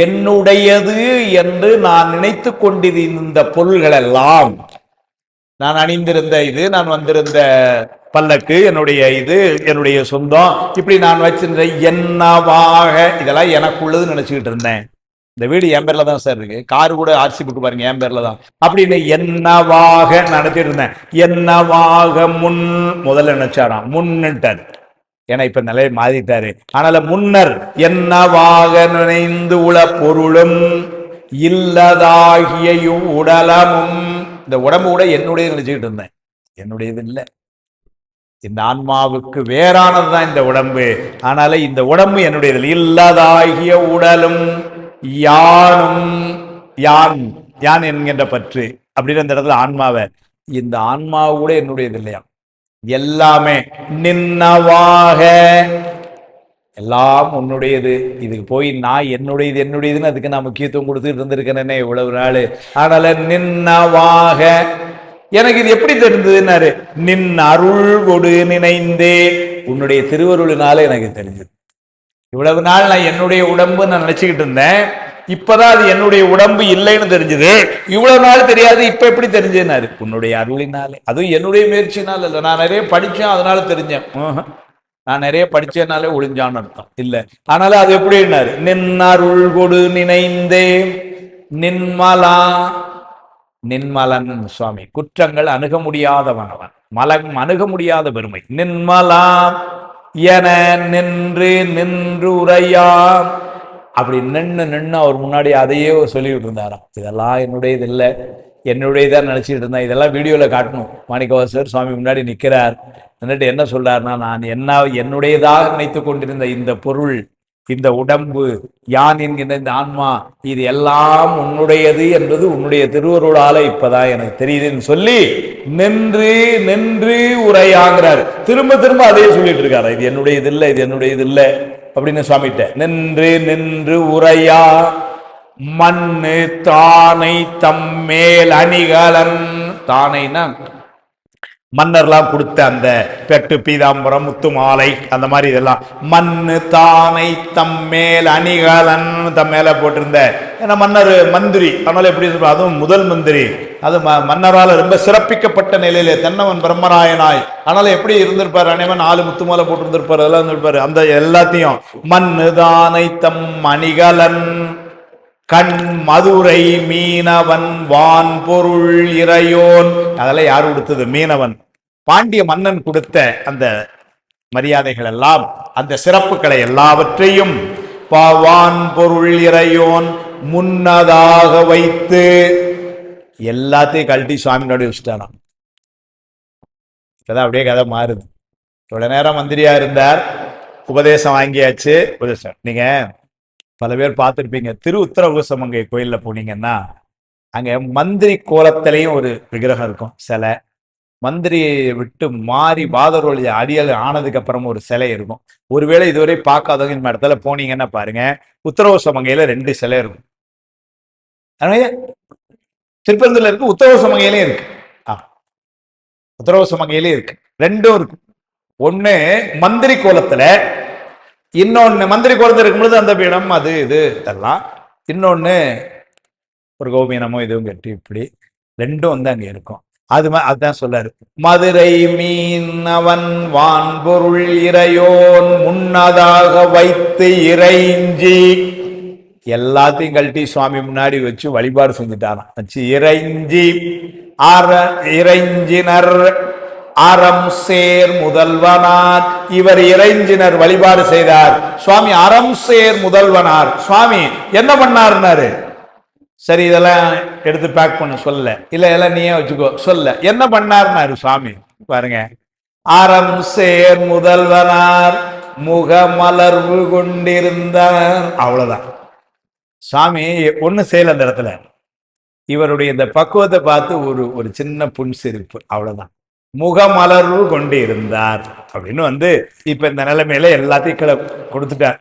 A: என்னுடையது என்று நான் நினைத்து கொண்டிருந்த பொருள்கள் எல்லாம், நான் அணிந்திருந்த இது, நான் வந்திருந்த பல்லக்கு என்னுடைய இது, என்னுடைய சொந்தம், இப்படி நான் வச்சிருந்த என்னவாக இதெல்லாம் எனக்குள்ளது நினைச்சுக்கிட்டு இருந்தேன். இந்த வீடு என் பேர்ல தான் சார் இருக்கு, காரு கூட ஆர்சி புக்கு பாருங்க என் பேர்ல தான் அப்படின்னு என்னவாக நினைச்சிட்டு இருந்தேன். என்னவாக முன் முதல்ல நினைச்சாராம், முன்னுட்டாரு. ஏன்னா இப்ப நிலையை மாறிட்டாரு. ஆனால முன்னர் என்னவாக நினைந்து உள பொருளும் இல்லதாகியும் உடலமும், இந்த உடம்பு கூட என்னுடைய நினைச்சுக்கிட்டு இருந்தேன், என்னுடையது இல்லை. இந்த ஆன்மாவுக்கு வேறானதுதான் இந்த உடம்பு. ஆனால இந்த உடம்பு என்னுடையது இல்லதாகிய உடலும் யானும் யான் யான் என்கின்ற பற்று அப்படின்னு அந்த இடத்துல ஆன்மாவை, இந்த ஆன்மாவு கூட என்னுடையது இல்லையா, எல்லாமே நின்னவாக எல்லாம் உன்னுடையது. இதுக்கு போய் நான் என்னுடையதுன்னு அதுக்கு நான் முக்கியத்துவம் கொடுத்துட்டு இருந்திருக்கேனே இவ்வளவு நாள். அதனால நின்னவாக எனக்கு இது எப்படி தெரிஞ்சதுன்னாரு, நின் அருள் கொடு நினைந்தே, உன்னுடைய திருவருளினால எனக்கு தெரிஞ்சது. இவ்வளவு நாள் நான் என்னுடைய உடம்பு நான் நினைச்சுக்கிட்டு இருந்தேன், இப்பதான் அது என்னுடைய உடம்பு இல்லைன்னு தெரிஞ்சது. இவ்வளவு நாள் தெரியாது, இப்ப எப்படி தெரிஞ்சேன்னாரு, உன்னுடைய அருளினாலே. அதுவும் என்னுடைய முயற்சினால இல்லை, நான் நிறைய படிச்சேன் அதனால தெரிஞ்சேன். நான் நிறைய படிச்சேனாலே ஒளிஞ்சான்னு அர்த்தம் இல்லை. அதனால அது எப்படின்னாரு, நின் அருள் கொடு நினைந்தே நின்மலா. நின்மலன் சுவாமி குற்றங்கள் அணுக முடியாதவனவன், மலம் அணுக முடியாத பெருமை. நின்மலா என நின்று நின்று உரையாம். அப்படி நின்று அவர் முன்னாடி அதையே சொல்லிட்டு இருந்தாராம், இதெல்லாம் என்னுடையது இல்லை, என்னுடையதான் நினைச்சிட்டு இருந்தேன். இதெல்லாம் வீடியோல காட்டணும். மாணிக்கவாசகர் சுவாமி முன்னாடி நிற்கிறார். நின்றுட்டு என்ன சொல்றாருன்னா, நான் என்னுடையதாக நினைத்து கொண்டிருந்த இந்த பொருள், இந்த உடம்பு, யான் என்கின்ற இந்த ஆன்மா, இது எல்லாம் உன்னுடையது என்பது உன்னுடைய திருவருளால இப்பதான் எனக்கு தெரியுதுன்னு சொல்லி நின்று நின்று உரையாங்கிறார். திரும்ப திரும்ப அதே சொல்லிட்டு இருக்காரு, இது என்னுடையது இல்லை, இது என்னுடையது இல்லை அப்படின்னு சுவாமிகிட்ட. நின்று நின்று உரையா மண்ணு தானை தம்மேல் அணிகலன். தானைனா மன்னர்லாம் கொடுத்த அந்த பெட்டு பீதாம்பரம் முத்து மாலை அந்த மாதிரி இதெல்லாம். மண்ணு தானை தம்மேல் அணிகலன், தம்மேல போட்டிருந்த. ஏன்னா மன்னர் மந்திரி, அதனால எப்படி இருப்பா, அதுவும் முதல் மந்திரி, அது மன்னரால் ரொம்ப சிறப்பிக்கப்பட்ட நிலையில தென்னவன் பிரம்மராயனாய், அதனால எப்படி இருந்திருப்பாரு, அனைவன் 4 முத்து மாலை போட்டிருந்திருப்பாரு, அதெல்லாம் இருந்திருப்பாரு. அந்த எல்லாத்தையும் மண்ணு தானை தம் அணிகலன் கண் மதுரை மீனவன் வான் பொருள் இறையோன். அதெல்லாம் யார் கொடுத்தது, மீனவன் பாண்டிய மன்னன் கொடுத்த அந்த மரியாதைகள் எல்லாம், அந்த சிறப்புகளை எல்லாவற்றையும் வான் பொருள் இறையோன் முன்னதாக வைத்து எல்லாத்தையும் கழட்டி சுவாமியோட வச்சுட்டாராம். இப்பதான் அப்படியே கதை மாறுது. இவ்வளவு நேரம் மந்திரியா இருந்தார், உபதேசம் வாங்கியாச்சு. உபதேசம் நீங்க பல பேர் பார்த்துருப்பீங்க. திரு உத்தரகோசமங்கை கோயில்ல போனீங்கன்னா அங்க மந்திரி கோலத்திலையும் ஒரு விக்கிரகம் இருக்கும், சிலை. மந்திரியை விட்டு மாறி பாதரோழி அடியல் ஆனதுக்கு அப்புறம் ஒரு சிலை இருக்கும். ஒருவேளை இதுவரை பார்க்காதவங்க இந்த இடத்துல போனீங்கன்னா பாருங்க, உத்தரகோசமங்கையில 2 சிலை இருக்கும். திருப்பரங்குல இருக்கு, உத்தரகோசமங்கையிலே இருக்கு. உத்தரகோசமங்கையிலே இருக்கு, 2ம் இருக்கு. ஒண்ணு மந்திரி கோலத்துல, இன்னொன்னு மந்திரி கோலத்துல இருக்கும்போது அந்த பீடம் அது இது இதெல்லாம், இன்னொன்னு ஒரு கோபீனமோ இதுவும் கட்டி, இப்படி 2ம் வந்து அங்க இருக்கும். அதுதான் சொல்றாரு, மதுரை மீனவன் வான்பொருள் இறையோன் முன்னதாக வைத்து இறைஞ்சி, எல்லாத்தையும் கழட்டி சுவாமி முன்னாடி வச்சு வழிபாடு செஞ்சுட்டாராம். வச்சு இறைஞ்சி இறைஞ்சினர் அறம் சேர் முதல்வனார். இவர் இறைஞ்சினர் வழிபாடு செய்தார். சுவாமி அறம் சேர் முதல்வனார். சுவாமி என்ன பண்ணாருன்னாரு, சரி இதெல்லாம் எடுத்து பேக் பண்ண சொல்ல, இல்ல எல்லாம் நீயே வச்சுக்கோ சொல்ல, என்ன பண்ணாருன்னாரு சுவாமி பாருங்க, அறம் சேர் முதல்வனார் முகமலர்வு கொண்டிருந்தார். அவ்வளவுதான். சுவாமி ஒண்ணு செய்யல அந்த இடத்துல. இவருடைய இந்த பக்குவத்தை பார்த்து ஒரு சின்ன புன்சிரிப்பு, அவ்வளவுதான். முகமலர்வு கொண்டு இருந்தார் அப்படின்னு வந்து இப்ப இந்த நிலைமையில எல்லாத்தையும் கீழே கொடுத்துட்டார்.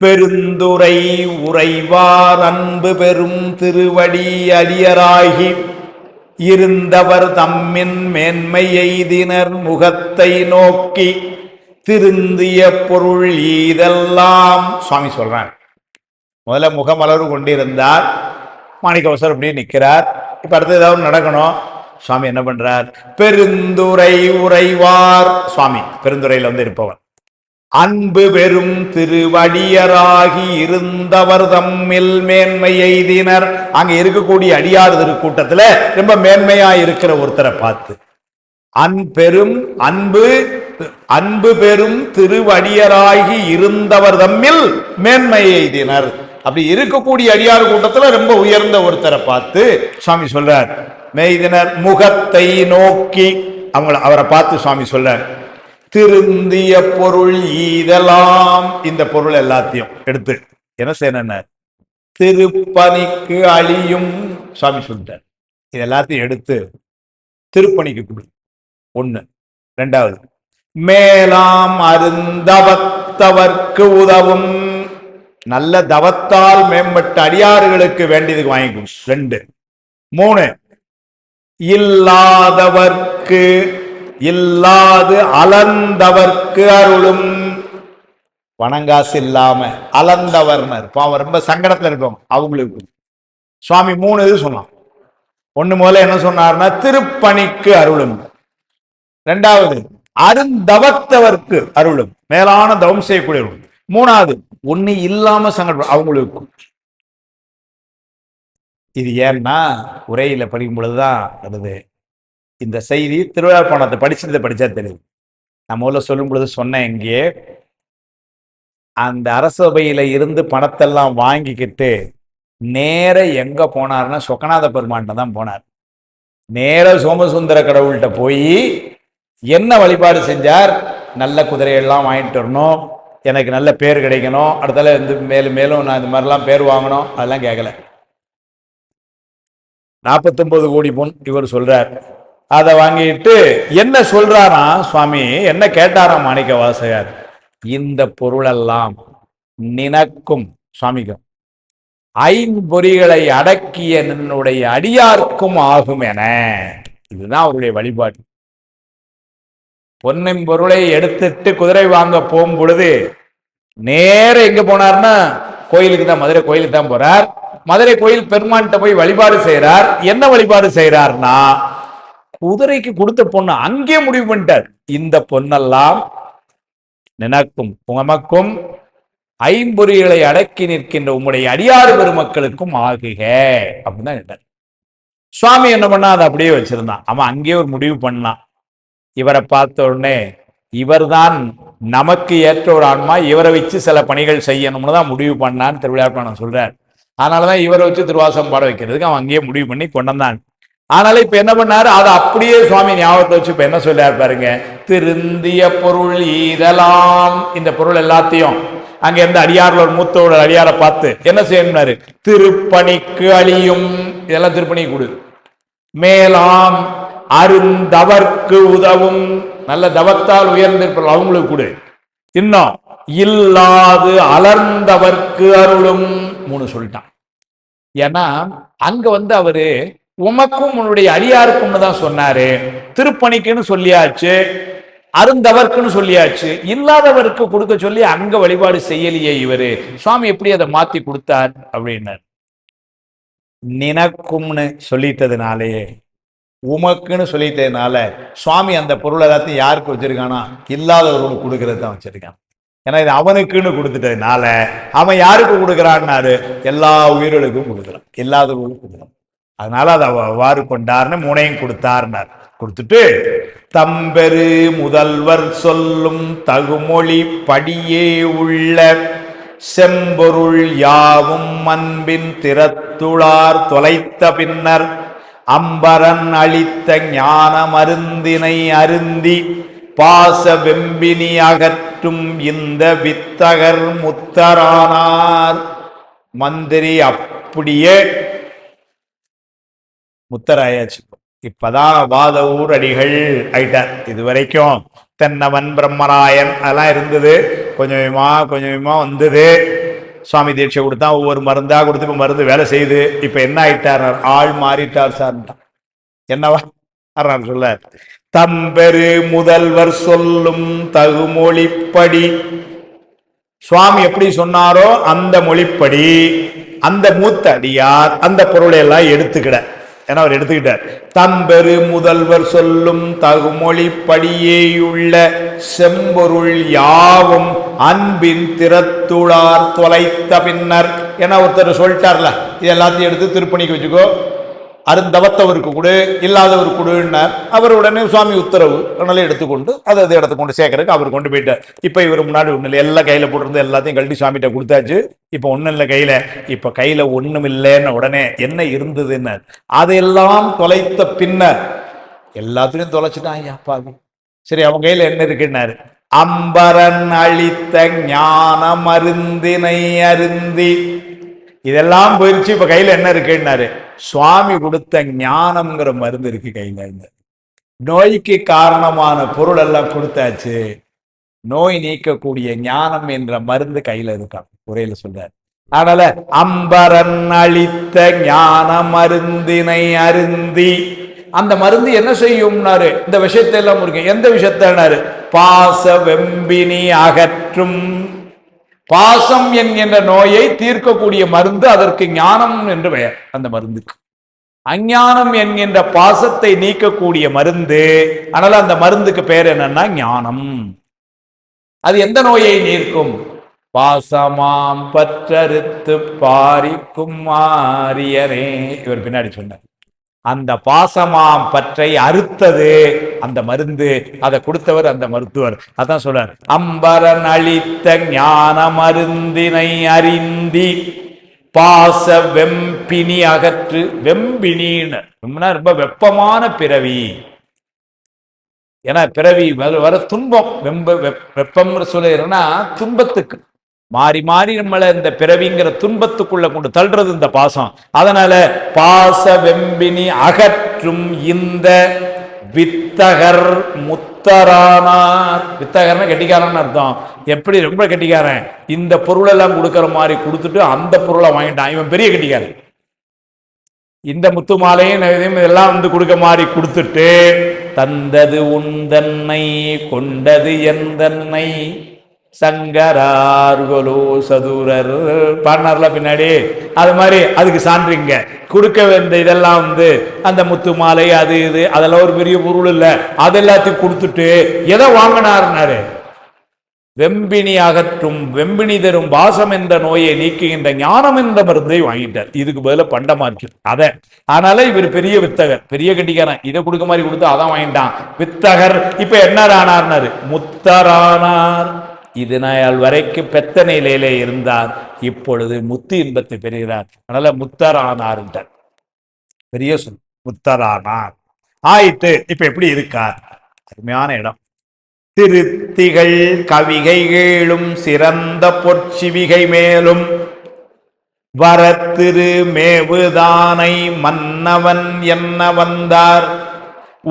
A: பெருந்துரை உறைவார் அன்பு பெரும் திருவடி அடியராகி இருந்தவர் தம்மின் மேன்மை எய்தினர் முகத்தை நோக்கி திருந்திய பொருள் இதெல்லாம். சுவாமி சொல்றார், முதல்ல முகமலர்வு கொண்டிருந்தார், மாணிக்கவாசகர் அப்படியே நிற்கிறார். இப்ப அடுத்து ஏதாவது நடக்கணும். சுவாமி என்ன பண்றார், பெருந்துரை உறைவார். சுவாமி பெருந்துறையில வந்து இருப்பவர். அன்பு பெரும் திருவடியராகி இருந்தவர் தம்மில் மேன்மை எய்தினர். அங்க இருக்கக்கூடிய அடியார் திருக்கூட்டத்துல ரொம்ப மேன்மையா இருக்கிற ஒருத்தரை பார்த்து, அன்பு பெரும் திருவடியராகி இருந்தவர் தம்மில் மேன்மை எய்தினர். அப்படி இருக்கக்கூடிய அடியார் கூட்டத்துல ரொம்ப உயர்ந்த ஒருத்தரை பார்த்து சுவாமி சொல்றார், மெய்தினர் முகத்தை நோக்கி. அவரை பார்த்து சுவாமி சொல்றார், திருந்திய பொருள் இதெல்லாம். இந்த பொருள் எல்லாத்தையும் எடுத்து என்ன செய்யணும், திருப்பணிக்கு அழியும். சுவாமி சொல்றார், இது எல்லாத்தையும் எடுத்து திருப்பணிக்கு கொடு. ஒண்ணு. 2வது, மேலாம் அருந்தவத்தவர்க்கு உதவும். நல்ல தவத்தால் மேம்பட்ட அடியாறுகளுக்கு வேண்டியதுக்கு வாங்கி கொடு. 2. 3, இல்லாதவர்க்கு இல்லாது அலந்தவர்க்கு அருளும். பணங்காசு இல்லாம அலந்தவர்னர், அவன் ரொம்ப சங்கடத்துல இருக்கும் அவங்களுக்கு சுவாமி 3 இது சொன்னான். 1 முதல்ல என்ன சொன்னார்னா திருப்பணிக்கு அருளும். 2வது அருந்தவத்தவர்க்கு அருளும், மேலான தவம் செய்யக்கூடிய. 3வது ஒண்ணு இல்லாம சங்கடம் அவங்களுக்கு. இது ஏன்னா உரையில படிக்கும் பொழுதுதான் வருது இந்த செய்தி. திருவிழாப்பணத்தை படிச்சா தெரியுது. நான் முதல்ல சொல்லும் பொழுது சொன்னேன், இங்கே அந்த அரசபையில இருந்து பணத்தெல்லாம் வாங்கிக்கிட்டு நேர எங்க போனார்னா சொக்கநாத பெருமான்ட்ட தான் போனார். நேர சோமசுந்தர கடவுள்கிட்ட போய் என்ன வழிபாடு செஞ்சார், நல்ல குதிரையெல்லாம் வாங்கிட்டு வரணும், எனக்கு நல்ல பேர் கிடைக்கணும், அடுத்தால வந்து மேலும் மேலும் நான் இந்த மாதிரிலாம் பேர் வாங்கணும், அதெல்லாம் கேட்கல. 49 கோடி பொன் இவர் சொல்றார். அதை வாங்கிட்டு என்ன சொல்றாரா சுவாமி, என்ன கேட்டாராம் மாணிக்க வாசகர், இந்த பொருளெல்லாம் நினக்கும் சுவாமிக்கும் ஐம்பொறிகளை அடக்கிய நின்னுடைய அடியார்க்கும் ஆகும் என. இதுதான் அவருடைய வழிபாடு. பொன்னின் பொருளை எடுத்துட்டு குதிரை வாங்க போகும் பொழுது நேர எங்க போனார்னா கோயிலுக்கு தான், மதுரை கோயிலுக்கு தான் போறார். மதுரை கோயில் பெருமான்கிட்ட போய் வழிபாடு செய்யறார். என்ன வழிபாடு செய்யறார்னா குதிரைக்கு கொடுத்த பொண்ணு அங்கே முடிவு பண்ணிட்டார், இந்த பொன்னெல்லாம் நினக்கும் உமக்கும் ஐம்பொறிகளை அடக்கி நிற்கின்ற உம்முடைய அடியாறு பெருமக்களுக்கும் ஆகுக அப்படின்னு தான் கேட்டார். சுவாமி என்ன பண்ணா அதை அப்படியே வச்சிருந்தான். அவன் அங்கேயே ஒரு முடிவு பண்ணான். இவரை பார்த்த உடனே இவர்தான் நமக்கு ஏற்ற ஒரு ஆன்மா, இவரை வச்சு சில பணிகள் செய்யணும்னு தான் முடிவு பண்ணான்னு திருவிழாப்பணம் சொல்றார். அதனாலதான் இவரை வச்சு திருவாசகம் பாட வைக்கிறதுக்கு அவன் அங்கேயே முடிவு பண்ணி கொண்டான். ஆனாலும் இப்ப என்ன பண்ணாரு, அதை அப்படியே சுவாமி ஞாபகத்தை வச்சு இப்ப என்ன சொல்றாரு பாருங்க, திருந்திய பொருள் இதெல்லாம். இந்த பொருள் எல்லாத்தையும் அங்க இருந்த அடியார்ல ஒரு மூத்தோட அடியாரை பார்த்து என்ன செய்யணும்னாரு, திருப்பணிக்கு அழியும், இதெல்லாம் திருப்பணிக்கு கொடு. மேலாம் அருந்தவர்க்கு உதவும், நல்ல தவத்தால் உயர்ந்திருப்ப அவங்களுக்கு கொடு. இன்னும் இல்லாது அலர்ந்தவர்க்கு அருளும், 3 சொல்லிட்டான். ஏன்னா அங்க அவரு உமக்கும் உன்னுடைய அடியாருக்கும்னு தான் சொன்னாரு. திருப்பணிக்குன்னு சொல்லியாச்சு, அருந்தவர்க்குன்னு சொல்லியாச்சு, இல்லாதவருக்கு கொடுக்க சொல்லி அங்க வழிபாடு செய்யலையே இவரு. சுவாமி எப்படி அதை மாத்தி கொடுத்தார் அப்படின்னார். நினக்கும்னு சொல்லிட்டதுனாலேயே, உமக்குன்னு சொல்லிட்டதுனால சுவாமி அந்த பொருள் எல்லாத்தையும் யாருக்கு வச்சிருக்கானா, இல்லாதவர்களுக்கு கொடுக்கறது தான் வச்சிருக்கான். ஏன்னா இது அவனுக்குன்னு கொடுத்துட்டதுனால அவன் யாருக்கு கொடுக்குறான்னாரு, எல்லா உயிர்களுக்கும் கொடுக்குறான், இல்லாதவர்களுக்கும் கொடுக்குறான். அதனால அதை அவ்வாறு கொண்டார்னு 3 கொடுத்தார்னார். கொடுத்துட்டு தம்பெரு முதல்வர் சொல்லும் தகுமொழி படியே உள்ள செம்பொருள் யாவும் அன்பின் திறத்துளார் தொலைத்த பின்னர் அம்பரன் அளித்த ஞான மருந்தினை அருந்தி பாச வெம்பினி அகற்றும் இந்த வித்தகர் முத்தரானார். மந்திரி அப்படியே முத்தராயாச்சு. இப்பதான் வாதவூர் அடிகள் ஆயிட்டார். இது வரைக்கும் தென்னவன் பிரம்மராயன் அதெல்லாம் இருந்தது. கொஞ்சமா வந்தது. சுவாமி தீட்சை கொடுத்தா ஒவ்வொரு மருந்தா கொடுத்து இப்ப மருந்து வேலை செய்யுது. இப்ப என்ன ஆயிட்டார், ஆள் மாறிட்டார் சார். என்னவா சொல்ல, தம்பெரு முதல்வர் சொல்லும் தகுமொழிப்படி, சுவாமி எப்படி சொன்னாரோ அந்த மொழிப்படி அந்த மூத்த அடியார் அந்த பொருளை எல்லாம் எடுத்துக்கிட. ஏன்னா அவர் எடுத்துக்கிட்டார். தம்பெரு முதல்வர் சொல்லும் தகுமொழிப்படியேயுள்ள செம்பொருள் யாவும் அன்பின் திறத்துளார் தொலைத்த பின்னர். ஏன்னா ஒருத்தர் சொல்லிட்டார்ல, இது எல்லாத்தையும் எடுத்து திருப்பணிக்கு வச்சுக்கோ, அருந்தவத்தவருக்கு கொடு, இல்லாதவருக்கு கொடுன்னார். அவர் உடனே சுவாமி உத்தரவு, அதனால எடுத்துக்கொண்டு அதை இடத்துக்கு கொண்டு சேர்க்கறதுக்கு அவர் கொண்டு போயிட்டார். இப்ப இவர் முன்னாடி ஒண்ணு இல்லை, எல்லாம் கையில போட்டிருந்து எல்லாத்தையும் கழட்டி சுவாமிகிட்ட கொடுத்தாச்சு. இப்ப ஒண்ணும் இல்லை கையில. இப்ப கையில ஒண்ணும் இல்லைன்னு உடனே என்ன இருந்ததுன்னு அதையெல்லாம் தொலைத்த பின்னர், எல்லாத்தையும் தொலைச்சுட்டான் ஐயா பாவி. சரி, அவங்க கையில என்ன இருக்குன்னாரு, அம்பரன் அளித்த ஞான மருந்தினை அருந்தி. இதெல்லாம் போயிடுச்சு. இப்ப கையில என்ன இருக்குன்னாரு, சுவாமி கொடுத்த ஞானம்ங்கிற மருந்து இருக்கு கையில. இந்த நோய்க்கு காரணமான பொருள் எல்லாம் கொடுத்தாச்சு, நோய் நீக்கக்கூடிய ஞானம் என்ற மருந்து கையில இருக்கான். உரையில சொல்றாரு. அதனால அம்பரன் அளித்த ஞான மருந்தினை அருந்தி, அந்த மருந்து என்ன செய்யும்னாரு, இந்த விஷயத்தை எல்லாம் இருக்கு. எந்த விஷயத்தினாரு, பாச வெம்பினி அகற்றும். பாசம் என்கின்ற நோயை தீர்க்கக்கூடிய மருந்து, அதற்கு ஞானம் என்று பெயர். அந்த மருந்துக்கு அஞ்ஞானம் என்கின்ற பாசத்தை நீக்கக்கூடிய மருந்து. அதனால அந்த மருந்துக்கு பெயர் என்னன்னா ஞானம். அது எந்த நோயை நீர்க்கும், பாசமாம் பற்றறுத்து பாரிக்கும் மாரியனே. இவர் பின்னாடி சொன்னார், அந்த பாசமாம் பற்றை அறுத்தது அந்த மருந்து, அதை கொடுத்தவர் அந்த மருத்துவர். அதான் சொல்றார், அம்பரன் அளித்த ஞான மருந்தினை அறிந்தி பாச வெம்பினி அகற்று. வெம்பினின்னு ரொம்ப வெப்பமான பிறவி. ஏன்னா பிறவி வர துன்பம், வெப்பம் சொல்லுன்னா துன்பத்துக்கு மாறி மாறி நம்மளை இந்த பிறவிங்கிற துன்பத்துக்குள்ள கொண்டு தள்ளுறது இந்த பாசம். அதனால பாச வெம்பினி அகற்றும் இந்த வித்தகர் முத்தரானார். வித்தகர்னா கெட்டிக்காரன் அர்த்தம். எப்படி ரொம்ப கெட்டிக்காரன், இந்த பொருள் எல்லாம் கொடுக்கற மாதிரி கொடுத்துட்டு அந்த பொருளை வாங்கிட்டான், இவன் பெரிய கெட்டிக்காரன். இந்த முத்து மாலையும் இதெல்லாம் கொடுக்க மாதிரி கொடுத்துட்டு, தந்தது உந்தன்னை கொண்டது எந்தன்னை சங்கரார்கொலோ சதுரர் பாடினார்ல பின்னாடி. அது மாதிரி அதுக்கு சான்றிங்க கொடுக்க வேண்டிய இதெல்லாம் அந்த முத்து மாலை அது இது அதெல்லாம் ஒரு பெரிய பொருள் இல்லை, அது எல்லாத்தையும் கொடுத்துட்டு எதை வாங்கினார்னாரு, வெம்பினி அகற்றும் வெம்பினி தரும் பாசம் என்ற நோயை நீக்குகின்ற ஞானம் என்ற மருந்தை வாங்கிட்டார். இதுக்கு பதிலாக பண்டமாக்கி அதை. அதனால இவர் பெரிய வித்தகர், பெரிய கட்டிக்காரன். இதை கொடுக்க மாதிரி கொடுத்து அதான் வாங்கிட்டான் வித்தகர். இப்ப என்ன ஆனார்னாரு, முத்தரானார். இது நாள் வரைக்கு பெத்த நிலையிலே இருந்தார், இப்பொழுது முத்து இன்பத்தை பெறுகிறார். அதனால முத்தரானார் என்றார். பெரிய சொல், முத்தரானார் ஆயிட்டு. இப்ப எப்படி இருக்கார், அருமையான இடம். திருத்திகள் கவிகை கேளும் சிறந்த பொற்சிவிகை மேலும் வரத்திரு மேவுதானை மன்னவன் என்ன வந்தார்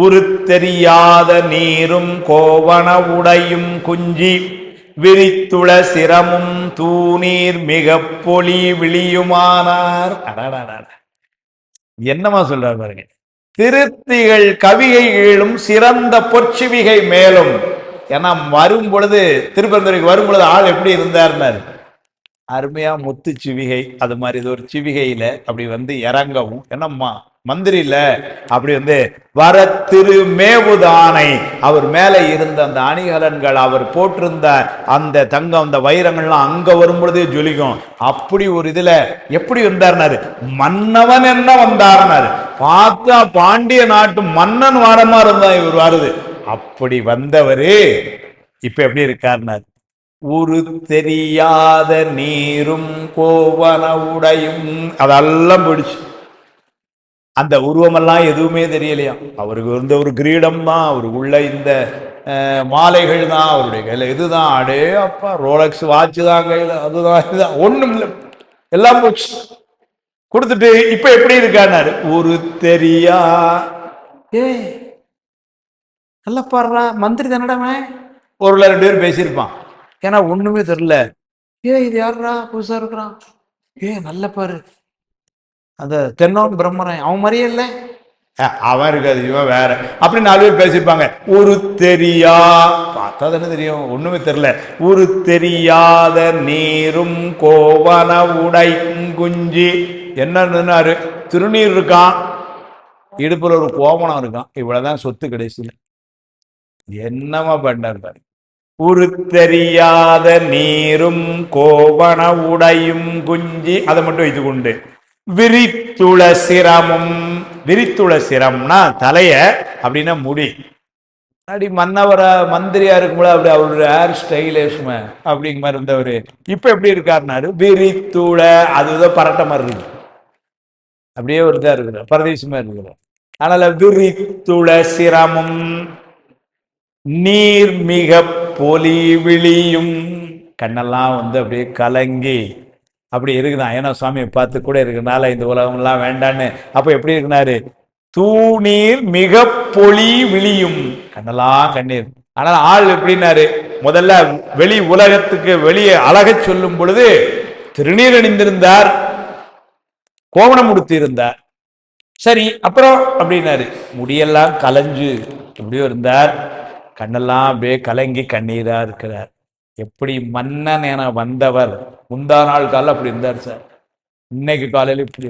A: உருத்தெரியாத நீரும் கோவண உடையும் குஞ்சி விரித்துள சிரமும் தூணீர் மிக பொலி விழியுமானார். என்னமா சொல்றார் பாருங்க. திருத்திகள் கவிகைகளும் சிறந்த பொற்சிவிகை மேலும். ஏன்னா வரும் பொழுது திருப்பரந்துரைக்கு வரும் பொழுது ஆள் எப்படி இருந்தார்னாரு, அருமையா முத்து சிவிகை அது மாதிரி இது ஒரு சிவிகையில அப்படி வந்து இறங்கவும், என்னம்மா மந்திரில அப்படி வந்து வர திரு மேவுதானை அவர் மேல இருந்த அந்த அணிகலன்கள் அவர் போட்டிருந்த அந்த தங்கம் அந்த வைரங்கள்லாம் அங்க வரும் பொழுதே ஜொலிக்கும். அப்படி ஒரு இதுல எப்படி வந்தார்னாரு, மன்னவன் என்ன வந்தார்னாரு. பார்த்தா பாண்டிய நாட்டு மன்னன் வாரமா இருந்தா இவர் வருது. அப்படி வந்தவரு இப்ப எப்படி இருக்காருனாரு, ஒரு தெரியாத நீரும் கோவன உடையும் அதெல்லாம் போயிடுச்சு. அந்த உருவமெல்லாம் எதுவுமே தெரியலையா. அவருக்கு இருந்த ஒரு கிரீடம் தான், அவருக்கு உள்ள இந்த மாலைகள் தான், அவருடைய கையில இதுதான், அடே அப்பா ரோலக்ஸ் வாட்ச் தான் கையில, அதுதான் இதுதான், ஒண்ணும் இல்லை, எல்லாம் போச்சு. கொடுத்துட்டு இப்ப எப்படி இருக்காரு, ஒரு தெரியா நல்லா பாடுறா மந்திரி தானடமே ஒரு 2 பேர் பேசியிருப்பான். ஏன்னா ஒண்ணுமே தெரியல. இது யாருடா புதுசா இருக்கிறான், நல்ல பாரு அந்த தென்னோன் பிரம்மரன் அவன் மாதிரியே இல்லை, அவன் இருக்காது இவன் வேற அப்படி 4 பேர் பேசியிருப்பாங்க. ஒரு தெரியா பார்த்தா தானே தெரியும், ஒண்ணுமே தெரியல. ஒரு தெரியாத நீரும் கோவன உடை குஞ்சி என்னன்னாரு, திருநீர் இருக்கான், இடுப்புல ஒரு கோவணம் இருக்கான், இவ்வளவுதான் சொத்து கடைசியில். என்னமா பண்ணார் பாரு. ஒரு தெரியாத நீரும் கோவண உடையும் குஞ்சி அதை மட்டும் இது கொண்டு விரித்துள சிரமும், விரித்துள சிரம்னா தலைய அப்படின்னா முடி. அப்படி மன்னவரா மந்திரியா இருக்கும்போது அப்படி அவருடைய ஹேர் ஸ்டைலேஷுமே அப்படிங்கிற மாதிரி இருந்தவர் இப்ப எப்படி இருக்காருனாரு, விரித்துள அதுதான் பரட்ட மாதிரி இருக்கு, அப்படியே ஒரு இதா இருக்கிற பரதேசமா இருக்கிற. அதனால விரித்துள சிரமும் நீர் மிக பொலி விழியும், கண்ணெல்லாம் வந்து அப்படியே கலங்கி அப்படி இருக்குதான். ஏன்னா சுவாமியை பார்த்து கூட இருக்கிறனால இந்த உலகம் எல்லாம் வேண்டான்னு. அப்ப எப்படி இருக்கிறாரு, தூணீர் மிக பொலி விழியும், கண்ணெல்லாம் கண்ணீர். ஆனால் ஆள் எப்படின்னாரு, முதல்ல வெளி உலகத்துக்கு வெளியே அழக சொல்லும் பொழுது திருநீர் அணிந்திருந்தார், கோவணம் உடுத்தி இருந்தார். சரி அப்புறம் அப்படின்னாரு, முடியெல்லாம் கலைஞ்சு எப்படியோ இருந்தார், கண்ணெல்லாம் அப்படியே கலங்கி கண்ணீரா இருக்கிறார். எப்படி மன்னன் என வந்தவர் முந்தா நாள் காலையில் அப்படி இருந்தார் சார், இன்னைக்கு காலையில இப்படி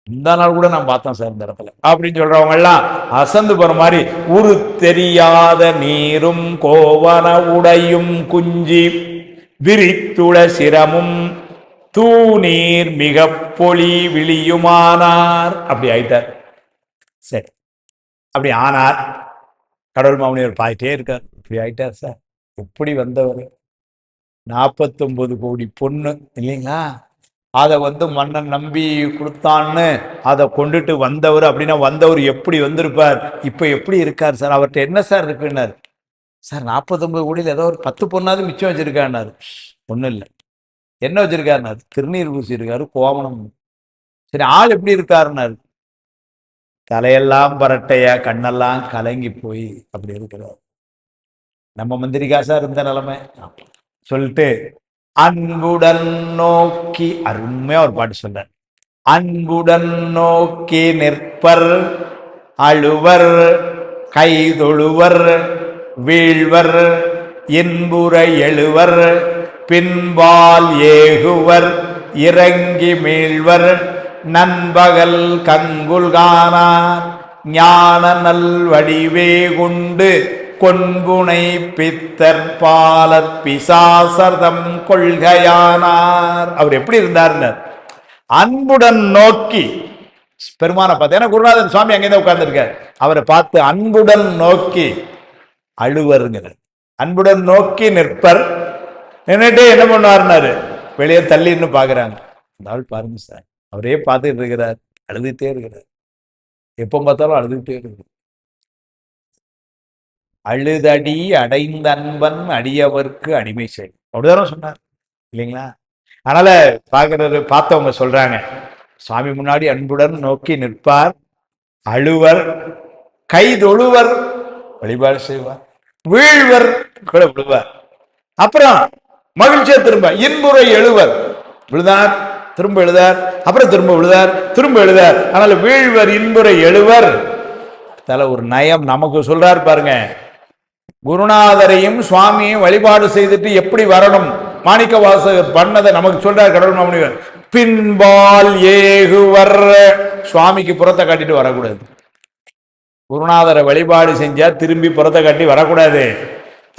A: முந்தா நாள் கூட நான் பார்த்தேன் சார் இந்த இடத்துல அப்படின்னு சொல்றவங்க எல்லாம் அசந்து போற மாதிரி. ஒரு தெரியாத நீரும் கோவன உடையும் குஞ்சி விரித்துள சிரமும் தூணீர் மிக பொலி விழியுமானார். அப்படி ஆயிட்டார். சரி அப்படி ஆனார். கடவுள் மாமனியர் பாயிட்டே இருக்கார். இப்படி ஆயிட்டார் சார். எப்படி வந்தவர், 49 கோடி பொண்ணு இல்லைங்களா, அதை வந்து மன்னன் நம்பி கொடுத்தான்னு அதை கொண்டுட்டு வந்தவர். அப்படின்னா வந்தவர் எப்படி வந்திருப்பார், இப்ப எப்படி இருக்கார் சார், அவர்கிட்ட என்ன சார் இருக்குன்னாரு. சார் 49 கோடியில் ஏதோ ஒரு 10 பொண்ணாவது மிச்சம் வச்சிருக்காருனாரு. ஒன்றும் இல்லை, என்ன வச்சிருக்காருனாரு, திருநீர் பூசி இருக்காரு, கோவணம். சரி ஆள் எப்படி இருக்காருன்னாரு, தலையெல்லாம் பரட்டையா கண்ணெல்லாம் கலங்கி போய் அப்படி இருக்கிறார். நம்ம மந்திரிகா சார் இந்த நிலைமை சொல்லிட்டு அன்புடன் நோக்கி, அருமையா ஒரு பாட்டு சொல்றார். அன்புடன் நோக்கி நிற்பர் அழுவர் கைதொழுவர் வீழ்வர் இன்புற எழுவர் பின்பால் ஏகுவர் இறங்கி மீழ்வர் நண்பகல் கங்குல்கானார் ஞான நல் வடிவே கொண்டு கொன்புனை பித்தர் பாலர் பிசாசர்தம் கொள்கையானார். அவர் எப்படி இருந்தார், அன்புடன் நோக்கி பெருமான பார்த்து. ஏன்னா குருநாதன் சுவாமி அங்கேதான் உட்கார்ந்துருக்கார். அவரை பார்த்து அன்புடன் நோக்கி அழுவருங்கிறார். அன்புடன் நோக்கி நிற்பர், நின்றுட்டே என்ன பண்ணுவார்னாரு, வெளியே தள்ளின்னு பாக்குறாங்க. அந்த ஆள் பாருங்க சார், அவரே பார்த்துட்டு இருக்கிறார், அழுதுகிட்டே இருக்கிறார், எப்போ பார்த்தாலும் அழுதுகிட்டே இருக்கிறார். அழுதடி அடைந்த அன்பன் அடியவர்க்கு அடிமை செய். அப்படிதானே சொன்னார் இல்லைங்களா? அதனால பார்த்தவங்க சொல்றாங்க, சுவாமி முன்னாடி அன்புடன் நோக்கி நிற்பார், அழுவர், கைதொழுவர், வழிபாடு செய்வார், வீழ்வர், கூட விழுவார். அப்புறம் மகிழ்ச்சியா திரும்ப இன்புரை எழுவர், விழுதார், திரும்ப எழுதார், அப்புறம் திரும்ப விழுதார், திரும்ப எழுதார். அதனால வீழ்வர், இன்புரை எழுவர். தல ஒரு நயம் நமக்கு சொல்றாரு பாருங்க. குருநாதரையும் சுவாமியும் வழிபாடு செய்துட்டு எப்படி வரணும், மாணிக்க வாசகர் பண்ணதை நமக்கு சொல்றார் கடவுள் மாமுனிவர். பின்பால் ஏகுவர், சுவாமிக்கு புறத்தை காட்டிட்டு வரக்கூடாது. குருநாதரை வழிபாடு செஞ்சா திரும்பி புறத்தை காட்டி வரக்கூடாது.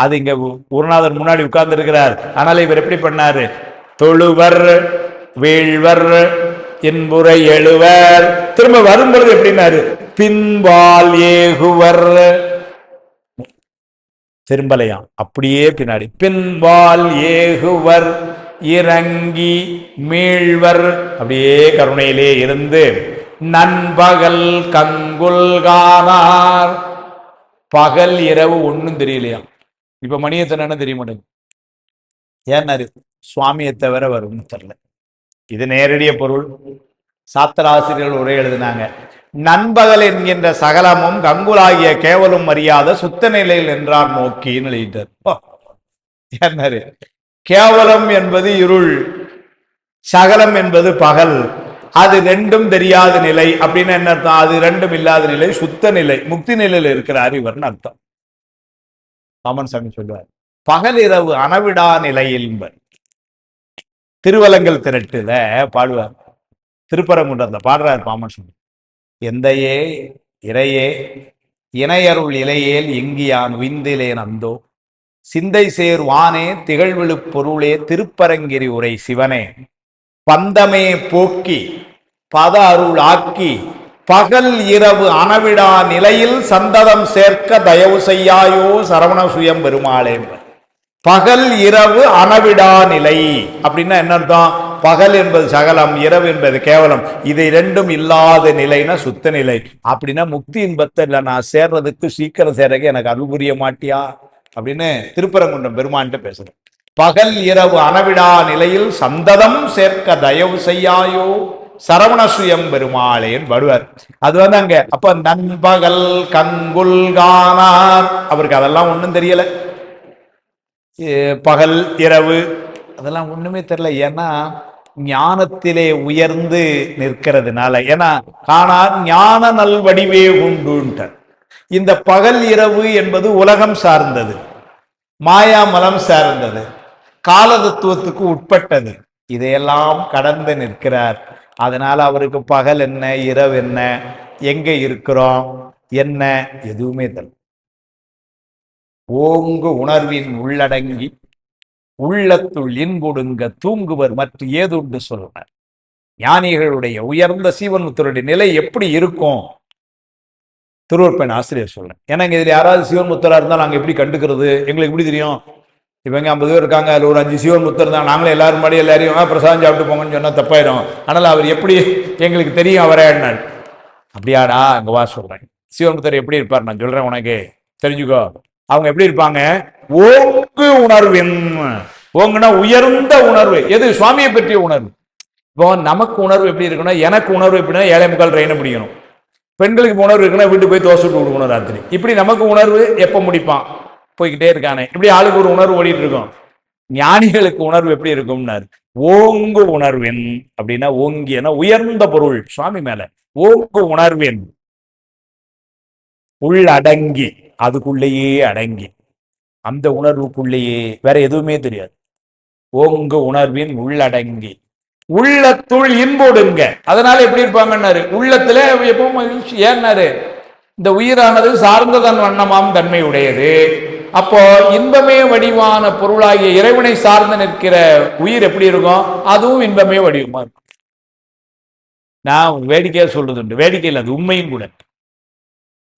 A: அது இங்க குருநாதர் முன்னாடி உட்கார்ந்து இருக்கிறார். அதனால இவர் எப்படி பண்ணாரு? தொழுவர், வீழ்வர், என்புரை எழுவர். திரும்ப வரும்பொழுது எப்படின்னாரு? பின்பால் ஏகுவர், திரும்பலையாம், அப்படியே பின்னாடி பின்பால் ஏகுவர், இறங்கி மீழ்வர், அப்படியே கருணையிலே இருந்து நண்பகல் கங்குல்கானார். பகல் இரவு ஒன்னும் தெரியலையா. இப்ப மணியத்தனை தெரிய மாட்டேங்குது. ஏன்னாரு? சுவாமியை தவிர வரும்னு தெரியல. இது நேரடிய பொருள். சாத்திராசிரியர்கள் உரை எழுதினாங்க. நண்பகல் என்கின்ற சகலமும் கங்குலாகிய கேவலும் அறியாத சுத்த நிலையில் என்றார் நோக்கின்னு எழுதிட்டார். ஏன்னாரு? கேவலம் என்பது இருள், சகலம் என்பது பகல். அது ரெண்டும் தெரியாத நிலை அப்படின்னு என்ன அர்த்தம்? அது ரெண்டும் இல்லாத நிலை சுத்த நிலை, முக்தி நிலையில் இருக்கிறார் இவர்னு அர்த்தம். ராமன் சாமி சொல்லுவார், பகல் இரவு அணவிடா நிலையில். திருவலங்கல் திரட்டுல பாடுவார், திருப்பரங்குன்றத்துல பாடுறார் பாமன் சாமி. எந்தையே இறையே இணையருள் இலையேல் எங்கியான் உய்ந்திலேன் அந்தோ, சிந்தை சேர் வானே திகழ்விழு பொருளே திருப்பரங்கிரி உரை சிவனே, பந்தமே போக்கி பத அருள் ஆக்கி பகல் இரவு அணவிடா நிலையில் சந்ததம் சேர்க்க தயவு செய்யாயோ சரவண சுயம் பெருமாளே. பகல் இரவு அணவிடா நிலை அப்படின்னா என்ன அர்த்தம்? பகல் என்பது சகலம், இரவு என்பது கேவலம், இதை ரெண்டும் இல்லாத நிலைனா சுத்த நிலை. அப்படின்னா முக்தி இன்பத்தை இல்லை நான் சேர்றதுக்கு சீக்கிரம் சேர்றதுக்கு எனக்கு அருள் புரிய மாட்டியா அப்படின்னு திருப்பரங்குன்றம் பெருமான்ட்டு பேசுறேன். பகல் இரவு அணவிடா நிலையில் சந்ததம் சேர்க்க தயவு செய்யாயோ சரவண சுயம் பெருமாளேன் வருவார். அது அங்க அப்ப நண்பகல் கங்குல்கானார், அவருக்கு அதெல்லாம் ஒன்றும் தெரியல. பகல் இரவு அதெல்லாம் ஒண்ணுமே தெரியல. ஏன்னா ஞானத்திலே உயர்ந்து நிற்கிறதுனால. ஏன்னா காணார் ஞான நல்வடிவே உண்டு. இந்த பகல் இரவு என்பது உலகம் சார்ந்தது, மாயாமலம் சார்ந்தது, கால தத்துவத்துக்கு உட்பட்டது. இதையெல்லாம் கடந்து நிற்கிறார். அதனால அவருக்கு பகல் என்ன இரவு என்ன, எங்க இருக்கிறோம் என்ன எதுவுமே தெரியல. ஓங்கு உணர்வின் உள்ளடங்கி உள்ளத்துள் இன்புடுங்க தூங்குவர் மற்ற ஏதுண்டு சொல்றார். ஞானிகளுடைய உயர்ந்த சீவன்முத்தருடைய நிலை எப்படி இருக்கும்? திருவற்பன் ஆசிரியர் சொல்றேன். ஏன்னா இதுல யாராவது சிவன்முத்தரா இருந்தால் நாங்க எப்படி கண்டுக்கிறது? எங்களுக்கு எப்படி தெரியும்? இவங்க 50 பேர் இருக்காங்க, அதில் ஒரு 5 சிவன்முத்தர் தான், நாங்களே எல்லாரும் மாதிரி எல்லாரையும் பிரசாதம் சாப்பிட்டு போங்கன்னு சொன்னா தப்பாயிரும். ஆனால் அவர் எப்படி எங்களுக்கு தெரியும் அவரே என்னாள்? அப்படியாடா அங்க வா சொல்றேன். சிவன்முத்தர் எப்படி இருப்பார் நான் சொல்றேன், உனக்கு தெரிஞ்சுக்கோ. அவங்க எப்படி இருப்பாங்க? ஓங்கு உணர்வின், ஓங்குனா உயர்ந்த உணர்வு. எது? சுவாமியை பற்றிய உணர்வு. இப்போ நமக்கு உணர்வு எப்படி இருக்குன்னா, எனக்கு உணர்வு எப்படின்னா 7:45 ட்ரெயினை பிடிக்கணும். பெண்களுக்கு உணர்வு இருக்குன்னா வீட்டு போய் தோசை விட்டு கொடுக்கணும் ராத்திரி. இப்படி நமக்கு உணர்வு எப்ப முடிப்பான்? போய்கிட்டே இருக்கானே. இப்படி ஆளுக்கு ஒரு உணர்வு ஓடிட்டு இருக்கும். ஞானிகளுக்கு உணர்வு எப்படி இருக்கும்னாரு, ஓங்கு உணர்வின் அப்படின்னா ஓங்கியனா உயர்ந்த பொருள் சுவாமி மேல. ஓங்கு உணர்வின் உள்ளடங்கி, அதுக்குள்ளேயே அடங்கி, அந்த உணர்வுக்குள்ளேயே, வேற எதுவுமே தெரியாது. ஓங்கு உணர்வின் உள்ளடங்கி உள்ளத்துள் இன்போடுங்க. அதனால எப்படி இருப்பாங்கன்னாரு, உள்ளத்துல எப்பவும் மகிழ்ச்சி. ஏன்னாரு, இந்த உயிரானது சார்ந்ததன் வண்ணமாம் தன்மை உடையது. அப்போ இன்பமே வடிவான பொருளாகிய இறைவனை சார்ந்து நிற்கிற உயிர் எப்படி இருக்கும்? அதுவும் இன்பமே வடிவமா இருக்கும். நான் வேடிக்கையா சொல்றது உண்டு, வேடிக்கையில் அது உண்மையும் கூட.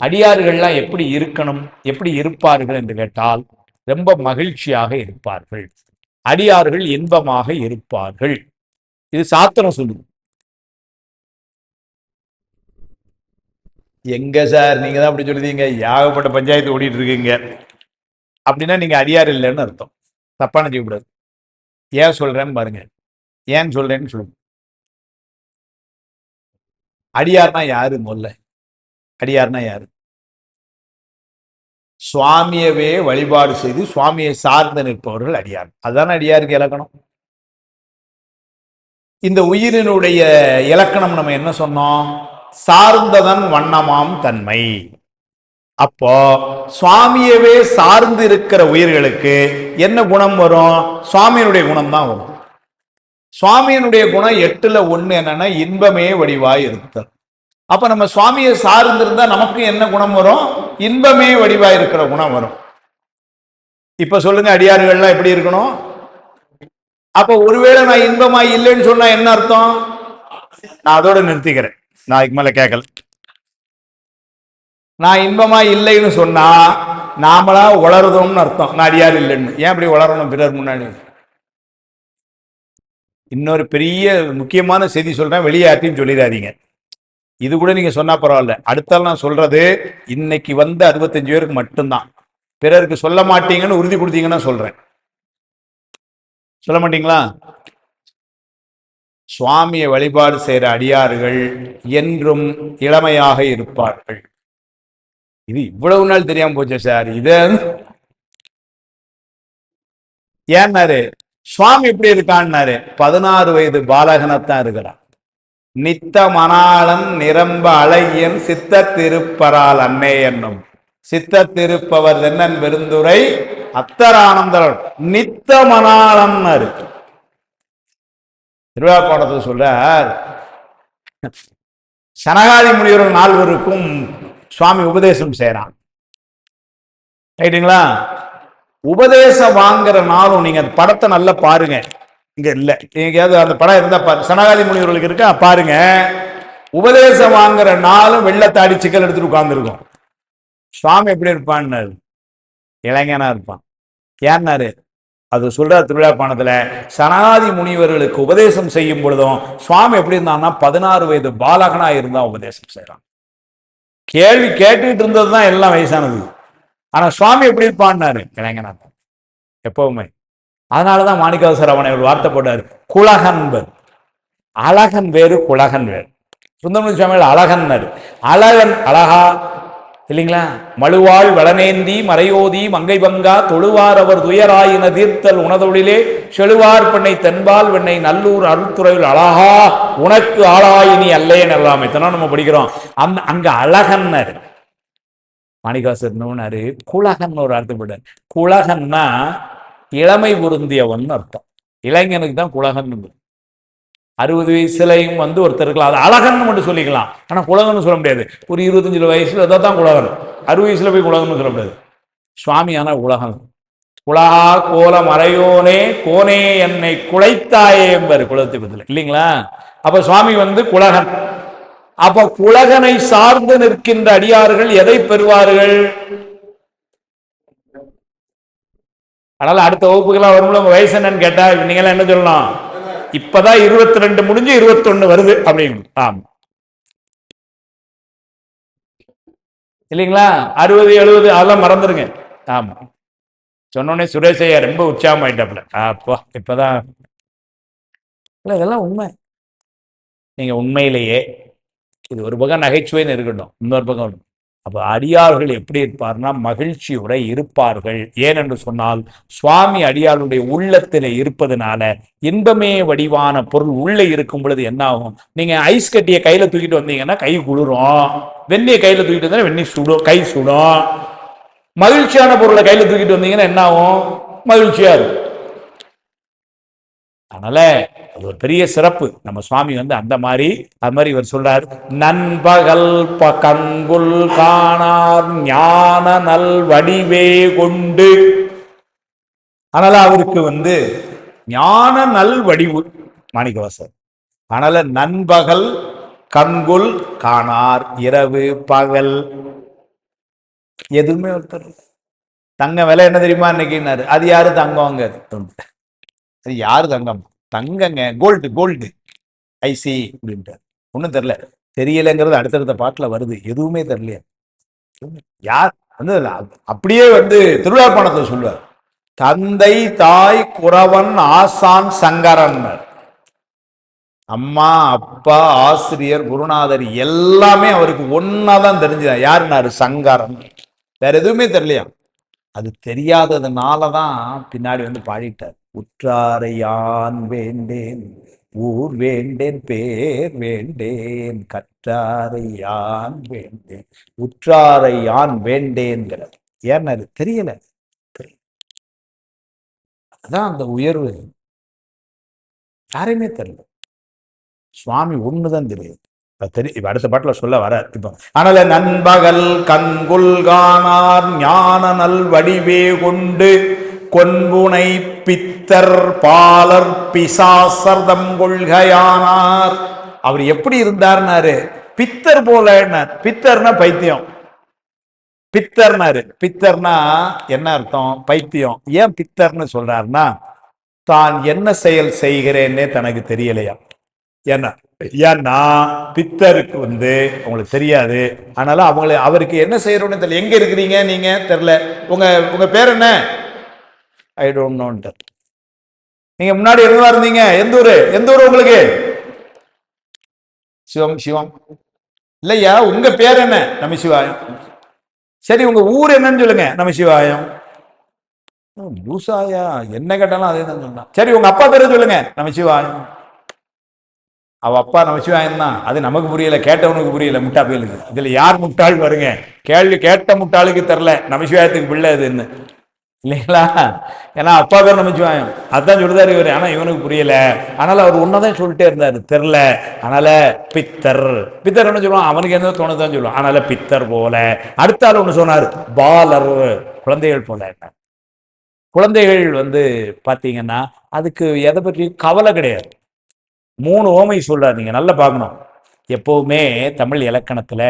A: அடியார்கள்லாம் எப்படி இருக்கணும், எப்படி இருப்பார்கள் என்று கேட்டால் ரொம்ப மகிழ்ச்சியாக இருப்பார்கள். அடியார்கள் இன்பமாக இருப்பார்கள். இது சாத்திரம் சொல்லுது. எங்க சார் நீங்க தான் அப்படி சொல்லுதீங்க, ஏகப்பட்ட பஞ்சாயத்து ஓடிட்டு இருக்கீங்க அப்படின்னா நீங்க அடியார் இல்லைன்னு அர்த்தம். தப்பா நினைக்கக்கூடாது. ஏன் சொல்றேன்னு பாருங்க, ஏன் சொல்றேன்னு சொல்லுங்க. அடியார்னா யாரு? முதல்ல அடியார்னா யாரு? சுவாமியவே வழிபாடு செய்து சுவாமியை சார்ந்து நிற்பவர்கள் அடியார். அதுதானே அடியாருக்கு இலக்கணம். இந்த உயிரினுடைய இலக்கணம் நம்ம என்ன சொன்னோம்? சார்ந்ததன் வண்ணமாம் தன்மை. அப்போ சுவாமியவே சார்ந்து இருக்கிற உயிர்களுக்கு என்ன குணம் வரும்? சுவாமியினுடைய குணம் தான் வரும். சுவாமியினுடைய குணம் 8ல் 1 என்னன்னா இன்பமே வடிவாய் இருத்தல். அப்ப நம்ம சுவாமியை சார்ந்து இருந்தா நமக்கு என்ன குணம் வரும்? இன்பமே வடிவாய் இருக்கிற குணம் வரும். இப்ப சொல்லுங்க, அடியார்கள்லாம் எப்படி இருக்கணும்? அப்ப ஒருவேளை நான் இன்பமாய் இல்லைன்னு சொன்னா என்ன அர்த்தம்? நான் அதோட நிறுத்திக்கிறேன், நான் அதுக்கு மேல கேட்கல. நான் இன்பமா இல்லைன்னு சொன்னா நாமளா உளருதோம்னு அர்த்தம். நான் அடியார் இல்லைன்னு. ஏன் அப்படி உளரணும் பிறர் முன்னாடி? இன்னொரு பெரிய முக்கியமான செய்தி சொல்றேன், வெளியாட்டின்னு சொல்லிடாதீங்க. இது கூட நீங்க சொன்னா பரவாயில்ல. அடுத்தால் நான் சொல்றது இன்னைக்கு வந்து 65 பேருக்கு மட்டும்தான். பிறருக்கு சொல்ல மாட்டீங்கன்னு உறுதி கொடுத்தீங்கன்னா சொல்றேன். சொல்ல மாட்டீங்களா? சுவாமியை வழிபாடு செய்யற அடியார்கள் என்றும் இளமையாக இருப்பார்கள். இது இவ்வளவு நாள் தெரியாம போச்சு சார். இது ஏன்னாரு சுவாமி எப்படி இருக்கான்னாரு, 16 வயது பாலகனத்தான் இருக்கிறான். நித்த மணாளன் நிரம்ப அழகியன் சித்த திருப்பரால் அன்னை என்னும் சித்தத்திருப்பவர் தென்னன் பெருந்துரை அத்தரானந்தர் நித்த மணாளன் இருக்கு. திருவிழாப்பாடத்தில் சொல்றார், சனகாதி முனிவர்கள் 4 சுவாமி உபதேசம் செய்யறான். ரைட்டுங்களா? உபதேசம் வாங்குற நாளும் நீங்க அந்த படத்தை நல்லா பாருங்க. இங்க இல்ல, எங்கேயாவது அந்த படம் இருந்தா பாரு, சனகாதி முனிவர்களுக்கு இருக்கா பாருங்க. உபதேசம் வாங்குற நாளும் வெள்ளத்தாடி சிக்கல் எடுத்துட்டு உட்கார்ந்துருக்கும். சுவாமி எப்படி இருப்பான்னு இளைஞனா இருப்பான். ஏன்னாரு அது சொல்ற திருவிழாப்பானத்துல, சனகாதி முனிவர்களுக்கு உபதேசம் செய்யும் பொழுதும் சுவாமி எப்படி இருந்தான்னா 16 வயது பாலகனா இருந்தா உபதேசம் செய்யறான். கேள்வி கேட்டுக்கிட்டு இருந்ததுதான் எல்லாம் வயசானது. ஆனா சுவாமி எப்படி இருப்பான்னாரு, இளைஞனா எப்பவுமே. அதனாலதான் மாணிக்கவாசகர் அவனை ஒரு வார்த்தை போட்டாரு, குலகன் வேறு. அழகன் வேறு, குலகன் வேறு. சுந்தரமூர்த்தி சுவாமிகள் அழகன்னாரு. அழகன் அழகா இல்லைங்களா? மழுவாள் வளனேந்தி மறையோதி மங்கை பங்கா தொழுவார் அவர் துயராயின தீர்த்தல் உணதொழிலே செழுவார் பெண்ணை தென்பால் வெண்ணை நல்லூர் அருள்துறையில் அழகா உனக்கு ஆளாயினி அல்லேன் எல்லாமே தானே நம்ம படிக்கிறோம். அங்க அழகன்னாரு. மாணிக்கவாசகர் குலகன் ஒரு அர்த்தம் போட்டார். குலகன்னா இளமை பொருந்தியவன் அர்த்தம். இளைஞனுக்கு தான் குலகன். 60 வயசுலையும் வந்து ஒருத்தர் இருக்கலாம், அது அழகன் மட்டும் சொல்லிக்கலாம். ஆனா குலகன்னு சொல்ல முடியாது. ஒரு 25 வயசுல தான் குலகன். 60 வயசுல போய் குலகன்னு சொல்ல முடியாது. சுவாமியான உலகம். குலகா கோல மறையோனே கோனே என்னை குலைத்தாயே என்பார் குலத்தை பத்தில, இல்லைங்களா? அப்ப சுவாமி வந்து குலகன். அப்ப குலகனை சார்ந்து நிற்கின்ற அடியார்கள் எதை பெறுவார்கள்? அதனால அடுத்த வகுப்புக்கெல்லாம் வரும்போது உங்க வயசு என்னன்னு கேட்டா நீங்க என்ன சொல்லணும்? இப்பதான் 22 முடிஞ்சு 21 வருது அப்படின்னு. ஆமா, இல்லைங்களா? 60 70 அதெல்லாம் மறந்துருங்க. ஆமா, சொன்னோடனே சுரேஷையா ரொம்ப உற்சாகம் ஆயிட்டாப்ல. அப்போ இப்பதான் இல்ல, இதெல்லாம் உண்மை. நீங்க உண்மையிலேயே இது ஒரு பக்கம் நகைச்சுவைன்னு இருக்கட்டும், இன்னொரு பக்கம் அப்ப அடியார்கள் எப்படி இருப்பார்னா மகிழ்ச்சியுட இருப்பார்கள். ஏனென்று சொன்னால் சுவாமி அடியாருடைய உள்ளத்தில் இருப்பதனால இன்பமே வடிவான பொருள் உள்ளே இருக்கும் பொழுது என்ன ஆகும்? நீங்க ஐஸ் கட்டிய கையில தூக்கிட்டு வந்தீங்கன்னா கை குளிரும், வெந்நிய கையில தூக்கிட்டு வந்தா வெந்நி சுடும், கை சுடும். மகிழ்ச்சியான பொருளை கையில தூக்கிட்டு வந்தீங்கன்னா என்ன ஆகும்? மகிழ்ச்சியா இருக்கும். அதனால அது ஒரு பெரிய சிறப்பு. நம்ம சுவாமி வந்து அந்த மாதிரி அது மாதிரி இவர் சொல்றார், நண்பகல் கங்குல் காணார் ஞான நல் வடிவே கொண்டு. அதனால அவருக்கு வந்து ஞான நல் வடிவு மாணிக்கவாசகர். அதனால நண்பகல் கங்குல் காணார், இரவு பகல் எதுவுமே ஒருத்தர். தங்க விலை என்ன தெரியுமா இன்னைக்குன்னாரு. அது யாரு தங்கங்க? அது யாரு தங்கம்? தங்கங்க, கோல்டு கோல்டு ஐசி அப்படின்ட்டு ஒன்றும் தெரியல. தெரியலைங்கிறது அடுத்தடுத்த பாட்டுல வருது. எதுவுமே தெரியலையா? யார் வந்து அப்படியே வந்து திருவிழாப்பணத்தை சொல்லுவார். தந்தை தாய் குறவன் ஆசான் சங்கரன், அம்மா அப்பா ஆசிரியர் குருநாதர் எல்லாமே அவருக்கு ஒன்னாதான் தெரிஞ்சுதான். யாருன்னாரு? சங்கரன். வேற எதுவுமே தெரியலையா? அது தெரியாததுனாலதான் பின்னாடி வந்து பாடிட்டார். உற்றாரை யான் வேண்டேன் ஊர் வேண்டேன் பேர் வேண்டேன் கற்றாரை யான் வேண்டேன் உற்றாரை யான் வேண்டேன்கிறது. ஏன்னா தெரியல. அதான் அந்த உயர்வு. யாரையுமே தெரியல. சுவாமி ஒண்ணுதான் தெரியுது. இப்ப அடுத்த பாட்டுல சொல்ல வர. இப்ப ஆனால் நண்பகல் கண்கொள்கானார் ஞான நல் வடிவே கொண்டு கொன்புனை பித்தர் பாலர் பிசாசர்தம் கொள்கையானார். அவர் எப்படி இருந்தார்னாரு? பித்தர் போல. பித்தர்னா பைத்தியம். பித்தர்னாரு. பித்தர்னா என்ன அர்த்தம்? பைத்தியம். ஏன் பித்தர்னு சொல்றாருன்னா, தான் என்ன செயல் செய்கிறேன்னே தனக்கு தெரியலையா. ஏன்னா பித்தருக்கு வந்து உங்களுக்கு தெரியாது. அதனால அவருக்கு என்ன செய்யறோம்னு தெரியல. எங்க இருக்கிறீங்க நீங்க தெரியல. உங்க பேர் என்ன? I don't know. நீங்க முன்னாடி எங்க இருந்தீங்க? எந்த ஊரு? எந்த ஊரு உங்களுக்கு? சிவம். சிவம் இல்லையா? உங்க பேர் என்ன? நமசிவாயம். சரி, உங்க ஊர் என்னன்னு சொல்லுங்க. நமசிவாயம். லூசாயா? என்ன கேட்டாலும் அதே தான் சொன்னான். சரி, உங்க அப்பா பேரு சொல்லுங்க. நமசிவாயம். அவ அப்பா நமசிவாயம் தான். அது நமக்கு புரியல, கேட்டவனுக்கு புரியல. முட்டா பேலுக்கு. இதுல யார் முட்டாள் பாருங்க. கேள்வி கேட்ட முட்டாளுக்கு தெரியல நமசிவாயத்துக்கு பிள்ளை அதுன்னு, இல்லைங்களா? ஏன்னா அப்பா பேர் நமசிவாயம், அதான் சொல்லுதாரு இவரு. ஆனா இவனுக்கு புரியல. அதனால அவர் ஒன்னதான் சொல்லிட்டே இருந்தாரு, தெரியல. அதனால பித்தர். பித்தர் என்ன சொல்லுவான்? அவனுக்கு என்ன தோணுதான் சொல்லுவான். அதனால பித்தர் போல. அடுத்த ஆள் ஒண்ணு சொன்னார், பாலர், குழந்தைகள் போல. என்ன குழந்தைகள் வந்து பாத்தீங்கன்னா அதுக்கு எதை பற்றி கவலை கிடையாது. 3 ஓமை சொல்றாரு. நீங்க நல்லா பார்க்கணும். எப்பவுமே தமிழ் இலக்கணத்துல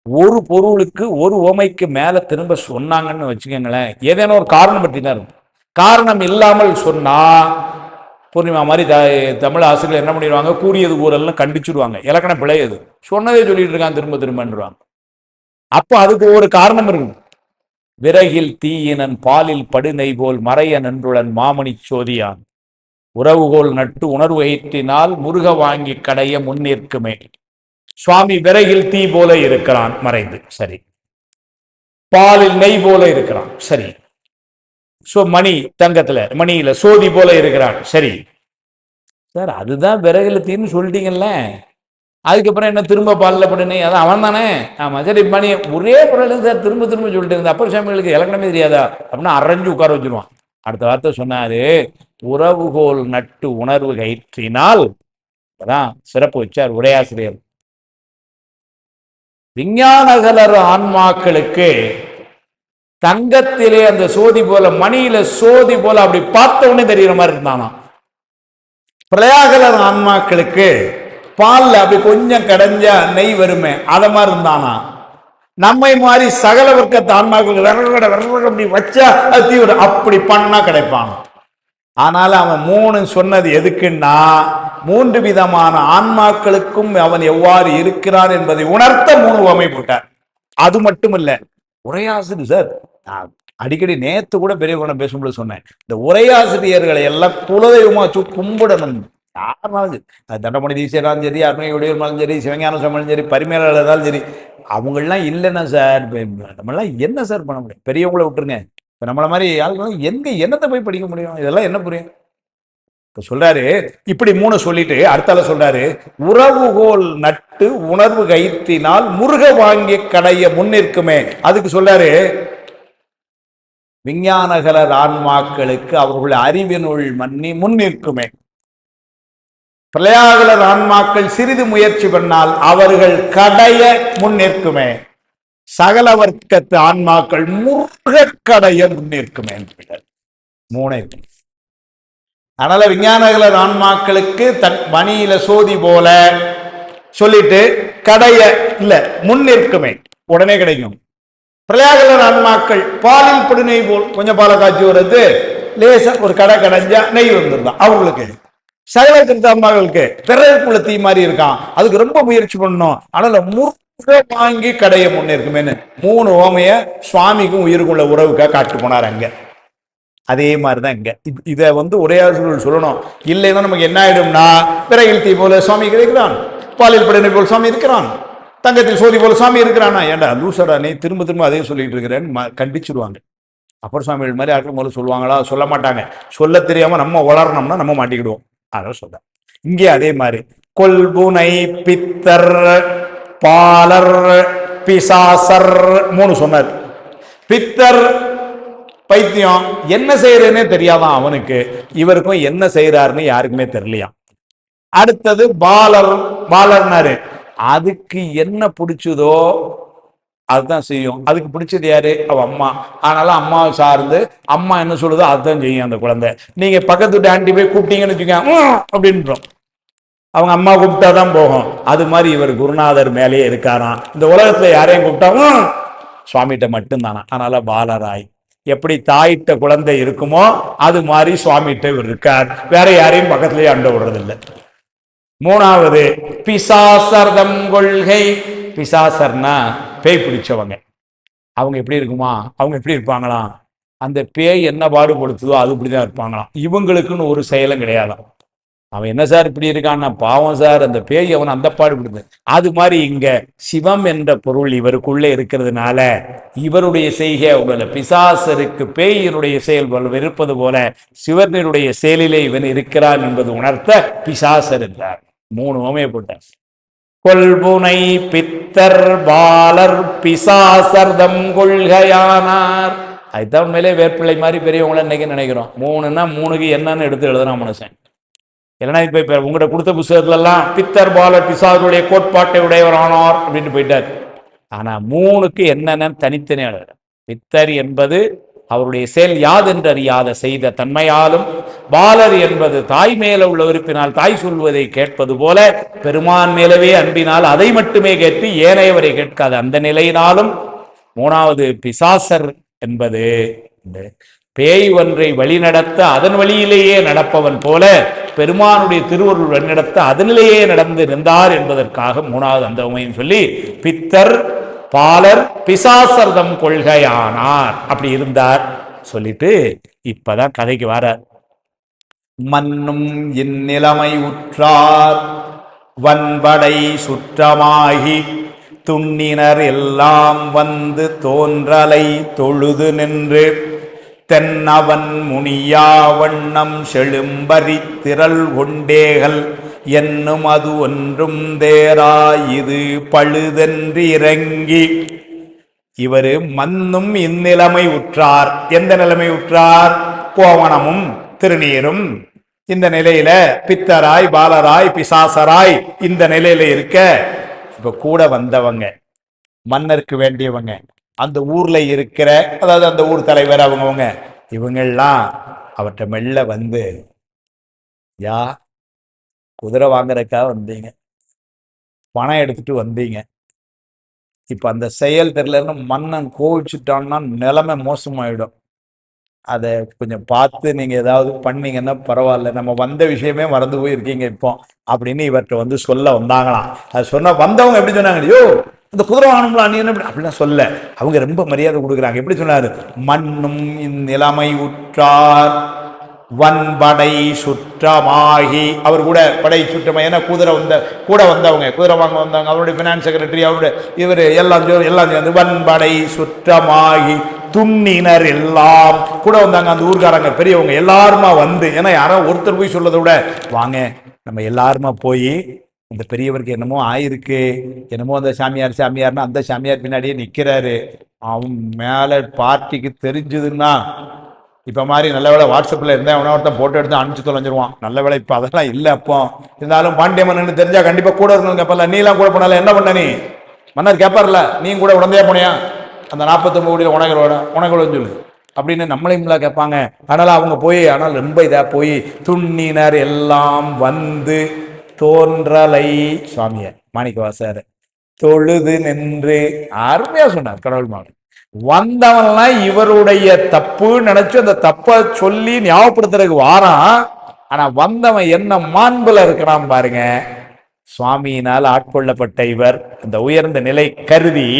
A: ஒரு பொருளுக்கு ஒரு ஓமைக்கு மேல திரும்ப சொன்னாங்கன்னு வச்சுக்கோங்களேன், ஏதேனும் ஒரு காரணம் பற்றி தான் இருக்கும். காரணம் இல்லாமல் சொன்னா பூர்ணிமா மாதிரி தமிழ் ஆசிரியர் என்ன பண்ணிடுவாங்க? கூறியது ஊரெல்லாம் கண்டிச்சுடுவாங்க. இலக்கண பிழை அது. சொன்னதே சொல்லிட்டு இருக்கான் திரும்ப திரும்பன்றாங்க. அப்ப அதுக்கு ஒரு காரணம் இருக்கு. விறகில் தீயினன் பாலில் படுநெய் போல் மறைய நின்றுடன் மாமணி சோதியான் உறவுகோல் நட்டு உணர்வு ஏற்றினால் முருக வாங்கி கடைய முன்னிற்குமே. சுவாமி விறகில் தீ போல இருக்கிறான் மறைந்து, சரி. பாலில் நெய் போல இருக்கிறான், சரி. மணி தங்கத்துல மணியில சோதி போல இருக்கிறான், சரி சார். அதுதான் விறகுல தீன்னு சொல்லிட்டீங்கல்ல, அதுக்கப்புறம் என்ன திரும்ப பாலில் படுனே? அதான் அவன் தானே. ஆமா, சரி. மணி ஒரே பொருள் சார் திரும்ப திரும்ப சொல்லிட்டு இருந்த அப்பர் சாமிகளுக்கு இலக்கணமே தெரியாதா அப்படின்னா அரைஞ்சு உட்கார வச்சிருவான். அடுத்த வார்த்தை சொன்னாரு, உறவுகோல் நட்டு உணர்வு கயிற்றினால். அதான் சிறப்பு வச்சார் உரையாசிரியர். விஞ்ஞானகலர் ஆன்மாக்களுக்கு தங்கத்திலே அந்த சோதி போல, மணியில சோதி போல அப்படி பார்த்த உடனே தெரிகிற மாதிரி இருந்தானா. பிரயாகலர் ஆன்மாக்களுக்கு பால்ல அப்படி கொஞ்சம் கடைஞ்சா நெய் வருமே, அத மாதிரி இருந்தானா. நம்மை மாதிரி சகல வர்க்கத்து ஆன்மாக்களுக்கு அப்படி வச்சா அது தீவிர அப்படி பண்ணா கிடைப்பான். ஆனால் அவன் 3 சொன்னது எதுக்குன்னா, 3 விதமான ஆன்மாக்களுக்கும் அவன் எவ்வாறு இருக்கிறான் என்பதை உணர்த்த 3 உவமை போட்டார். அது மட்டும் இல்ல, உரையாசிரியர் சார், அடிக்கடி நேத்து கூட பெரிய குணம் பேசும்போது சொன்னேன், இந்த உரையாசிரியர்களை எல்லாம் குலதெய்வமா கும்பிடணும். யாருனாலும் சரி, தண்டமணி தீசியராலும் சரி, அருணையுடையவர்களும் சரி, சிவஞான சமயம் சரி, பரிமையாளர் சரி, அவங்கெல்லாம் இல்லைன்னா சார் நம்மளாம் என்ன சார் பண்ண முடியும்? பெரியவங்களை விட்டுருங்க, இப்ப நம்மள மாதிரி ஆளுங்களும் என்னத்தை போய் படிக்க முடியும்? இதெல்லாம் என்ன புரியும்? இப்ப சொல்றாரு, இப்படி 3 சொல்லிட்டு அடுத்தால சொல்றாரு, உறவுகோல் நட்டு உணர்வு கயிற்றினால் முருக வாங்கி கடைய முன்னிற்குமே. அதுக்கு சொல்றாரு, விஞ்ஞானகலர் ஆன்மாக்களுக்கு அவர்கள் அறிவினுள் மன்னி முன்னிற்குமே. பிரயாகலர் ஆன்மாக்கள் சிறிது முயற்சி பண்ணால் அவர்கள் கடைய முன்னிற்குமே. சகல வர்க்கத்து ஆன்மாக்கள் முருகக்கடைய முன்னிற்குமே. 3. அதனால விஞ்ஞானகலர் ஆன்மாக்களுக்கு தன் மணியில சோதி போல சொல்லிட்டு கடைய இல்ல முன்னிற்குமே, உடனே கிடைக்கும். பிரயாகலர் ஆன்மாக்கள் பாலில் படு நெய் போல், கொஞ்சம் பாலை காய்ச்சி வருது, லேசா ஒரு கடை கடைஞ்சா நெய் வந்துருந்தான் அவங்களுக்கு. சகல கிருத்தாம்பாக்களுக்கு பிறகுக்குள்ள தீ மாதிரி இருக்கான், அதுக்கு ரொம்ப முயற்சி பண்ணணும். அதனால முருக வாங்கி கடைய முன்னேற்குமேனு 3 ஓமைய சுவாமிக்கும் உயிருக்குள்ள உறவுக்காக காட்டு போனார் அங்க. அதே மாதிரிதான் இங்க இதை உரையாடல் சொல்லணும். இல்லைன்னா நமக்கு என்ன ஆயிடும்னா, பிறகில் தீ போல சுவாமி இருக்கிறான், பாலியல் படையினை போல சுவாமி இருக்கிறான், தங்கத்தில் சோதி போல சுவாமி இருக்கிறானா, ஏண்டா லூசரா நீ திரும்ப திரும்ப அதே சொல்லிட்டு இருக்கிறேன்னு கண்டிச்சிருவாங்க. அப்பர் சுவாமிகள் மாதிரி ஆட்கள் முதல்ல சொல்லுவாங்களா? சொல்ல மாட்டாங்க. சொல்ல தெரியாம நம்ம வளரணும்னா நம்ம மாட்டிக்கிடுவோம். அதான் சொல்ல. இங்கே அதே மாதிரி கொல்புனை பித்தர் பாலர் பிசாசர் 3 சொன்னார். பித்தர் பைத்தியம், என்ன செய்யறதுன்னே தெரியாதான் அவனுக்கு, இவருக்கும் என்ன செய்யறாருன்னு யாருக்குமே தெரியலையா. அடுத்தது பாலர், பாலர்னாரு அதுக்கு என்ன பிடிச்சதோ அதுதான் செய்யும். அதுக்கு பிடிச்சது யாரு? அவ அம்மா. அதனால அம்மாவை சார்ந்து அம்மா என்ன சொல்லுதோ அதுதான் செய்யும் அந்த குழந்தை. நீங்க பக்கத்து வீட்டு ஆண்டி போய் கூப்பிட்டீங்கன்னு வச்சுக்கோங்க அப்படின்றோம், அவங்க அம்மா கூப்பிட்டாதான் போகும். அது மாதிரி இவர் குருநாதர் மேலேயே இருக்காராம். இந்த உலகத்துல யாரையும் கூப்பிட்டாலும் சுவாமிகிட்ட மட்டும்தானா. அதனால பாலராய் எப்படி தாயிட்ட குழந்தை இருக்குமோ அது மாதிரி சுவாமிகிட்ட இவர் இருக்கார். வேற யாரையும் பக்கத்திலேயே அண்ட விடுறது இல்லை. 3வது பிசாசர்தம் கொள்கை. பிசாசர்னா பேய் பிடிச்சவங்க. அவங்க எப்படி இருக்குமா? அவங்க எப்படி இருப்பாங்களாம்? அந்த பேய் என்ன பாடுபடுத்துதோ அது இப்படிதான் இருப்பாங்களாம். இவங்களுக்குன்னு ஒரு செயலும் கிடையாதான். அவன் என்ன சார் இப்படி இருக்கான்னா, பாவம் சார், அந்த பேய் அவன் அந்த பாடுபடுது. அது மாதிரி இங்க சிவம் என்ற பொருள் இவருக்குள்ளே இருக்கிறதுனால இவருடைய செய்கை உங்களை பிசாசருக்கு பேயினுடைய செயல் இருப்பது போல சிவனுடைய செயலிலே இவன் இருக்கிறான் என்பது உணர்த்த பிசாசர் என்றார். 3 ஓமையை போட்டார். கொல்புனை பித்தர் பாலர் பிசாசர்தம் கொள்கையானார். அதுதான் உண்மையிலே வேப்பிள்ளை மாதிரி பெரியவங்கள இன்னைக்கு நினைக்கிறோம். 3ன்னா 3க்கு என்னன்னு எடுத்து எழுதுறான் மனுஷன். இல்லைன்னா இப்ப உங்கள்கிட்ட கொடுத்த புத்தகத்துல எல்லாம் பித்தர் பாலர் பிசாசருடைய கோட்பாட்டை உடையவர் ஆனார் அப்படின்னு போயிட்டார். ஆனா 3க்கு என்னென்னு தனித்தனியாக பித்தர் என்பது அவருடைய செயல் யாதென்று அறியாத செய்த தன்மையாலும், பாலர் என்பது தாய் மேல உள்ள உறுப்பினால் தாய் சொல்வதை கேட்பது போல பெருமான் மேலவே அன்பினால் அதை மட்டுமே கேட்டு ஏனையவரை கேட்காத அந்த நிலையினாலும், 3வது பிசாசர் என்பது பேய் ஒன்றை வழிநடத்த அதன் வழியிலேயே நடப்பவன் போல பெருமானுடைய திருவருள் வழிநடத்த அதனிலேயே நடந்து நின்றார் என்பதற்காக 3வது அந்த உமையும் சொல்லி பித்தர் பாலர் பிசாசர்தம் கொள்கையானார் அப்படி இருந்தார் சொல்லிட்டு இப்பதான் கதைக்கு வர. மன்னும் இந்நிலைமை உற்றார் வன்படை சுற்றமாகி துண்ணினர் எல்லாம் வந்து தோன்றலை தொழுது நின்று தென்னவன் முனியா வண்ணம் செழும்பரி திரள் கொண்டேகள் என்னும் அது ஒன்றும் தேரா இது பழுதென்று இறங்கி. இவரு மன்னும் இந்நிலைமை உற்றார். எந்த நிலைமை உற்றார்? கோவணமும் திருநீரும் இந்த நிலையில பித்தராய் பாலராய் பிசாசராய் இந்த நிலையில இருக்க, இப்ப கூட வந்தவங்க மன்னருக்கு வேண்டியவங்க அந்த ஊர்ல இருக்கிற, அதாவது அந்த ஊர் தலைவர் அவங்கவுங்க இவங்கெல்லாம் அவர்கிட்ட மெல்ல வந்து, யா குதிரை வாங்குறதுக்காக வந்தீங்க, பணம் எடுத்துட்டு வந்தீங்க, இப்ப அந்த செயல் தெரியலன்னு மன்னன் கோவிச்சுட்டான்னா நிலைமை மோசமாயிடும். அதை கொஞ்சம் பார்த்து நீங்க ஏதாவது பண்ணீங்கன்னா பரவாயில்ல, நம்ம வந்த விஷயமே மறந்து போயிருக்கீங்க இப்போ அப்படின்னு இவர்கிட்ட சொல்ல வந்தாங்களாம். அது சொன்ன வந்தவங்க எப்படி சொன்னாங்க, ஐயோ இந்த குதிரை வாங்கணும்ல நீ என்ன அப்படிலாம் சொல்ல, அவங்க ரொம்ப மரியாதை கொடுக்குறாங்க. எப்படி சொன்னாரு? மண்ணும் இந்நிலைமை உற்றார் வன்படை சுற்றமாகி. அவர் கூட படை சுற்றமா, ஏன்னா கூட வந்தவங்க குதிரை வாங்க வந்தவங்க, அவருடைய பினான்ஸ் செக்ரட்டரி, அவருடைய இவர் எல்லாம் சேர்ந்து வன்படை சுற்றமாகி துண்ணினர் எல்லாம் கூட வந்தாங்க. அந்த ஊர்காரங்க பெரியவங்க எல்லாருமா வந்து, ஏன்னா யாரோ ஒருத்தர் போய் சொல்லதை விட வாங்க நம்ம எல்லாருமா போய் இந்த பெரியவருக்கு என்னமோ ஆயிருக்கு, என்னமோ அந்த சாமியார்னா அந்த சாமியார் பின்னாடியே நிற்கிறாரு, அவன் மேலே பார்ட்டிக்கு தெரிஞ்சதுன்னா இப்போ மாதிரி நல்ல வேலை வாட்ஸ்அப்பில் இருந்தால் எவனோ ஒருத்தன் போட்டோ எடுத்து அனுப்பிச்சு தொலைஞ்சிருவான். நல்ல வேலை இப்போ அதெல்லாம் இல்லை. அப்போ இருந்தாலும் பாண்டியம்மன் தெரிஞ்சா கண்டிப்பாக கூட இருக்கணும். கேட்பல நீலாம் கூட போனால என்ன பண்ண நீ? மன்னர் கேட்பார்ல, நீ கூட உடந்தையா போனியா அந்த 49 கோடி உனகளோட சொல்லு அப்படின்னு நம்மளையும் கேட்பாங்க. அதனால அவங்க போய், ஆனால் ரொம்ப இதாக போய் துண்ணினர் எல்லாம் வந்து தோன்றலை சுவாமிய மாணிக்கவாசர் தொழுது நின்று அருமையா சொன்னார். கடவுள் மாடு வந்தவன்லாம் இவருடைய தப்பு நினைச்சு அந்த தப்பை சொல்லி ஞாபகப்படுத்துறதுக்கு வாரான். ஆனா வந்தவன் என்ன மாண்புல இருக்கிறான் பாருங்க. சுவாமியினால் ஆட்கொள்ளப்பட்ட இவர் இந்த உயர்ந்த நிலை கருதி,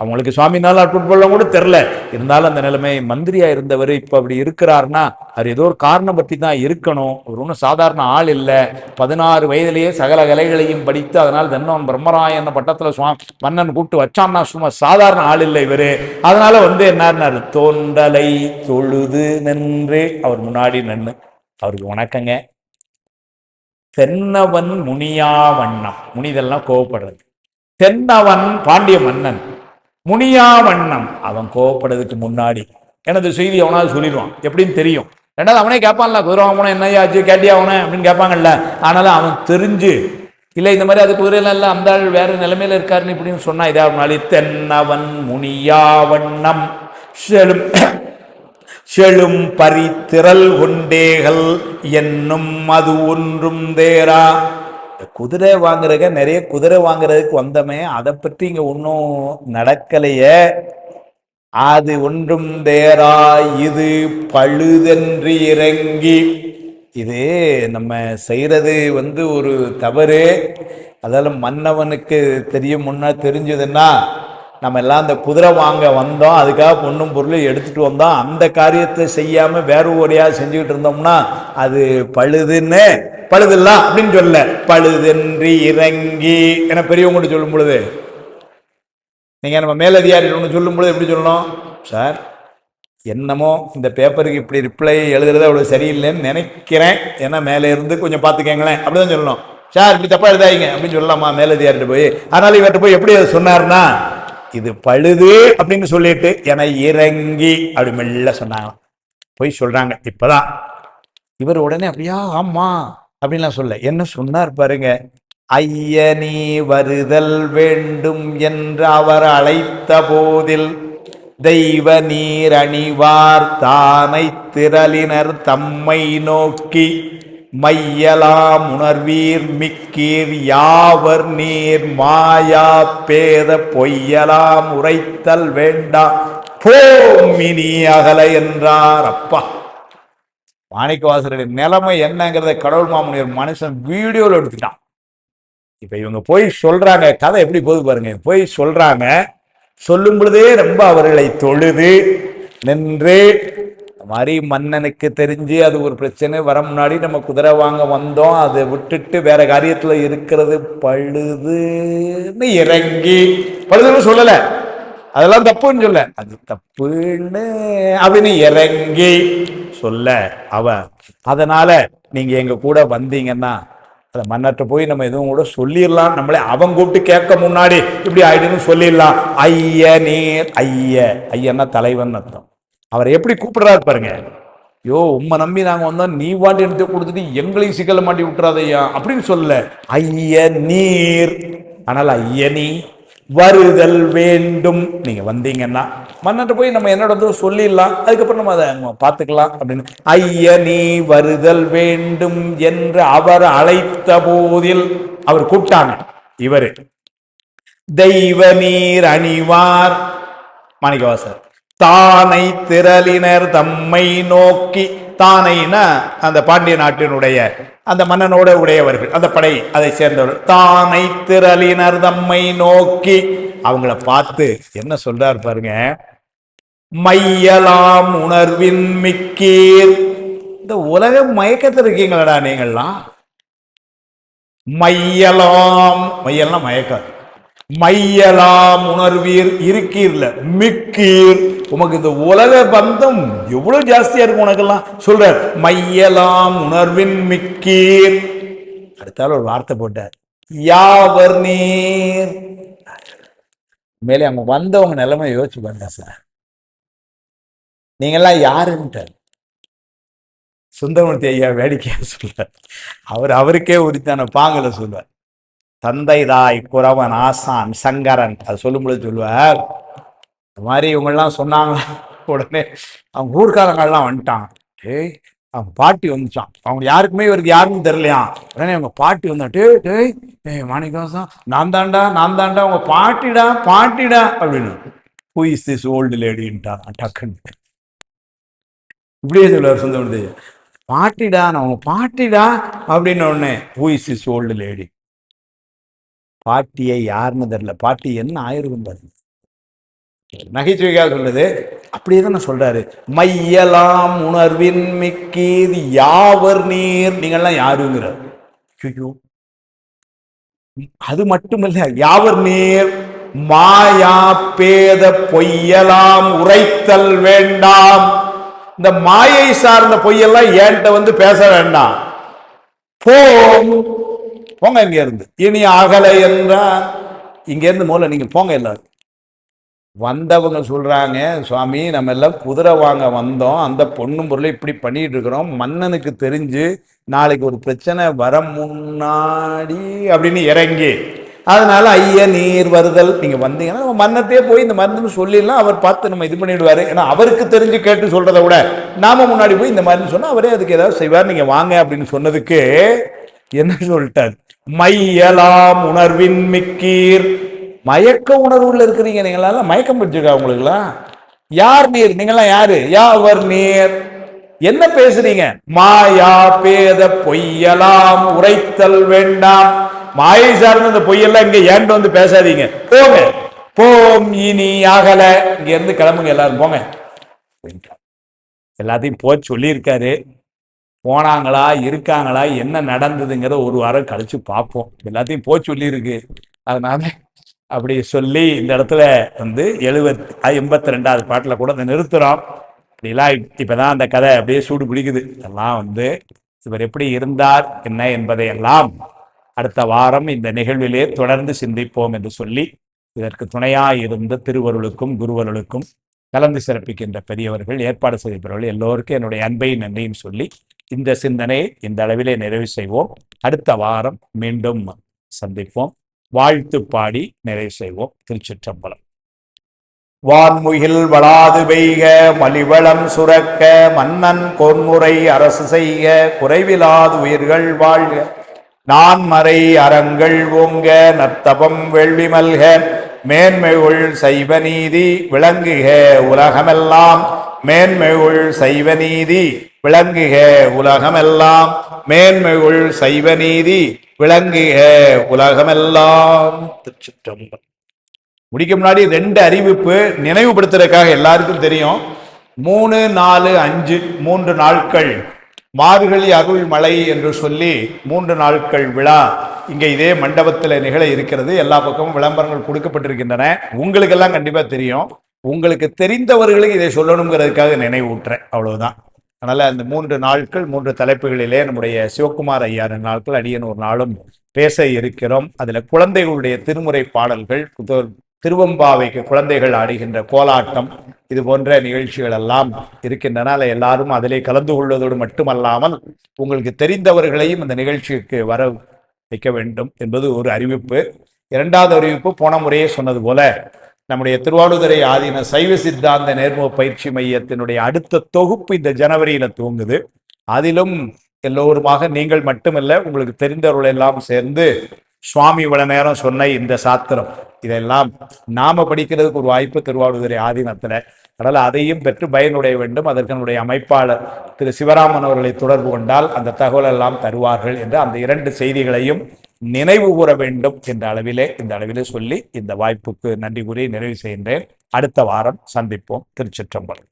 A: அவங்களுக்கு சுவாமியினால் ஆட்கொள்ள கூட தெரியல, இருந்தாலும் அந்த நிலைமை மந்திரியா இருந்தவர் இப்ப அப்படி இருக்கிறார்னா அவர் ஏதோ ஒரு காரணம் பற்றி தான் இருக்கணும். ஒரு ஒன்றும் சாதாரண ஆள் இல்லை. 16 வயதிலேயே சகல கலைகளையும் படித்து அதனால் தென்னவன் பிரம்மராயன் பட்டத்துல மன்னன் கூப்பிட்டு வச்சான்னா சும்மா சாதாரண ஆள் இல்லை இவரு. அதனால என்ன தோண்டலை தொழுது நின்று அவர் முன்னாடி நின்று அவருக்கு வணக்கங்க. தென்னவன் முனியா வண்ணம், முனிதெல்லாம் கோவப்படுறது. தென்னவன் பாண்டிய மன்னன், முனியா வண்ணம் அவன் கோவப்படுறதுக்கு முன்னாடி எனது செய்தி அவனாவது சொல்லிடுவான், எப்படின்னு தெரியும். ரெண்டாவது அவனே கேட்பான்ல, குதிரை வாங்கணும் என்னையாச்சு கேட்டியா அவனை அப்படின்னு கேட்பாங்கல்ல. ஆனாலும் அவன் தெரிஞ்சு இல்லை இந்த மாதிரி அது குதிரையில இல்லை, அந்த ஆள் வேற நிலைமையில இருக்காருன்னு இப்படின்னு சொன்னா இதா முன்னாடி தென்னவன் முனியா வண்ணம் செழும் பரித்திரல் கொண்டேகள் என்னும் அது ஒன்றும் தேரா. குதிரை வாங்குறதுக்கு நிறைய குதிரை வாங்குறதுக்கு வந்தமே, அதை பற்றி இங்க ஒன்றும் நடக்கலையே. அது ஒன்றும் தேரா இது பழுதென்று இறங்கி. இது நம்ம செய்யறது ஒரு தவறு. அதெல்லாம் மன்னவனுக்கு தெரியும், முன்னா தெரிஞ்சதுன்னா நம்ம எல்லாம் அந்த குதிரை வாங்க வந்தோம், அதுக்காக பொண்ணும் பொருளும் எடுத்துட்டு வந்தோம், அந்த காரியத்தை செய்யாம வேற ஒரையா செஞ்சுக்கிட்டு இருந்தோம்னா அது பழுதுன்னு பழுதில்ல அப்படின்னு சொல்ல, பழுதென்று இறங்கி என பெரியவங்க சொல்லும் பொழுது, நீங்க நம்ம மேலதிகாரி ஒன்று சொல்லும் பொழுது எப்படி சொல்லணும், சார் என்னமோ இந்த பேப்பருக்கு இப்படி ரிப்ளை எழுதுறது அவ்வளவு சரியில்லைன்னு நினைக்கிறேன், ஏன்னா மேலே இருந்து கொஞ்சம் பார்த்துக்கங்களேன் அப்படிதான் சொல்லணும். சார் இப்படி தப்பா எழுதாங்க அப்படின்னு சொல்லலாமா மேலதிகாரிட்டு போய்? அதனால இவர்கிட்ட போய் எப்படி சொன்னார்னா, இது பழுது அப்படின்னு சொல்லிட்டு என இறங்கி அப்படி மெல்ல சொன்னாங்க. போய் சொல்றாங்க. இப்பதான் இவர் உடனே அப்படியா ஆமா அப்படின்லாம் சொல்ல, என்ன சொன்னார் பாருங்க. ஐயனி வருதல் வேண்டும் என்று அவர் அழைத்த போதில் தெய்வ நீர் அணிவார் தானை திரளினர் தம்மை நோக்கி மையலாம் உணர்வீர் மிக்கீர் யாவர் நீர் மாயா பேத பொய்யலாம் உரைத்தல் வேண்டாம் போமினி அகல என்றார். அப்பா, மாணிக்கவாசருடைய நிலைமை என்னங்கிறத கடவுள் மாமுனிவர் மனுஷன் வீடியோல எடுத்துட்டான். இப்ப இவங்க போய் சொல்றாங்க, கதை எப்படி போகுது பாருங்க. போய் சொல்றாங்க, சொல்லும் பொழுதே ரொம்ப அவர்களை தொழுது நின்று, மாதிரி மன்னனுக்கு தெரிஞ்சு அது ஒரு பிரச்சனை வர முன்னாடி நம்ம குதிரை வாங்க வந்தோம், அதை விட்டுட்டு வேற காரியத்துல இருக்கிறது பழுதுன்னு இறங்கி, பழுதுன்னு சொல்லல, அதெல்லாம் தப்புன்னு சொல்ல, அது தப்புன்னு அப்படின்னு இறங்கி சொல்ல அவ. அதனால நீங்க எங்க கூட வந்தீங்கன்னா அதை மன்னர்கிட்ட போய் நம்ம எதுவும் கூட சொல்லிடலாம், நம்மளே அவன் கூப்பிட்டு கேட்க முன்னாடி இப்படி ஆயிடுன்னு சொல்லிடலாம். ஐய நீர், ஐயன்னா தலைவன் அர்த்தம். அவரை எப்படி கூப்பிடுறாரு பாருங்க. யோ உம்மை நம்பி நாங்க வந்தோம், நீ வாட்டி எடுத்து கொடுத்துட்டு எங்களையும் சிக்கல மாட்டி விட்டுறாதையா அப்படின்னு சொல்ல, ஐய நீர். ஆனால் ஐயனி வருதல் வேண்டும், நீங்க வந்தீங்கன்னா மன்னர்கிட்ட போய் நம்ம என்னோட சொல்லிடலாம், அதுக்கப்புறம் நம்ம அதை பார்த்துக்கலாம் அப்படின்னு. ஐயனி வருதல் வேண்டும் என்று அவர் அழைத்த போதில், அவர் கூப்பிட்டாங்க. இவரு தெய்வ நீர் அணிவார் மாணிக்கவாசர் தானை திரளினர் தம்மை நோக்கி. தானைனா அந்த பாண்டிய நாட்டினுடைய அந்த மன்னனோட உடையவர்கள், அந்த படை அதை சேர்ந்தவர்கள். தானை திரளினர் தம்மை நோக்கி, அவங்கள பார்த்து என்ன சொல்றார் பாருங்க. மையலாம் உணர்வின் மிக்கீர். இந்த உலக மயக்கத்தில் இருக்கீங்களடா நீங்கள்லாம். மையலாம், மையெல்லாம் மயக்கம். மையலாம் உணர்வீர் இருக்கீர்ல மிக்கீர், உமக்கு இந்த உலக பந்தம் எவ்வளவு ஜாஸ்தியா இருக்கு உனக்கெல்லாம் சொல்ற. மையலாம் உணர்வின் மிக்கீர். அடுத்தால ஒரு வார்த்தை போட்டார், யாவர் நீர். மேலே அவங்க வந்தவங்க நிலைமை யோசிச்சு பாருங்க சார், நீங்கெல்லாம் யாருன்ட்டு சுந்தரமூர்த்தி ஐயா வேடிக்கையா சொல்றார். அவருக்கே உரித்தான பாங்கல சொல்வார். தந்தை தாய் குறவன் ஆசான் சங்கரன் அது சொல்லும்பொழுது சொல்லுவார், இந்த மாதிரி இவங்கெல்லாம் சொன்னாங்க. உடனே அவங்க ஊர்க்காரங்கள்லாம் வந்துட்டாங்க. டேய் அவங்க பாட்டி வந்துச்சான், அவங்க யாருக்குமே இவருக்கு யாருன்னு தெரியலையா. உடனே அவங்க பாட்டி வந்தா, டேய் மாணிக்கவாசன் நான் தாண்டா அவங்க பாட்டிடா அப்படின்னு. ஹூ இஸ் திஸ் ஓல்டு லேடின்ட்டான் டக்குன்னு. இப்படியே சொல்லுவார் சுந்தரமூர்த்தி. பாட்டிடா, நம்ம பாட்டிடா அப்படின்னு ஒண்ணு. Who is this old lady? பாட்டியை யாருன்னு தெரியல. பாட்டி என்ன ஆயிருக்கும் பாருங்க. நகைச்சுவையாக சொல்லுது. அப்படியே தான் சொல்றாரு. மையலாம் உணர்வின் மிக்கீர் யாவர் நீர். நீங்கள்லாம் யாருங்கிறார். ஐயோ, அது மட்டுமல்ல, யாவர் நீர் மாயா பேத பொய்யலாம் உரைத்தல் வேண்டாம். இந்த மாயை சார்ந்த பொய்யெல்லாம் ஏன்ட்ட வந்து பேச வேண்டாம். போங்க இங்க இருந்து. இனி அகலை என்றார். இங்க இருந்து மூல நீங்க போங்க எல்லாரும். வந்தவங்க சொல்றாங்க, சுவாமி நம்ம எல்லாம் குதிரை வாங்க வந்தோம், அந்த பொண்ணும் பொருளை இப்படி பண்ணிட்டு இருக்கிறோம், மன்னனுக்கு தெரிஞ்சு நாளைக்கு ஒரு பிரச்சனை வர முன்னாடி அப்படின்னு இறங்கி, அதனால ஐய நீர் வருதல். நீங்க வந்தீங்கன்னா நம்ம மன்னத்தையே போய் இந்த மருந்துன்னு சொல்லிடலாம், அவர் பார்த்து நம்ம இது பண்ணிடுவாரு. ஏன்னா அவருக்கு தெரிஞ்சு கேட்டு சொல்றதை விட நாம முன்னாடி போய் இந்த மருந்து சொன்னா அவரே அதுக்கு ஏதாவது செய்வார். நீங்க வாங்க அப்படின்னு சொன்னதுக்கு என்ன சொல்லிட்டார்? மையலாம் உணர்வின் மிக்கீர். மயக்க உணர்வுல இருக்கிறீங்க நீங்களால. மயக்கம் பிடிச்சிருக்கா உங்களுக்குலாம்? யார் நீர்? நீங்களாம் யாரு? யாவர் நீர்? என்ன பேசுறீங்க? மாயா பேத பொய்யலாம் உரைத்தல் வேண்டாம். மாயை சார்ந்த இந்த பொய்யெல்லாம் இங்க ஏன்ட்டு வந்து பேசாதீங்க. போங்க, போம் இனி அகல. இங்க இருந்து கிளம்புங்க எல்லாரும், போங்க. எல்லாத்தையும் போய் சொல்லியிருக்காரு. போனாங்களா, இருக்காங்களா, என்ன நடந்ததுங்கிற ஒரு வாரம் கழிச்சு பார்ப்போம். எல்லாத்தையும் போய் சொல்லியிருக்கு. அதனால அப்படி சொல்லி இந்த இடத்துல வந்து 82வது பாட்டில் கூட இந்த நிறுத்துறோம். அப்படிலாம் இப்பதான் அந்த கதை அப்படியே சூடு பிடிக்குது. எல்லாம் வந்து இவர் எப்படி இருந்தார் என்ன என்பதை எல்லாம் அடுத்த வாரம் இந்த நிகழ்விலே தொடர்ந்து சிந்திப்போம் என்று சொல்லி, இதற்கு துணையாய் இருந்த திருவருளுக்கும் குருவருளுக்கும் கலந்து சிறப்பிக்கின்ற பெரியவர்கள், ஏற்பாடு செய்தவர்கள் எல்லோருக்கும் என்னுடைய அன்பையும் நன்றியும் சொல்லி இந்த சிந்தனை இந்த அளவிலே நிறைவு செய்வோம். அடுத்த வாரம் மீண்டும் சந்திப்போம். வாழ்த்து பாடி நிறைவு செய்வோம். திருச்சிற்றம்பலம். வான்முகில் வளாது பெய்க, மலிவளம் சுரக்க, மன்னன் கொன்முறை அரசு செய்க, குறைவிலாது உயிர்கள் வாழ்க, நான்மறை அறங்கள் ஓங்க, நத்தபம் வேள்வி மல்க, மேன்மையுள் சைவ நீதி விளங்குக உலகமெல்லாம். மேன்மையுள் சைவ நீதி விளங்குக உலகமெல்லாம். மேன்மையுள் சைவ நீதி விளங்குக உலகமெல்லாம். திருச்சிற்றம்பலம். முடிக்க முன்னாடி 2 அறிவிப்பு நினைவுபடுத்துறதுக்காக. எல்லாருக்கும் தெரியும், 3, 4, 5 3 நாட்கள் மார்கழி அருள் மலை என்று சொல்லி 3 நாட்கள் விழா இங்க இதே மண்டபத்தில் நிகழ இருக்கிறது. எல்லா பக்கமும் விளம்பரங்கள் கொடுக்கப்பட்டிருக்கின்றன. உங்களுக்கெல்லாம் கண்டிப்பா தெரியும். உங்களுக்கு தெரிந்தவர்களுக்கு இதை சொல்லணுங்கிறதுக்காக நினைவூட்டுறேன், அவ்வளவுதான். அதனால அந்த 3 நாட்கள் 3 தலைப்புகளிலே நம்முடைய சிவகுமார் ஐயா 2 நாட்கள், அடியன் ஒரு நாளும் பேச இருக்கிறோம். அதுல குழந்தைகளுடைய திருமுறை பாடல்கள், திருவம்பாவைக்கு குழந்தைகள் ஆடுகின்ற கோலாட்டம், இது போன்ற நிகழ்ச்சிகள் எல்லாம் இருக்கின்றன. எல்லாரும் அதிலே கலந்து கொள்வதோடு மட்டுமல்லாமல் உங்களுக்கு தெரிந்தவர்களையும் இந்த நிகழ்ச்சிக்கு வர வைக்க வேண்டும் என்பது ஒரு அறிவிப்பு. 2வது அறிவிப்பு, போன முறையே சொன்னது போல நம்முடைய திருவாவடுதுறை ஆதீன சைவ சித்தாந்த நேர்முக பயிற்சி மையத்தினுடைய அடுத்த தொகுப்பு இந்த ஜனவரியில துவங்குது. அதிலும் எல்லோருமாக நீங்கள் மட்டுமல்ல, உங்களுக்கு தெரிந்தவர்கள் எல்லாம் சேர்ந்து சுவாமி இவ்வளவு நேரம் சொன்ன இந்த சாத்திரம் இதெல்லாம் நாம படிக்கிறதுக்கு ஒரு வாய்ப்பு திருவாவடுதுறை ஆதீனத்துல. அதனால அதையும் பெற்று பயனுடைய வேண்டும். அதற்கனுடைய அமைப்பாளர் திரு சிவராமன் அவர்களை தொடர்பு கொண்டால் அந்த தகவல் எல்லாம் தருவார்கள் என்று அந்த 2 செய்திகளையும் நினைவு கூற வேண்டும் என்ற அளவிலே சொல்லி இந்த வாய்ப்புக்கு நன்றி கூறி நிறைவு செய்கின்றேன். அடுத்த வாரம் சந்திப்போம். திருச்சிற்றம்பலம்.